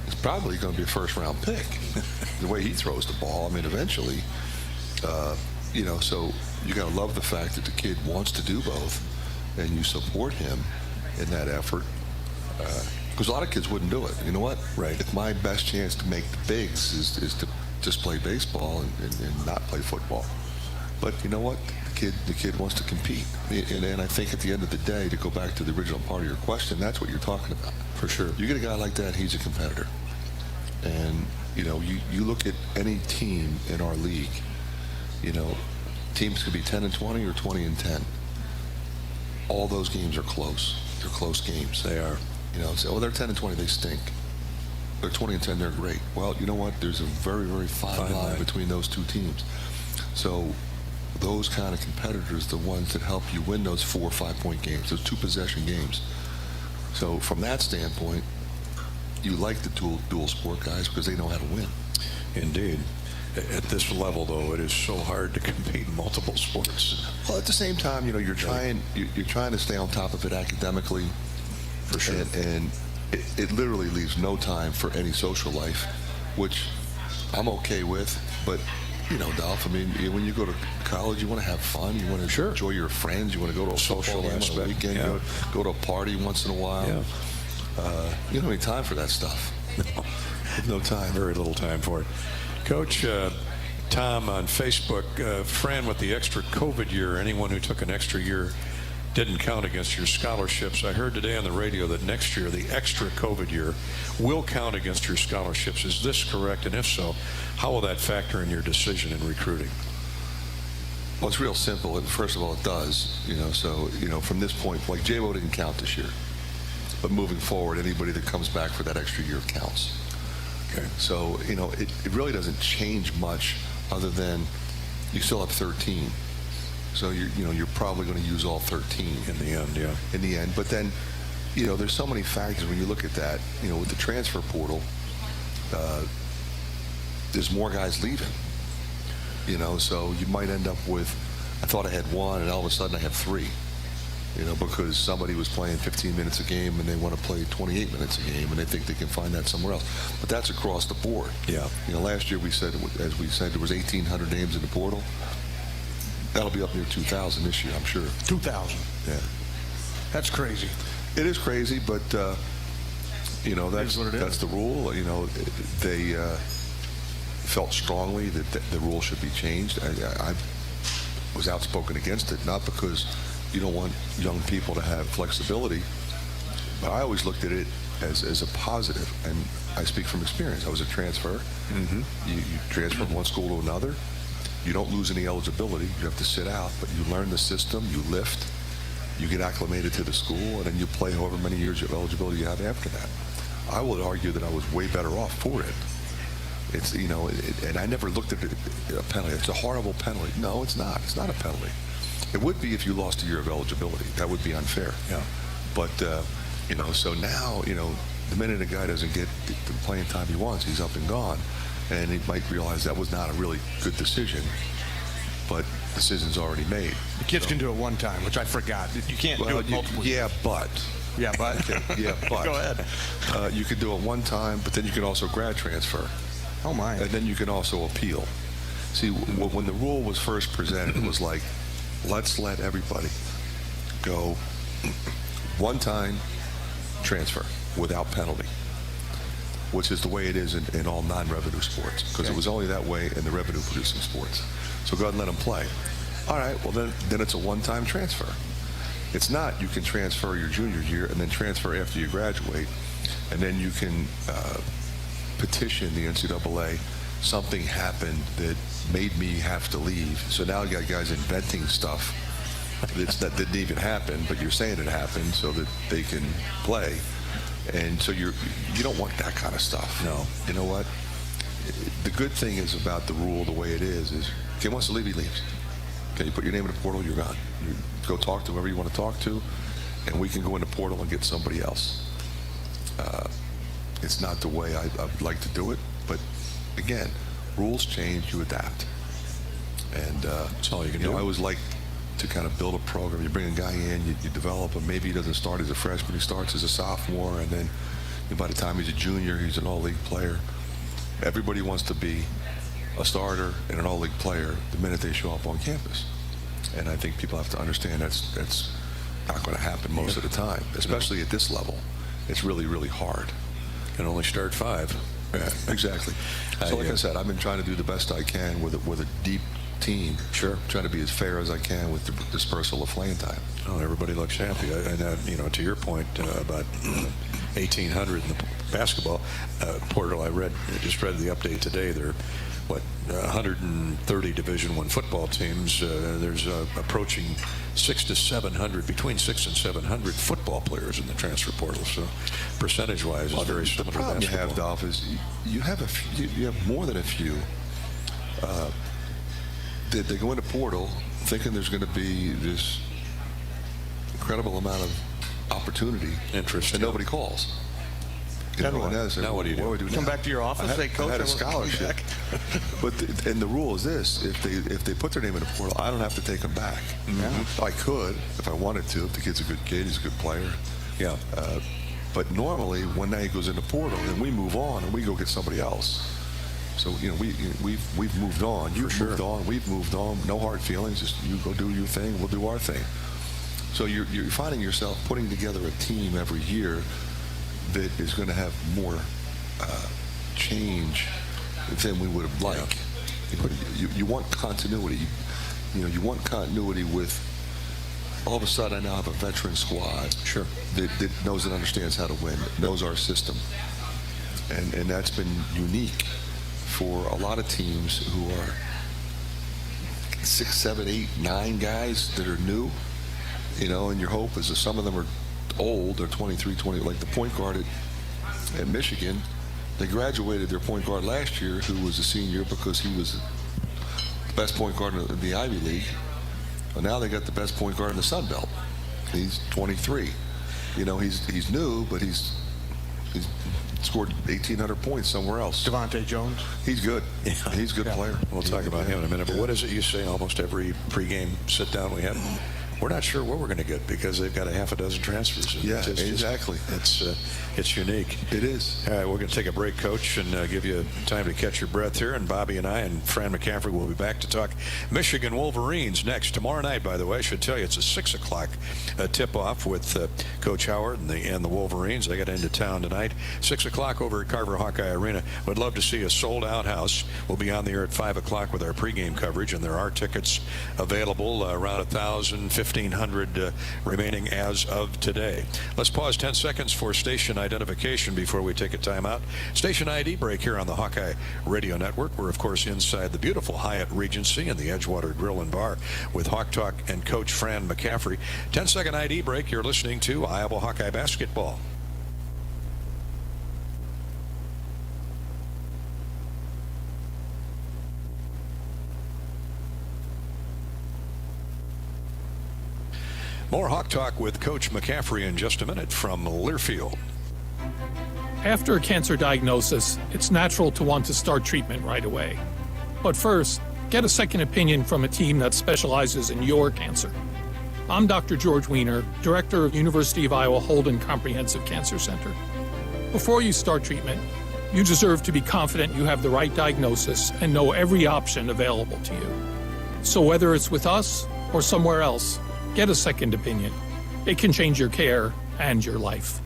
it's probably going to be a first-round pick. The way he throws the ball, I mean, eventually, you know, so you got to love the fact that the kid wants to do both, and you support him in that effort. Because a lot of kids wouldn't do it. You know what? Right. If my best chance to make the bigs is to just play baseball and not play football. But you know what? The kid wants to compete. And I think at the end of the day, to go back to the original part of your question, that's what you're talking about. For sure. You get a guy like that, he's a competitor. And, you know, you look at any team in our league, you know, teams could be 10-20 or 20-10. All those games are close. They're close games. They are. You know, say, they're 10-20, they stink. They're 20-10, they're great. Well, you know what? There's a very, very fine line between those two teams. So those kind of competitors, the ones that help you win those 4 or 5 point games, those 2 possession games. So from that standpoint, you like the dual sport guys because they know how to win. Indeed. At this level, though, it is so hard to compete in multiple sports. Well, at the same time, you know, you're trying to stay on top of it academically. For sure. And it literally leaves no time for any social life, which I'm okay with. But You know, Dolph, I mean, when you go to college, you want to have fun. You want to enjoy your friends. You want to go to a Social football game on the aspect, weekend. yeah. Go to a party once in a while. Yeah. You don't have any time for that stuff. No time. Very little time for it. Coach, Tom on Facebook, Fran, with the extra COVID year, anyone who took an extra year didn't count against your scholarships. I heard today on the radio that next year, the extra COVID year will count against your scholarships. Is this correct? And if so, how will that factor in your decision in recruiting? Well, it's real simple. And first of all, it does. You know, so, you know, from this point, like J-Bo didn't count this year. But moving forward, anybody that comes back for that extra year counts. Okay. So, you know, it really doesn't change much other than you still have 13. So, you're probably going to use all 13. In the end, yeah. In the end. But then, you know, there's so many factors when you look at that. You know, with the transfer portal, there's more guys leaving. You know, so you might end up with, I thought I had one, and all of a sudden I have 3. You know, because somebody was playing 15 minutes a game and they want to play 28 minutes a game and they think they can find that somewhere else. But that's across the board. Yeah. You know, last year as we said, there was 1,800 names in the portal. That'll be up near 2,000 this year, I'm sure. 2,000. Yeah. That's crazy. It is crazy, but you know, that's the rule. You know, they felt strongly that the rule should be changed. I was outspoken against it, not because you don't want young people to have flexibility, but I always looked at it as a positive, and I speak from experience. I was a transfer. Mm-hmm. You transfer from one school to another. You don't lose any eligibility. You have to sit out, but you learn the system, you lift, you get acclimated to the school, and then you play however many years of eligibility you have after that. I would argue that I was way better off for it. It's, you know, and I never looked at it a penalty. It's a horrible penalty. No, it's not. It's not a penalty. It would be if you lost a year of eligibility. That would be unfair. Yeah. But, you know, so now, you know, the minute a guy doesn't get the playing time he wants, he's up and gone. And he might realize that was not a really good decision, but decision's already made. The kids can do it one time, which I forgot. You can't do it multiple. Yeah, but. Yeah, but. Yeah, but. Go ahead. You can do it one time, but then you can also grad transfer. Oh, my. And then you can also appeal. See, when the rule was first presented, it was like, let's let everybody go one time transfer without penalty, which is the way it is in all non-revenue sports, because it was only that way in the revenue-producing sports. So go ahead and let them play. All right, well, then it's a one-time transfer. It's not you can transfer your junior year and then transfer after you graduate, and then you can petition the NCAA, something happened that made me have to leave. So now you got guys inventing stuff that didn't even happen, but you're saying it happened so that they can play. And so you don't want that kind of stuff. No. You know what? The good thing is about the rule the way it is if he wants to leave, he leaves. Okay, you put your name in the portal, you're gone. You go talk to whoever you want to talk to, and we can go in the portal and get somebody else. It's not the way I'd like to do it, but again, rules change, you adapt. And that's all you can do. I always like to kind of build a program. You bring a guy in, you develop him. Maybe he doesn't start as a freshman, he starts as a sophomore, and then by the time he's a junior, he's an all-league player. Everybody wants to be a starter and an all-league player the minute they show up on campus. And I think people have to understand that's not going to happen most of the time, especially at this level. It's really, really hard. Can only start 5. Yeah, exactly. So like I said, I've been trying to do the best I can with a deep team. Sure. Trying to be as fair as I can with the dispersal of playing time. Oh, everybody looks happy. And to your point about 1,800 in the basketball portal, I just read the update today. There are 130 Division I football teams. There's approaching 600 to 700, between 600 and 700 football players in the transfer portal. So percentage-wise, it's very similar to basketball. The problem you have, Dolph, is you have more than a few that they go into portal thinking there's going to be this incredible amount of opportunity, interest, and nobody calls. Now what do you do? Come back to your office, say, Coach, I had a scholarship. But and the rule is this: if they put their name in the portal, I don't have to take them back. Mm-hmm. I could if I wanted to. If the kid's a good kid, he's a good player. Yeah. But normally, when he goes in the portal, then we move on and we go get somebody else. So we've moved on. You've moved on. We've moved on. No hard feelings. Just you go do your thing. We'll do our thing. So you're finding yourself putting together a team every year that is going to have more change than we would have liked. You want continuity. You want continuity with. All of a sudden, I now have a veteran squad. Sure. That knows and understands how to win. Knows our system, and that's been unique for a lot of teams who are 6, 7, 8, 9 guys that are new. And your hope is that some of them are old. They're 23, 20. Like the point guard at Michigan, they graduated their point guard last year, who was a senior because he was the best point guard in the Ivy League. Well, now they got the best point guard in the Sun Belt. He's 23. He's new, but he's scored 1,800 points somewhere else. Devontae Jones. He's good. Yeah. He's a good player. We'll talk about him in a minute. But what is it you say almost every pregame sit down we have? We're not sure what we're going to get because they've got a half a dozen transfers. Yeah, exactly. It's unique. It is. All right, we're going to take a break, Coach, and give you time to catch your breath here. And Bobby and I and Fran McCaffery will be back to talk Michigan Wolverines next. Tomorrow night, by the way, I should tell you, it's a 6 o'clock tip-off with Coach Howard and the Wolverines. They got into town tonight. 6 o'clock over at Carver Hawkeye Arena. Would love to see a sold-out house. We'll be on the air at 5 o'clock with our pregame coverage, and there are tickets available, around 1,500 remaining as of today. Let's pause 10 seconds for station identification before we take a timeout. Station ID break here on the Hawkeye Radio Network. We're, of course, inside the beautiful Hyatt Regency and the Edgewater Grill and Bar with Hawk Talk and Coach Fran McCaffery. 10-second ID break. You're listening to Iowa Hawkeye Basketball. More Hawk Talk with Coach McCaffrey in just a minute from Learfield. After a cancer diagnosis, it's natural to want to start treatment right away. But first, get a second opinion from a team that specializes in your cancer. I'm Dr. George Weiner, Director of University of Iowa Holden Comprehensive Cancer Center. Before you start treatment, you deserve to be confident you have the right diagnosis and know every option available to you. So whether it's with us or somewhere else, get a second opinion. It can change your care and your life.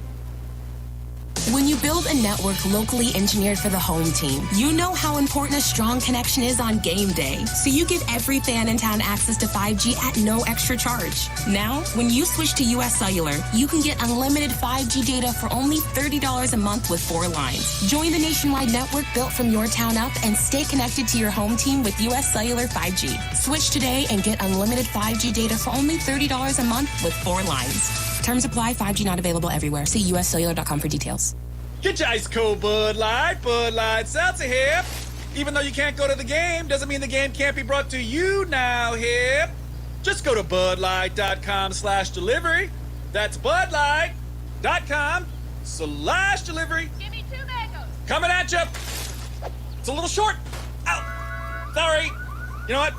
When you build a network locally engineered for the home team, you know how important a strong connection is on game day. So you give every fan in town access to 5G at no extra charge. Now, when you switch to US Cellular, you can get unlimited 5G data for only $30 a month with 4 lines. Join the nationwide network built from your town up and stay connected to your home team with US Cellular 5G. Switch today and get unlimited 5G data for only $30 a month with 4 lines. Terms apply. 5G not available everywhere. See uscellular.com for details. Get your ice cold Bud Light Seltzer here. Even though you can't go to the game, doesn't mean the game can't be brought to you now here. Just go to budlight.com/delivery. That's budlight.com/delivery. Give me 2 mangoes. Coming at you. It's a little short. Ow. Sorry. You know what?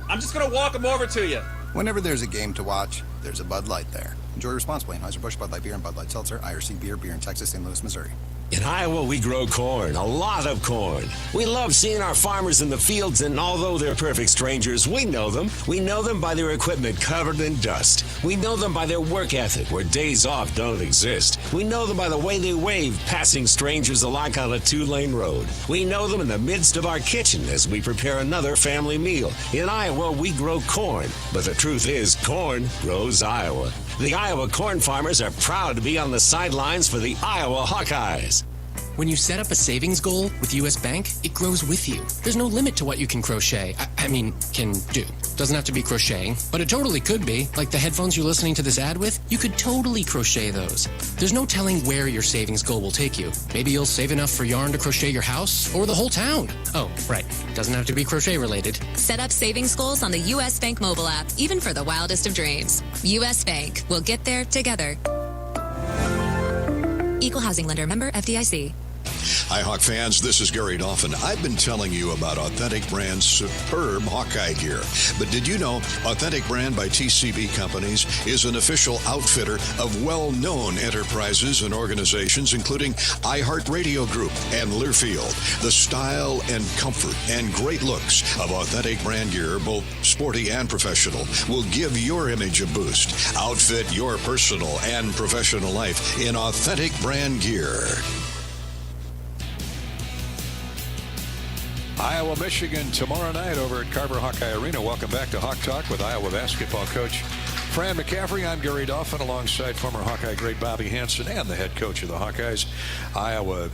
I'm just going to walk them over to you. Whenever there's a game to watch, there's a Bud Light there. Enjoy responsibly. Anheuser-Busch, Bud Light Beer, and Bud Light Seltzer. IRC Beer in Texas, St. Louis, Missouri. In Iowa, we grow corn, a lot of corn. We love seeing our farmers in the fields, and although they're perfect strangers, we know them. We know them by their equipment covered in dust. We know them by their work ethic, where days off don't exist. We know them by the way they wave, passing strangers alike on a 2-lane road. We know them in the midst of our kitchen as we prepare another family meal. In Iowa, we grow corn, but the truth is, corn grows Iowa. The Iowa corn farmers are proud to be on the sidelines for the Iowa Hawkeyes. When you set up a savings goal with US Bank, it grows with you. There's no limit to what you can crochet. Can do. Doesn't have to be crocheting, but it totally could be. Like the headphones you're listening to this ad with, you could totally crochet those. There's no telling where your savings goal will take you. Maybe you'll save enough for yarn to crochet your house or the whole town. Oh, right. Doesn't have to be crochet related. Set up savings goals on the US Bank mobile app, even for the wildest of dreams. US Bank. We'll get there together. Equal housing lender, member FDIC. Hi, Hawk fans. This is Gary Dolphin. I've been telling you about Authentic Brand's superb Hawkeye gear. But did you know Authentic Brand by TCB Companies is an official outfitter of well-known enterprises and organizations, including iHeartRadio Group and Learfield? The style and comfort and great looks of Authentic Brand gear, both sporty and professional, will give your image a boost. Outfit your personal and professional life in Authentic Brand gear. Iowa, Michigan tomorrow night over at Carver Hawkeye Arena. Welcome back to Hawk Talk with Iowa basketball coach Fran McCaffery. I'm Gary Dolphin alongside former Hawkeye great Bobby Hansen and the head coach of the Hawkeyes. Iowa,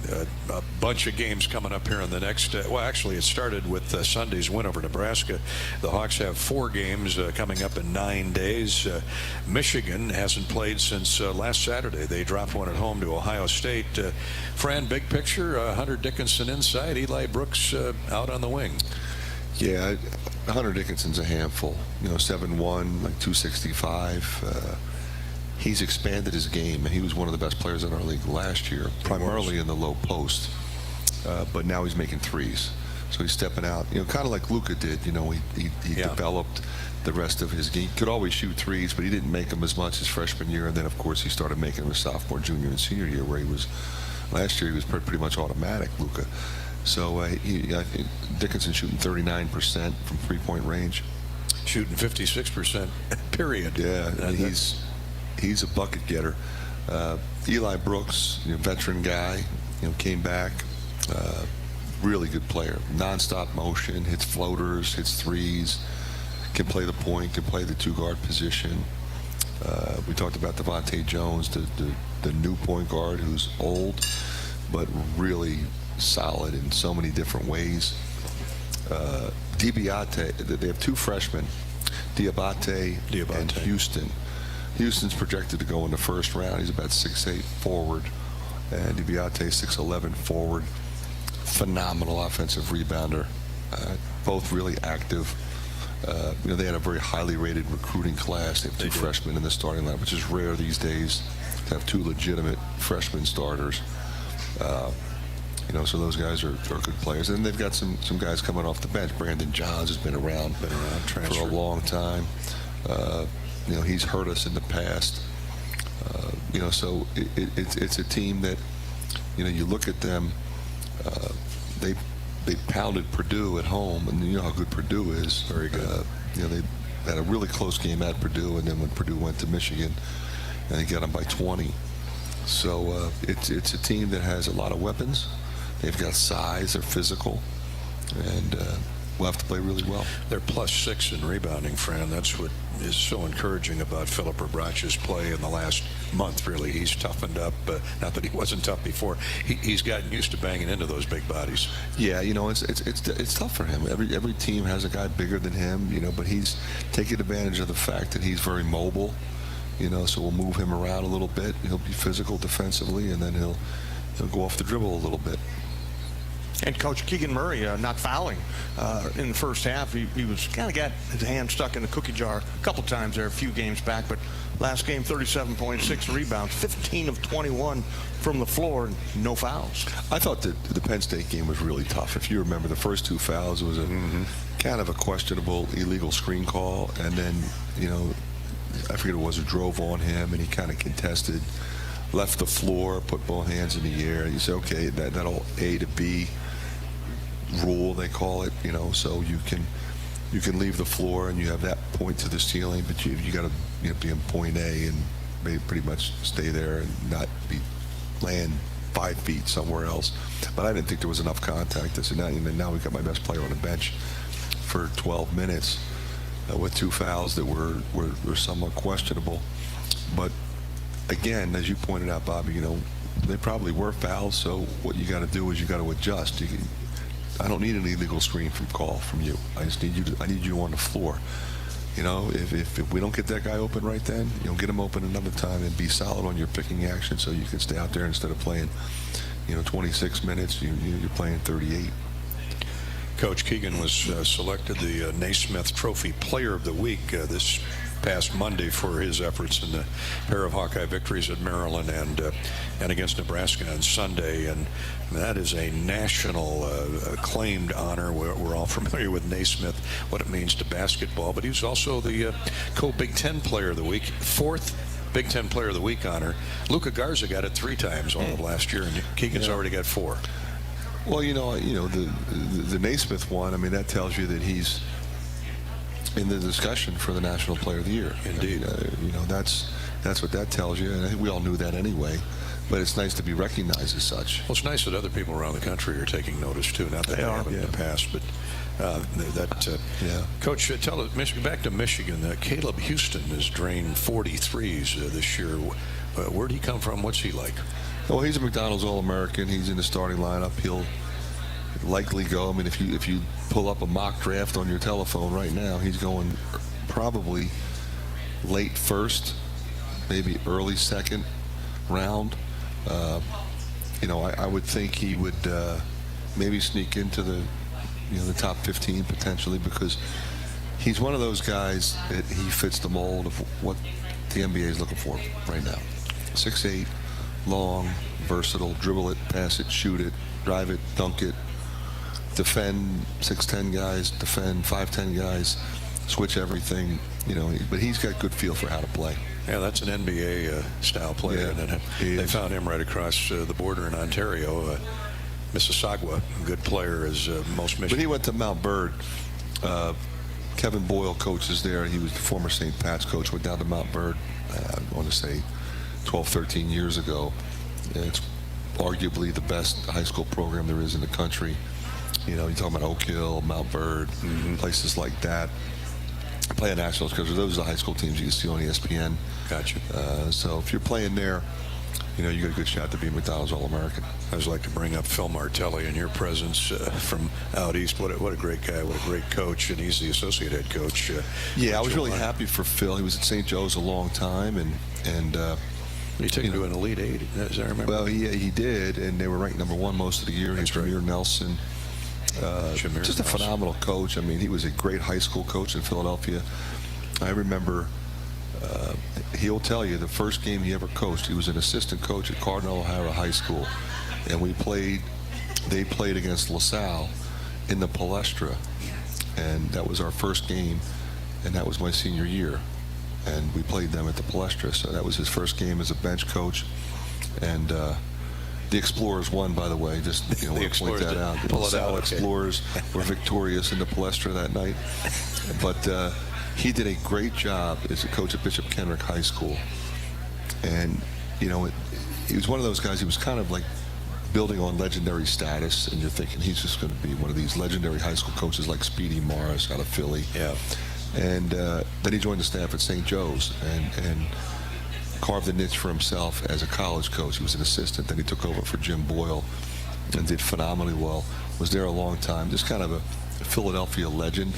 a bunch of games coming up here in the next, well, actually it started with Sunday's win over Nebraska. The Hawks have 4 games coming up in 9 days. Michigan hasn't played since last Saturday. They dropped one at home to Ohio State. Fran, big picture, Hunter Dickinson inside, Eli Brooks out on the wing. Yeah, Hunter Dickinson's a handful. 7'1", like 265. He's expanded his game, and he was one of the best players in our league last year, primarily in the low post. But now he's making threes, so he's stepping out. Kind of like Luka did. He developed the rest of his game. He could always shoot threes, but he didn't make them as much his freshman year. And then, of course, he started making them his sophomore, junior, and senior year, where he was last year. He was pretty much automatic, Luka. So I think Dickinson shooting 39% from three-point range, shooting 56%. Period. Yeah, and he's a bucket getter. Eli Brooks, veteran guy, came back. Really good player. Non-stop motion, hits floaters, hits threes, can play the point, can play the two-guard position. We talked about Devontae Jones, the new point guard who's old, but really solid in so many different ways. Diabate, they have 2 freshmen, Diabate and Houston. Houston's projected to go in the first round. He's about 6'8" forward, and Diabate 6'11" forward. Phenomenal offensive rebounder. Both really active. They had a very highly rated recruiting class. They have 2 freshmen in the starting line, which is rare these days to have 2 legitimate freshman starters. So those guys are good players. And they've got some guys coming off the bench. Brandon Johns has been around for a long time. He's hurt us in the past. So it's a team that, you look at them, they pounded Purdue at home, and you know how good Purdue is. Very good. They had a really close game at Purdue, and then when Purdue went to Michigan, and they got them by 20. So it's a team that has a lot of weapons. They've got size, they're physical, and we'll have to play really well. They're +6 in rebounding, Fran. That's what is so encouraging about Philip Rebrach's play in the last month, really. He's toughened up. Not that he wasn't tough before. He's gotten used to banging into those big bodies. Yeah, it's tough for him. Every team has a guy bigger than him, but he's taking advantage of the fact that he's very mobile, so we'll move him around a little bit. He'll be physical defensively, and then he'll go off the dribble a little bit. And Coach Keegan Murray not fouling in the first half. He was kind of got his hand stuck in the cookie jar a couple times there a few games back, but last game 37.6 rebounds, 15 of 21 from the floor, no fouls. I thought that the Penn State game was really tough. If you remember the first 2 fouls, it was a kind of a questionable illegal screen call, and then I forget what it was, it drove on him and he kind of contested, left the floor, put both hands in the air. You say, okay, that'll A to B rule, they call it, so you can leave the floor and you have that point to the ceiling, but you got to be in point A and maybe pretty much stay there and not be land 5 feet somewhere else. But I didn't think there was enough contact. I said, now we've got my best player on the bench for 12 minutes with 2 fouls that were somewhat questionable. But again, as you pointed out, Bobby, they probably were fouls, so what you got to do is you got to adjust. I don't need an illegal screen call from you. I just need you on the floor. If we don't get that guy open right then, get him open another time and be solid on your picking action so you can stay out there instead of playing, 26 minutes, you're playing 38. Coach Keegan was selected the Naismith Trophy Player of the Week this past Monday for his efforts in the pair of Hawkeye victories at Maryland and against Nebraska on Sunday. And that is a national acclaimed honor. We're all familiar with Naismith, what it means to basketball, but he was also the co-Big Ten Player of the Week, 4th Big Ten Player of the Week honor. Luka Garza got it 3 times all of last year, and Keegan's already got 4. Well, the Naismith one, I mean, that tells you that he's in the discussion for the National Player of the Year. Indeed. That's what that tells you, and I think we all knew that anyway. But it's nice to be recognized as such. Well, it's nice that other people around the country are taking notice too. Not that they haven't in the past, but Coach, tell us, back to Michigan. Caleb Houston has drained 43s this year. Where'd he come from? What's he like? Well, he's a McDonald's All-American. He's in the starting lineup. He'll likely go. I mean, if you pull up a mock draft on your telephone right now, he's going probably late first, maybe early second round. I would think he would maybe sneak into the top 15 potentially, because he's one of those guys that he fits the mold of what the NBA is looking for right now. 6'8", long, versatile, dribble it, pass it, shoot it, drive it, dunk it, defend 6'10" guys, defend 5'10" guys, switch everything. But he's got good feel for how to play. Yeah, that's an NBA style player. Yeah, and they found him right across the border in Ontario. Mississauga, a good player as most Michigan. But he went to Mount Bird. Kevin Boyle coaches there. He was the former St. Pat's coach. Went down to Mount Bird, I want to say 12, 13 years ago. And it's arguably the best high school program there is in the country. You're talking about Oak Hill, Mount Bird, places like that. Playing nationals, because those are the high school teams you can see on ESPN. Gotcha. So if you're playing there, you got a good shot to be McDonald's All-American. I always like to bring up Phil Martelli in your presence from out east. What a great guy, what a great coach, and he's the associate head coach. I was really happy for Phil. He was at St. Joe's a long time, and he took him to an Elite Eight, as I remember. Well, he did, and they were ranked number 1 most of the year. That's right. Jameer Nelson. Just a phenomenal coach. I mean, he was a great high school coach in Philadelphia. I remember he'll tell you the first game he ever coached, he was an assistant coach at Cardinal O'Hara High School, and they played against LaSalle in the Palestra, and that was our first game, and that was my senior year, and we played them at the Palestra. So that was his first game as a bench coach, and the Explorers won, by the way. Just want to point that out. The LaSalle Explorers were victorious in the Palestra that night. But he did a great job as a coach at Bishop Kenrick High School. And, he was one of those guys, he was kind of like building on legendary status. And you're thinking he's just going to be one of these legendary high school coaches like Speedy Morris out of Philly. Yeah. And then he joined the staff at St. Joe's and carved a niche for himself as a college coach. He was an assistant. Then he took over for Jim Boyle and did phenomenally well. Was there a long time. Just kind of a Philadelphia legend.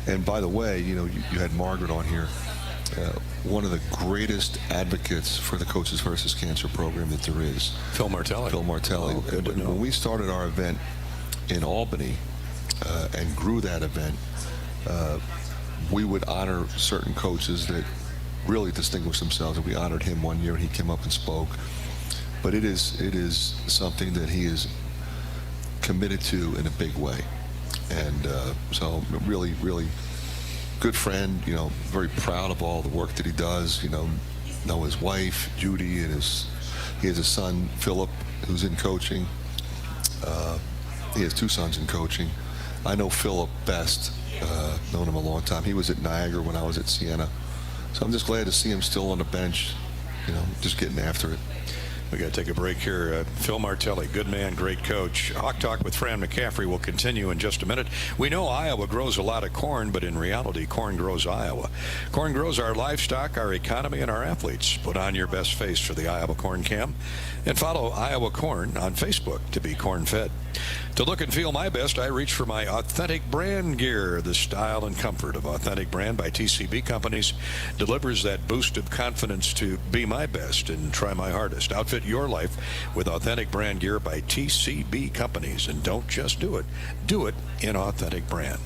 And by the way, you had Margaret on here. One of the greatest advocates for the Coaches versus Cancer program that there is. Phil Martelli. Oh, when we started our event in Albany and grew that event, we would honor certain coaches that really distinguished themselves, and we honored him one year, and he came up and spoke. But it is something that he is committed to in a big way, and so really, really good friend. Very proud of all the work that he does. Know his wife Judy, and he has a son Philip who's in coaching. He has 2 sons in coaching. I know Philip best. Known him a long time. He was at Niagara when I was at Siena. So I'm just glad to see him still on the bench, just getting after it. We got to take a break here. Phil Martelli, good man, great coach. Hawk Talk with Fran McCaffery will continue in just a minute. We know Iowa grows a lot of corn, but in reality, corn grows Iowa. Corn grows our livestock, our economy, and our athletes. Put on your best face for the Iowa Corn Cam and follow Iowa Corn on Facebook to be corn-fed. To look and feel my best, I reach for my Authentic Brand gear. The style and comfort of Authentic Brand by TCB Companies delivers that boost of confidence to be my best and try my hardest. Outfit your life with Authentic Brand gear by TCB Companies. And don't just do it in Authentic Brand.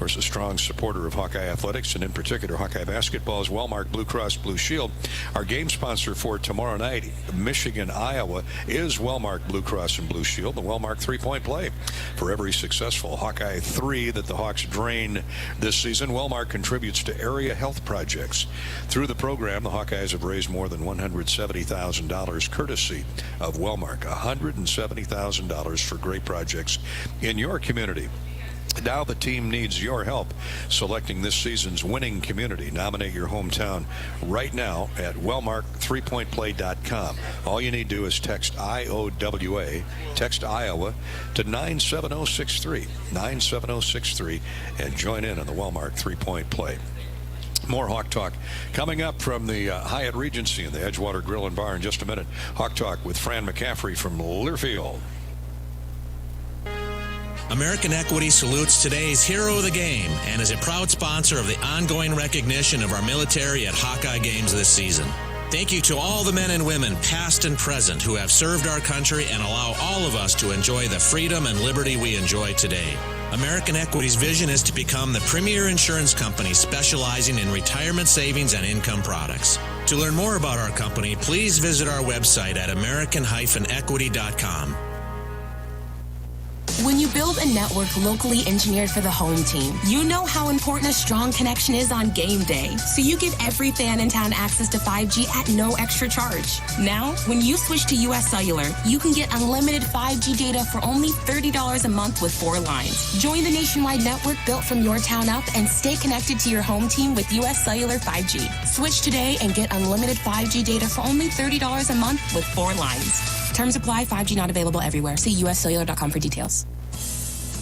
course, a strong supporter of Hawkeye athletics, and in particular Hawkeye basketball, is Wellmark Blue Cross Blue Shield. Our game sponsor for tomorrow night, Michigan, Iowa, is Wellmark Blue Cross and Blue Shield, the Wellmark three-point play. For every successful Hawkeye 3 that the Hawks drain this season, Wellmark contributes to area health projects. Through the program, the Hawkeyes have raised more than $170,000 courtesy of Wellmark. $170,000 for great projects in your community. Now the team needs your help selecting this season's winning community. Nominate your hometown right now at wellmark3pointplay.com. All you need to do is text IOWA, text Iowa to 97063, 97063, and join in on the Wellmark three-point play. More Hawk Talk coming up from the Hyatt Regency in the Edgewater Grill and Bar in just a minute. Hawk Talk with Fran McCaffery from Learfield. American Equity salutes today's hero of the game and is a proud sponsor of the ongoing recognition of our military at Hawkeye games this season. Thank you to all the men and women, past and present, who have served our country and allow all of us to enjoy the freedom and liberty we enjoy today. American Equity's vision is to become the premier insurance company specializing in retirement savings and income products. To learn more about our company, please visit our website at american-equity.com. When you build a network locally engineered for the home team, you know how important a strong connection is on game day. So you give every fan in town access to 5G at no extra charge. Now, when you switch to US Cellular, you can get unlimited 5G data for only $30 a month with 4 lines. Join the nationwide network built from your town up and stay connected to your home team with US Cellular 5G. Switch today and get unlimited 5G data for only $30 a month with 4 lines. Terms apply. 5G not available everywhere. See uscellular.com for details.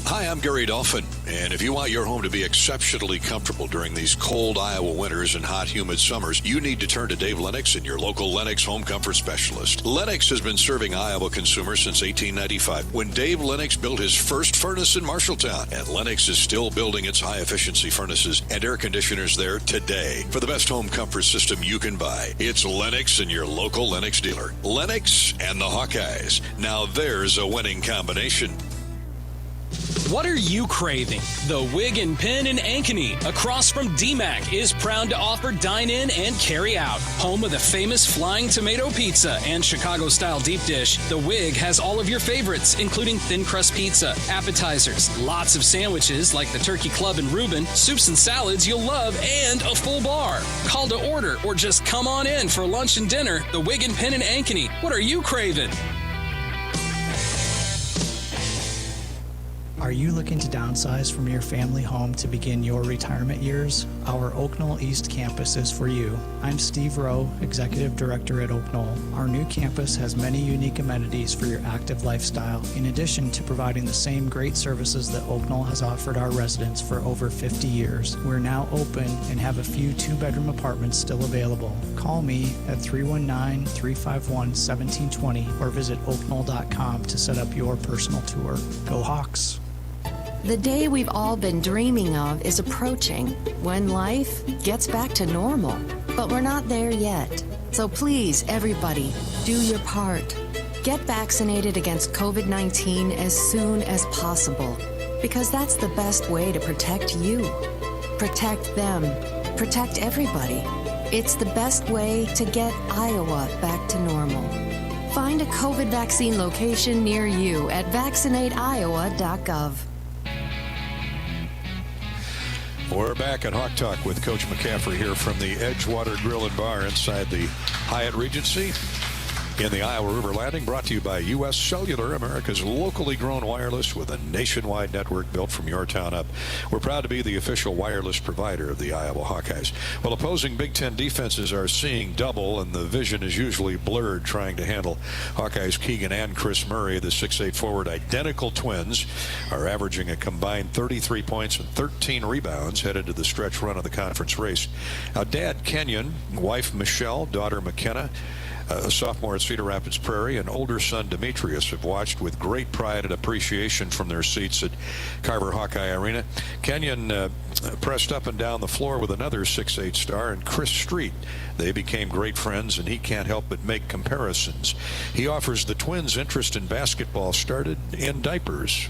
Hi, I'm Gary Dolphin, and if you want your home to be exceptionally comfortable during these cold Iowa winters and hot, humid summers, you need to turn to Dave Lennox and your local Lennox home comfort specialist. Lennox has been serving Iowa consumers since 1895, when Dave Lennox built his first furnace in Marshalltown, and Lennox is still building its high-efficiency furnaces and air conditioners there today. For the best home comfort system you can buy, it's Lennox and your local Lennox dealer. Lennox and the Hawkeyes. Now there's a winning combination. What are you craving? The Wig and Pin in Ankeny, across from DMAC, is proud to offer dine-in and carry-out. Home of the famous Flying Tomato Pizza and Chicago-style deep dish, The Wig has all of your favorites, including thin crust pizza, appetizers, lots of sandwiches like the Turkey Club and Reuben, soups and salads you'll love, and a full bar. Call to order or just come on in for lunch and dinner. The Wig and Pin in Ankeny. What are you craving? Are you looking to downsize from your family home to begin your retirement years? Our Oak Knoll East campus is for you. I'm Steve Rowe, Executive Director at Oak Knoll. Our new campus has many unique amenities for your active lifestyle, in addition to providing the same great services that Oak Knoll has offered our residents for over 50 years. We're now open and have a few 2-bedroom apartments still available. Call me at 319-351-1720 or visit oakknoll.com to set up your personal tour. Go Hawks! The day we've all been dreaming of is approaching, when life gets back to normal. But we're not there yet. So please, everybody, do your part. Get vaccinated against COVID-19 as soon as possible, because that's the best way to protect you, protect them, protect everybody. It's the best way to get Iowa back to normal. Find a COVID vaccine location near you at vaccinateiowa.gov. We're back at Hawk Talk with Coach McCaffrey here from the Edgewater Grill and Bar inside the Hyatt Regency in the Iowa River Landing, brought to you by US Cellular, America's locally grown wireless with a nationwide network built from your town up. We're proud to be the official wireless provider of the Iowa Hawkeyes. Well, opposing Big Ten defenses are seeing double, and the vision is usually blurred trying to handle Hawkeyes Keegan and Chris Murray. The 6'8 forward identical twins are averaging a combined 33 points and 13 rebounds headed to the stretch run of the conference race. Now, Dad Kenyon, wife Michelle, daughter McKenna, a sophomore at Cedar Rapids Prairie, and older son Demetrius have watched with great pride and appreciation from their seats at Carver Hawkeye Arena. Kenyon pressed up and down the floor with another 6'8 star, and Chris Street. They became great friends, and he can't help but make comparisons. He offers the twins' interest in basketball started in diapers.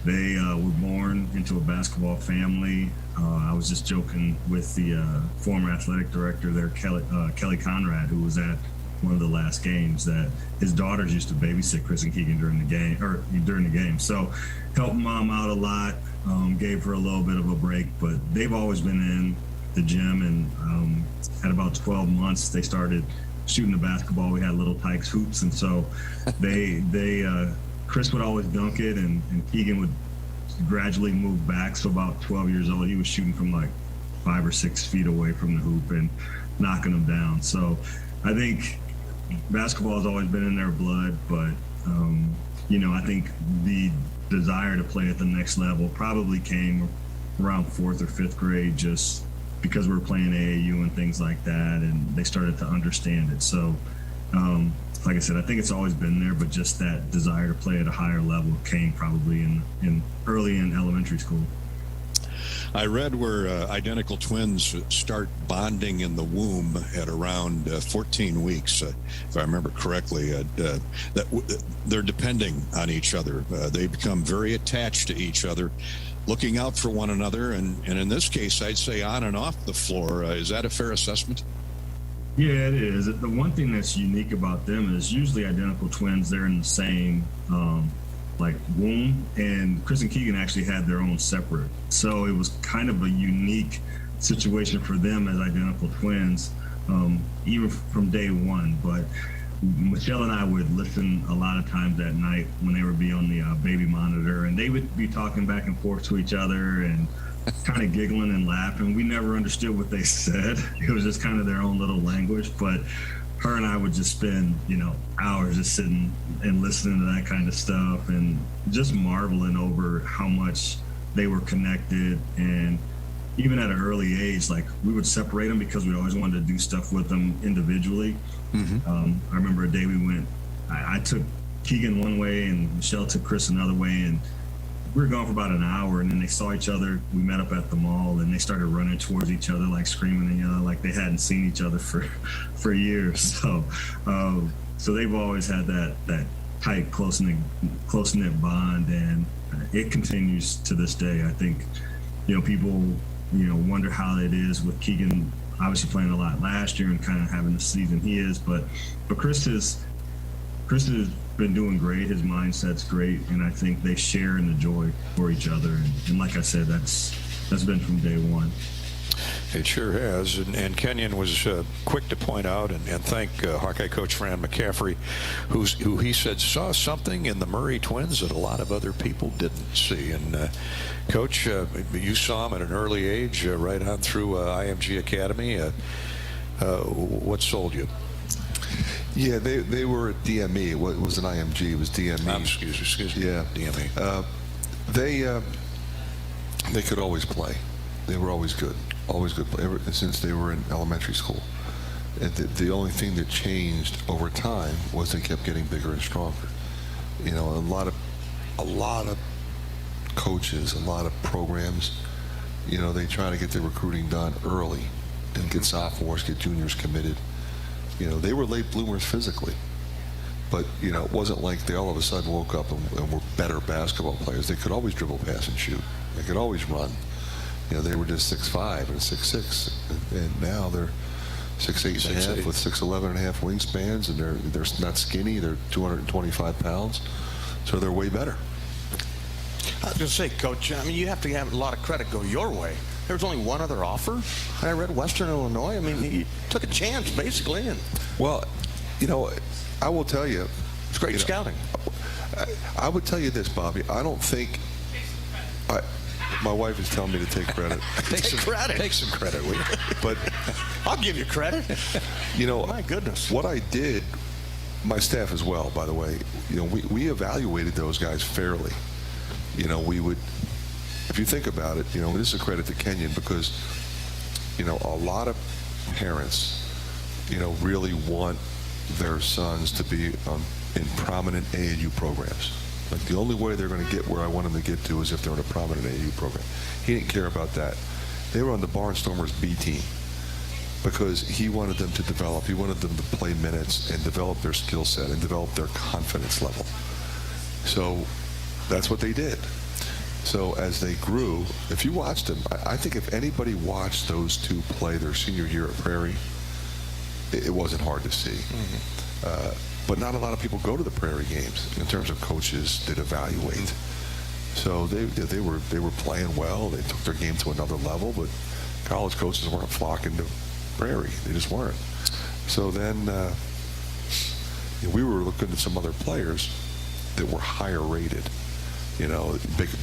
They were born into a basketball family. I was just joking with the former athletic director there, Kelly Conrad, who was at one of the last games, that his daughters used to babysit Chris and Keegan during the game. So helped mom out a lot, gave her a little bit of a break, but they've always been in the gym. And at about 12 months, they started shooting the basketball. We had little Tykes hoops, and so Chris would always dunk it, and Keegan would gradually move back. So about 12 years old, he was shooting from like 5 or 6 feet away from the hoop and knocking them down. So I think basketball has always been in their blood, but I think the desire to play at the next level probably came around 4th or 5th grade, just because we were playing AAU and things like that, and they started to understand it. So like I said, I think it's always been there, but just that desire to play at a higher level came probably in early in elementary school. I read where identical twins start bonding in the womb at around 14 weeks, if I remember correctly. That they're depending on each other. They become very attached to each other, looking out for one another, and in this case, I'd say on and off the floor. Is that a fair assessment? Yeah, it is. The one thing that's unique about them is usually identical twins, they're in the same womb, and Chris and Keegan actually had their own separate. So it was kind of a unique situation for them as identical twins, even from day one. But Michelle and I would listen a lot of times at night when they would be on the baby monitor, and they would be talking back and forth to each other and kind of giggling and laughing. We never understood what they said. It was just kind of their own little language. But her and I would just spend, hours just sitting and listening to that kind of stuff and just marveling over how much they were connected. And even at an early age, like, we would separate them because we always wanted to do stuff with them individually. I remember a day we went, I took Keegan one way and Michelle took Chris another way, and we were gone for about an hour, and then they saw each other. We met up at the mall, and they started running towards each other, like screaming and yelling, like they hadn't seen each other for years. So they've always had that tight, close-knit bond, and it continues to this day. I think, people, wonder how it is with Keegan obviously playing a lot last year and kind of having the season he is, but Chris has been doing great. His mindset's great, and I think they share in the joy for each other. And like I said, that's been from day one. It sure has. And Kenyon was quick to point out and thank Hawkeye coach Fran McCaffery, who he said saw something in the Murray twins that a lot of other people didn't see. And Coach, you saw them at an early age, right on through IMG Academy. What sold you? Yeah, they were at DME. It was an IMG. It was DME. Excuse me. Yeah, DME. They could always play. They were always good play ever since they were in elementary school. And the only thing that changed over time was they kept getting bigger and stronger. A lot of coaches, a lot of programs, they try to get their recruiting done early and get sophomores, get juniors committed. They were late bloomers physically, but it wasn't like they all of a sudden woke up and were better basketball players. They could always dribble, pass, and shoot. They could always run. They were just 6'5" and 6'6", and now they're 6'8" and a half with 6'11" and a half wingspans, and they're not skinny. They're 225 pounds, so they're way better. I was going to say, Coach, you have to have a lot of credit go your way. There was only one other offer. I read Western Illinois. He took a chance, basically. Well, I will tell you. It's great scouting. I would tell you this, Bobby. I don't think... my wife is telling me to take credit. Take some credit. Take some credit, will you? But I'll give you credit. My goodness. What I did, my staff as well, by the way, we evaluated those guys fairly. We would... If you think about it, this is a credit to Kenyon because, a lot of parents, really want their sons to be in prominent AAU programs. Like, the only way they're going to get where I want them to get to is if they're in a prominent AAU program. He didn't care about that. They were on the Barnstormers B team because he wanted them to develop. He wanted them to play minutes and develop their skill set and develop their confidence level. So that's what they did. So as they grew, if you watched them, I think if anybody watched those two play their senior year at Prairie, it wasn't hard to see. But not a lot of people go to the Prairie games in terms of coaches that evaluate. So they were playing well. They took their game to another level, but college coaches weren't flocking to Prairie. They just weren't. So then we were looking at some other players that were higher rated.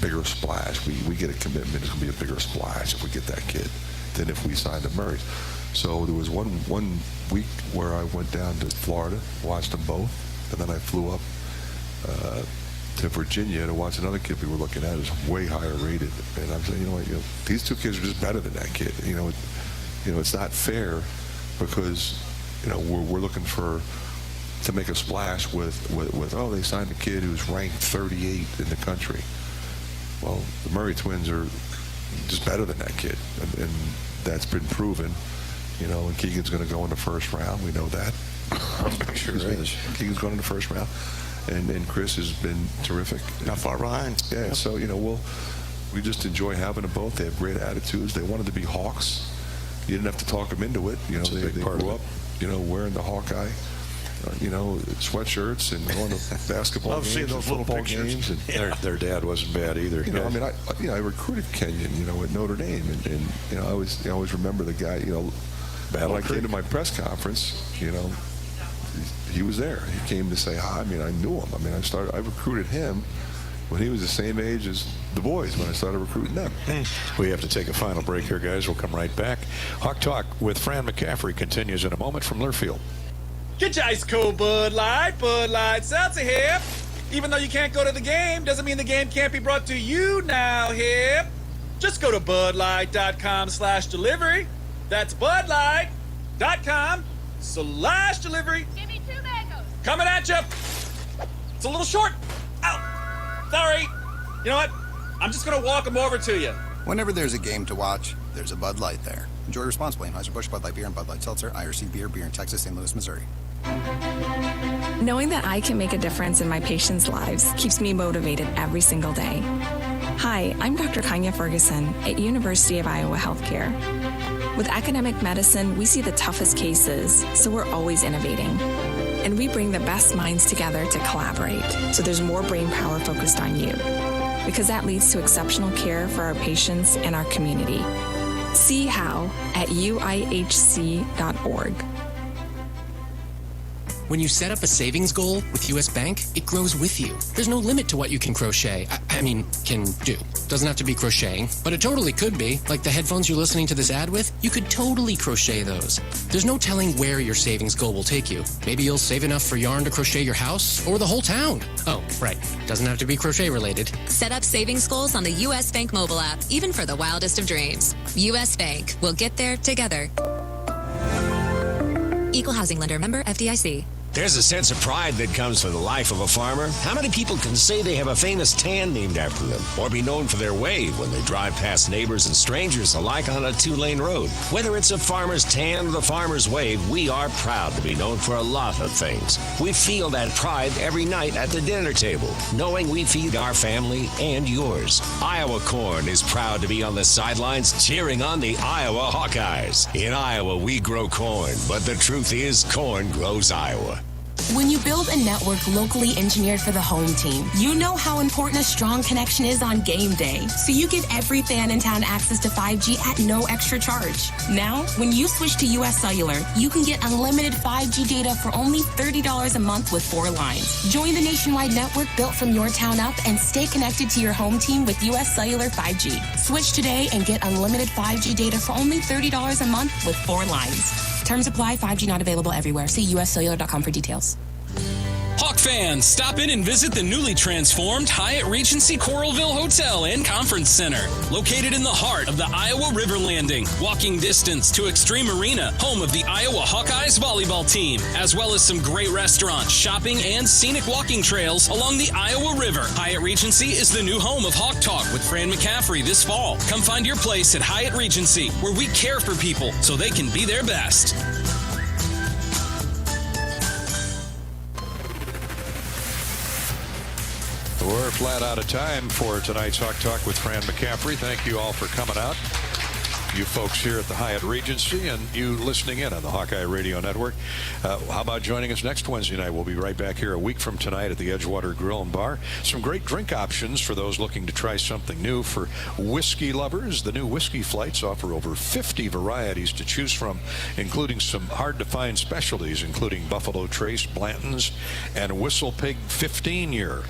Bigger splash. We get a commitment. It's going to be a bigger splash if we get that kid than if we signed the Murrays. So there was one week where I went down to Florida, watched them both, and then I flew up to Virginia to watch another kid we were looking at who's way higher rated. And I'm saying, these two kids are just better than that kid. It's not fair because we're looking to make a splash with they signed a kid who's ranked 38 in the country. Well, the Murray twins are just better than that kid, and that's been proven. And Keegan's going to go in the first round. We know that. Sure is. Keegan's going in the first round, and Chris has been terrific. Not far behind. Yeah. Yep. So we just enjoy having them both. They have great attitudes. They wanted to be Hawks. You didn't have to talk them into it. They grew up, wearing the Hawkeye. Sweatshirts and going to basketball Love games seeing those little football pictures. games. And Their dad wasn't bad either. I recruited Kenyon, at Notre Dame, and I always remember the guy, when I came to my press conference, he was there. He came to say hi. I knew him. I recruited him when he was the same age as the boys when I started recruiting them. We have to take a final break here, guys. We'll come right back. Hawk Talk with Fran McCaffery continues in a moment from Learfield. Get your ice cold Bud Light Seltzer here. Even though you can't go to the game, doesn't mean the game can't be brought to you now here. Just go to budlight.com/delivery. That's budlight.com/delivery. Give me 2 mangoes. Coming at you. It's a little short. Ow. Sorry. You know what? I'm just going to walk them over to you. Whenever there's a game to watch, there's a Bud Light there. Enjoy responsibly. Anheuser-Busch, Bud Light Beer, and Bud Light Seltzer. IRC Beer in Texas, St. Louis, Missouri. Knowing that I can make a difference in my patients' lives keeps me motivated every single day. Hi, I'm Dr. Kanya Ferguson at University of Iowa Healthcare. With academic medicine, we see the toughest cases, so we're always innovating. And we bring the best minds together to collaborate, so there's more brain power focused on you. Because that leads to exceptional care for our patients and our community. See how at uihc.org. When you set up a savings goal with U.S. Bank, it grows with you. There's no limit to what you can crochet. Can do. Doesn't have to be crocheting, but it totally could be. Like the headphones you're listening to this ad with, you could totally crochet those. There's no telling where your savings goal will take you. Maybe you'll save enough for yarn to crochet your house or the whole town. Oh, right. Doesn't have to be crochet related. Set up savings goals on the U.S. Bank mobile app, even for the wildest of dreams. U.S. Bank. We'll get there together. Equal housing lender, member FDIC. There's a sense of pride that comes from the life of a farmer. How many people can say they have a famous tan named after them, or be known for their wave when they drive past neighbors and strangers alike on a 2-lane road? Whether it's a farmer's tan or the farmer's wave, we are proud to be known for a lot of things. We feel that pride every night at the dinner table, knowing we feed our family and yours. Iowa Corn is proud to be on the sidelines cheering on the Iowa Hawkeyes. In Iowa, we grow corn, but the truth is, corn grows Iowa. When you build a network locally engineered for the home team, you know how important a strong connection is on game day. So you give every fan in town access to 5G at no extra charge. Now, when you switch to US Cellular, you can get unlimited 5G data for only $30 a month with 4 lines. Join the nationwide network built from your town up and stay connected to your home team with US Cellular 5G. Switch today and get unlimited 5G data for only $30 a month with 4 lines. Terms apply. 5G not available everywhere. See uscellular.com for details. Hawk fans, stop in and visit the newly transformed Hyatt Regency Coralville Hotel and Conference Center. Located in the heart of the Iowa River Landing, walking distance to Extreme Arena, home of the Iowa Hawkeyes volleyball team, as well as some great restaurants, shopping, and scenic walking trails along the Iowa River. Hyatt Regency is the new home of Hawk Talk with Fran McCaffery this fall. Come find your place at Hyatt Regency, where we care for people so they can be their best. We're flat out of time for tonight's Hawk Talk with Fran McCaffery. Thank you all for coming out. You folks here at the Hyatt Regency and you listening in on the Hawkeye Radio Network. How about joining us next Wednesday night? We'll be right back here a week from tonight at the Edgewater Grill and Bar. Some great drink options for those looking to try something new. For whiskey lovers, the new whiskey flights offer over 50 varieties to choose from, including some hard-to-find specialties, including Buffalo Trace, Blanton's, and Whistle Pig 15-year.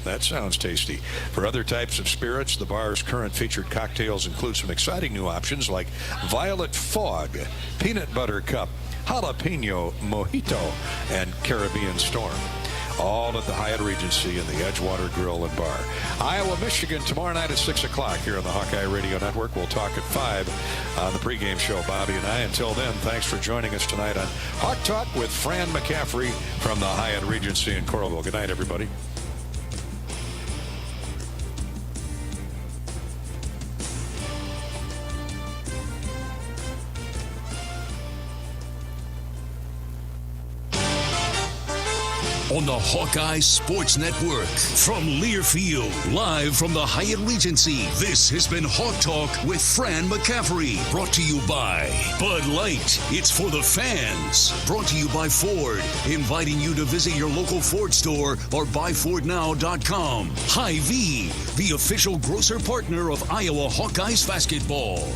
That sounds tasty. For other types of spirits, the bar's current featured cocktails include some exciting new options like Violet Fog, Peanut Butter Cup, Jalapeno Mojito, and Caribbean Storm. All at the Hyatt Regency in the Edgewater Grill and Bar. Iowa, Michigan, tomorrow night at 6 o'clock here on the Hawkeye Radio Network. We'll talk at 5 on the pregame show, Bobby and I. Until then, thanks for joining us tonight on Hawk Talk with Fran McCaffery from the Hyatt Regency in Coralville. Good night, everybody. On the Hawkeye Sports Network from Learfield, live from the Hyatt Regency. This has been Hawk Talk with Fran McCaffery, brought to you by Bud Light. It's for the fans. Brought to you by Ford, inviting you to visit your local Ford store or buyfordnow.com. Hy-Vee, the official grocer partner of Iowa Hawkeyes basketball.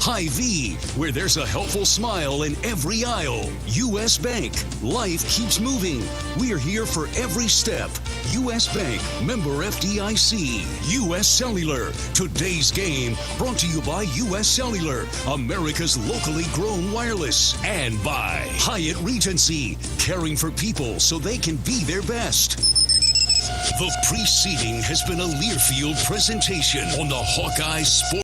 Hy-Vee, where there's a helpful smile in every aisle. U.S. Bank, life keeps moving. We're here for every step. U.S. Bank, member FDIC. U.S. Cellular, today's game brought to you by U.S. Cellular, America's locally grown wireless. And by Hyatt Regency, caring for people so they can be their best. The preceding has been a Learfield presentation on the Hawkeye Sports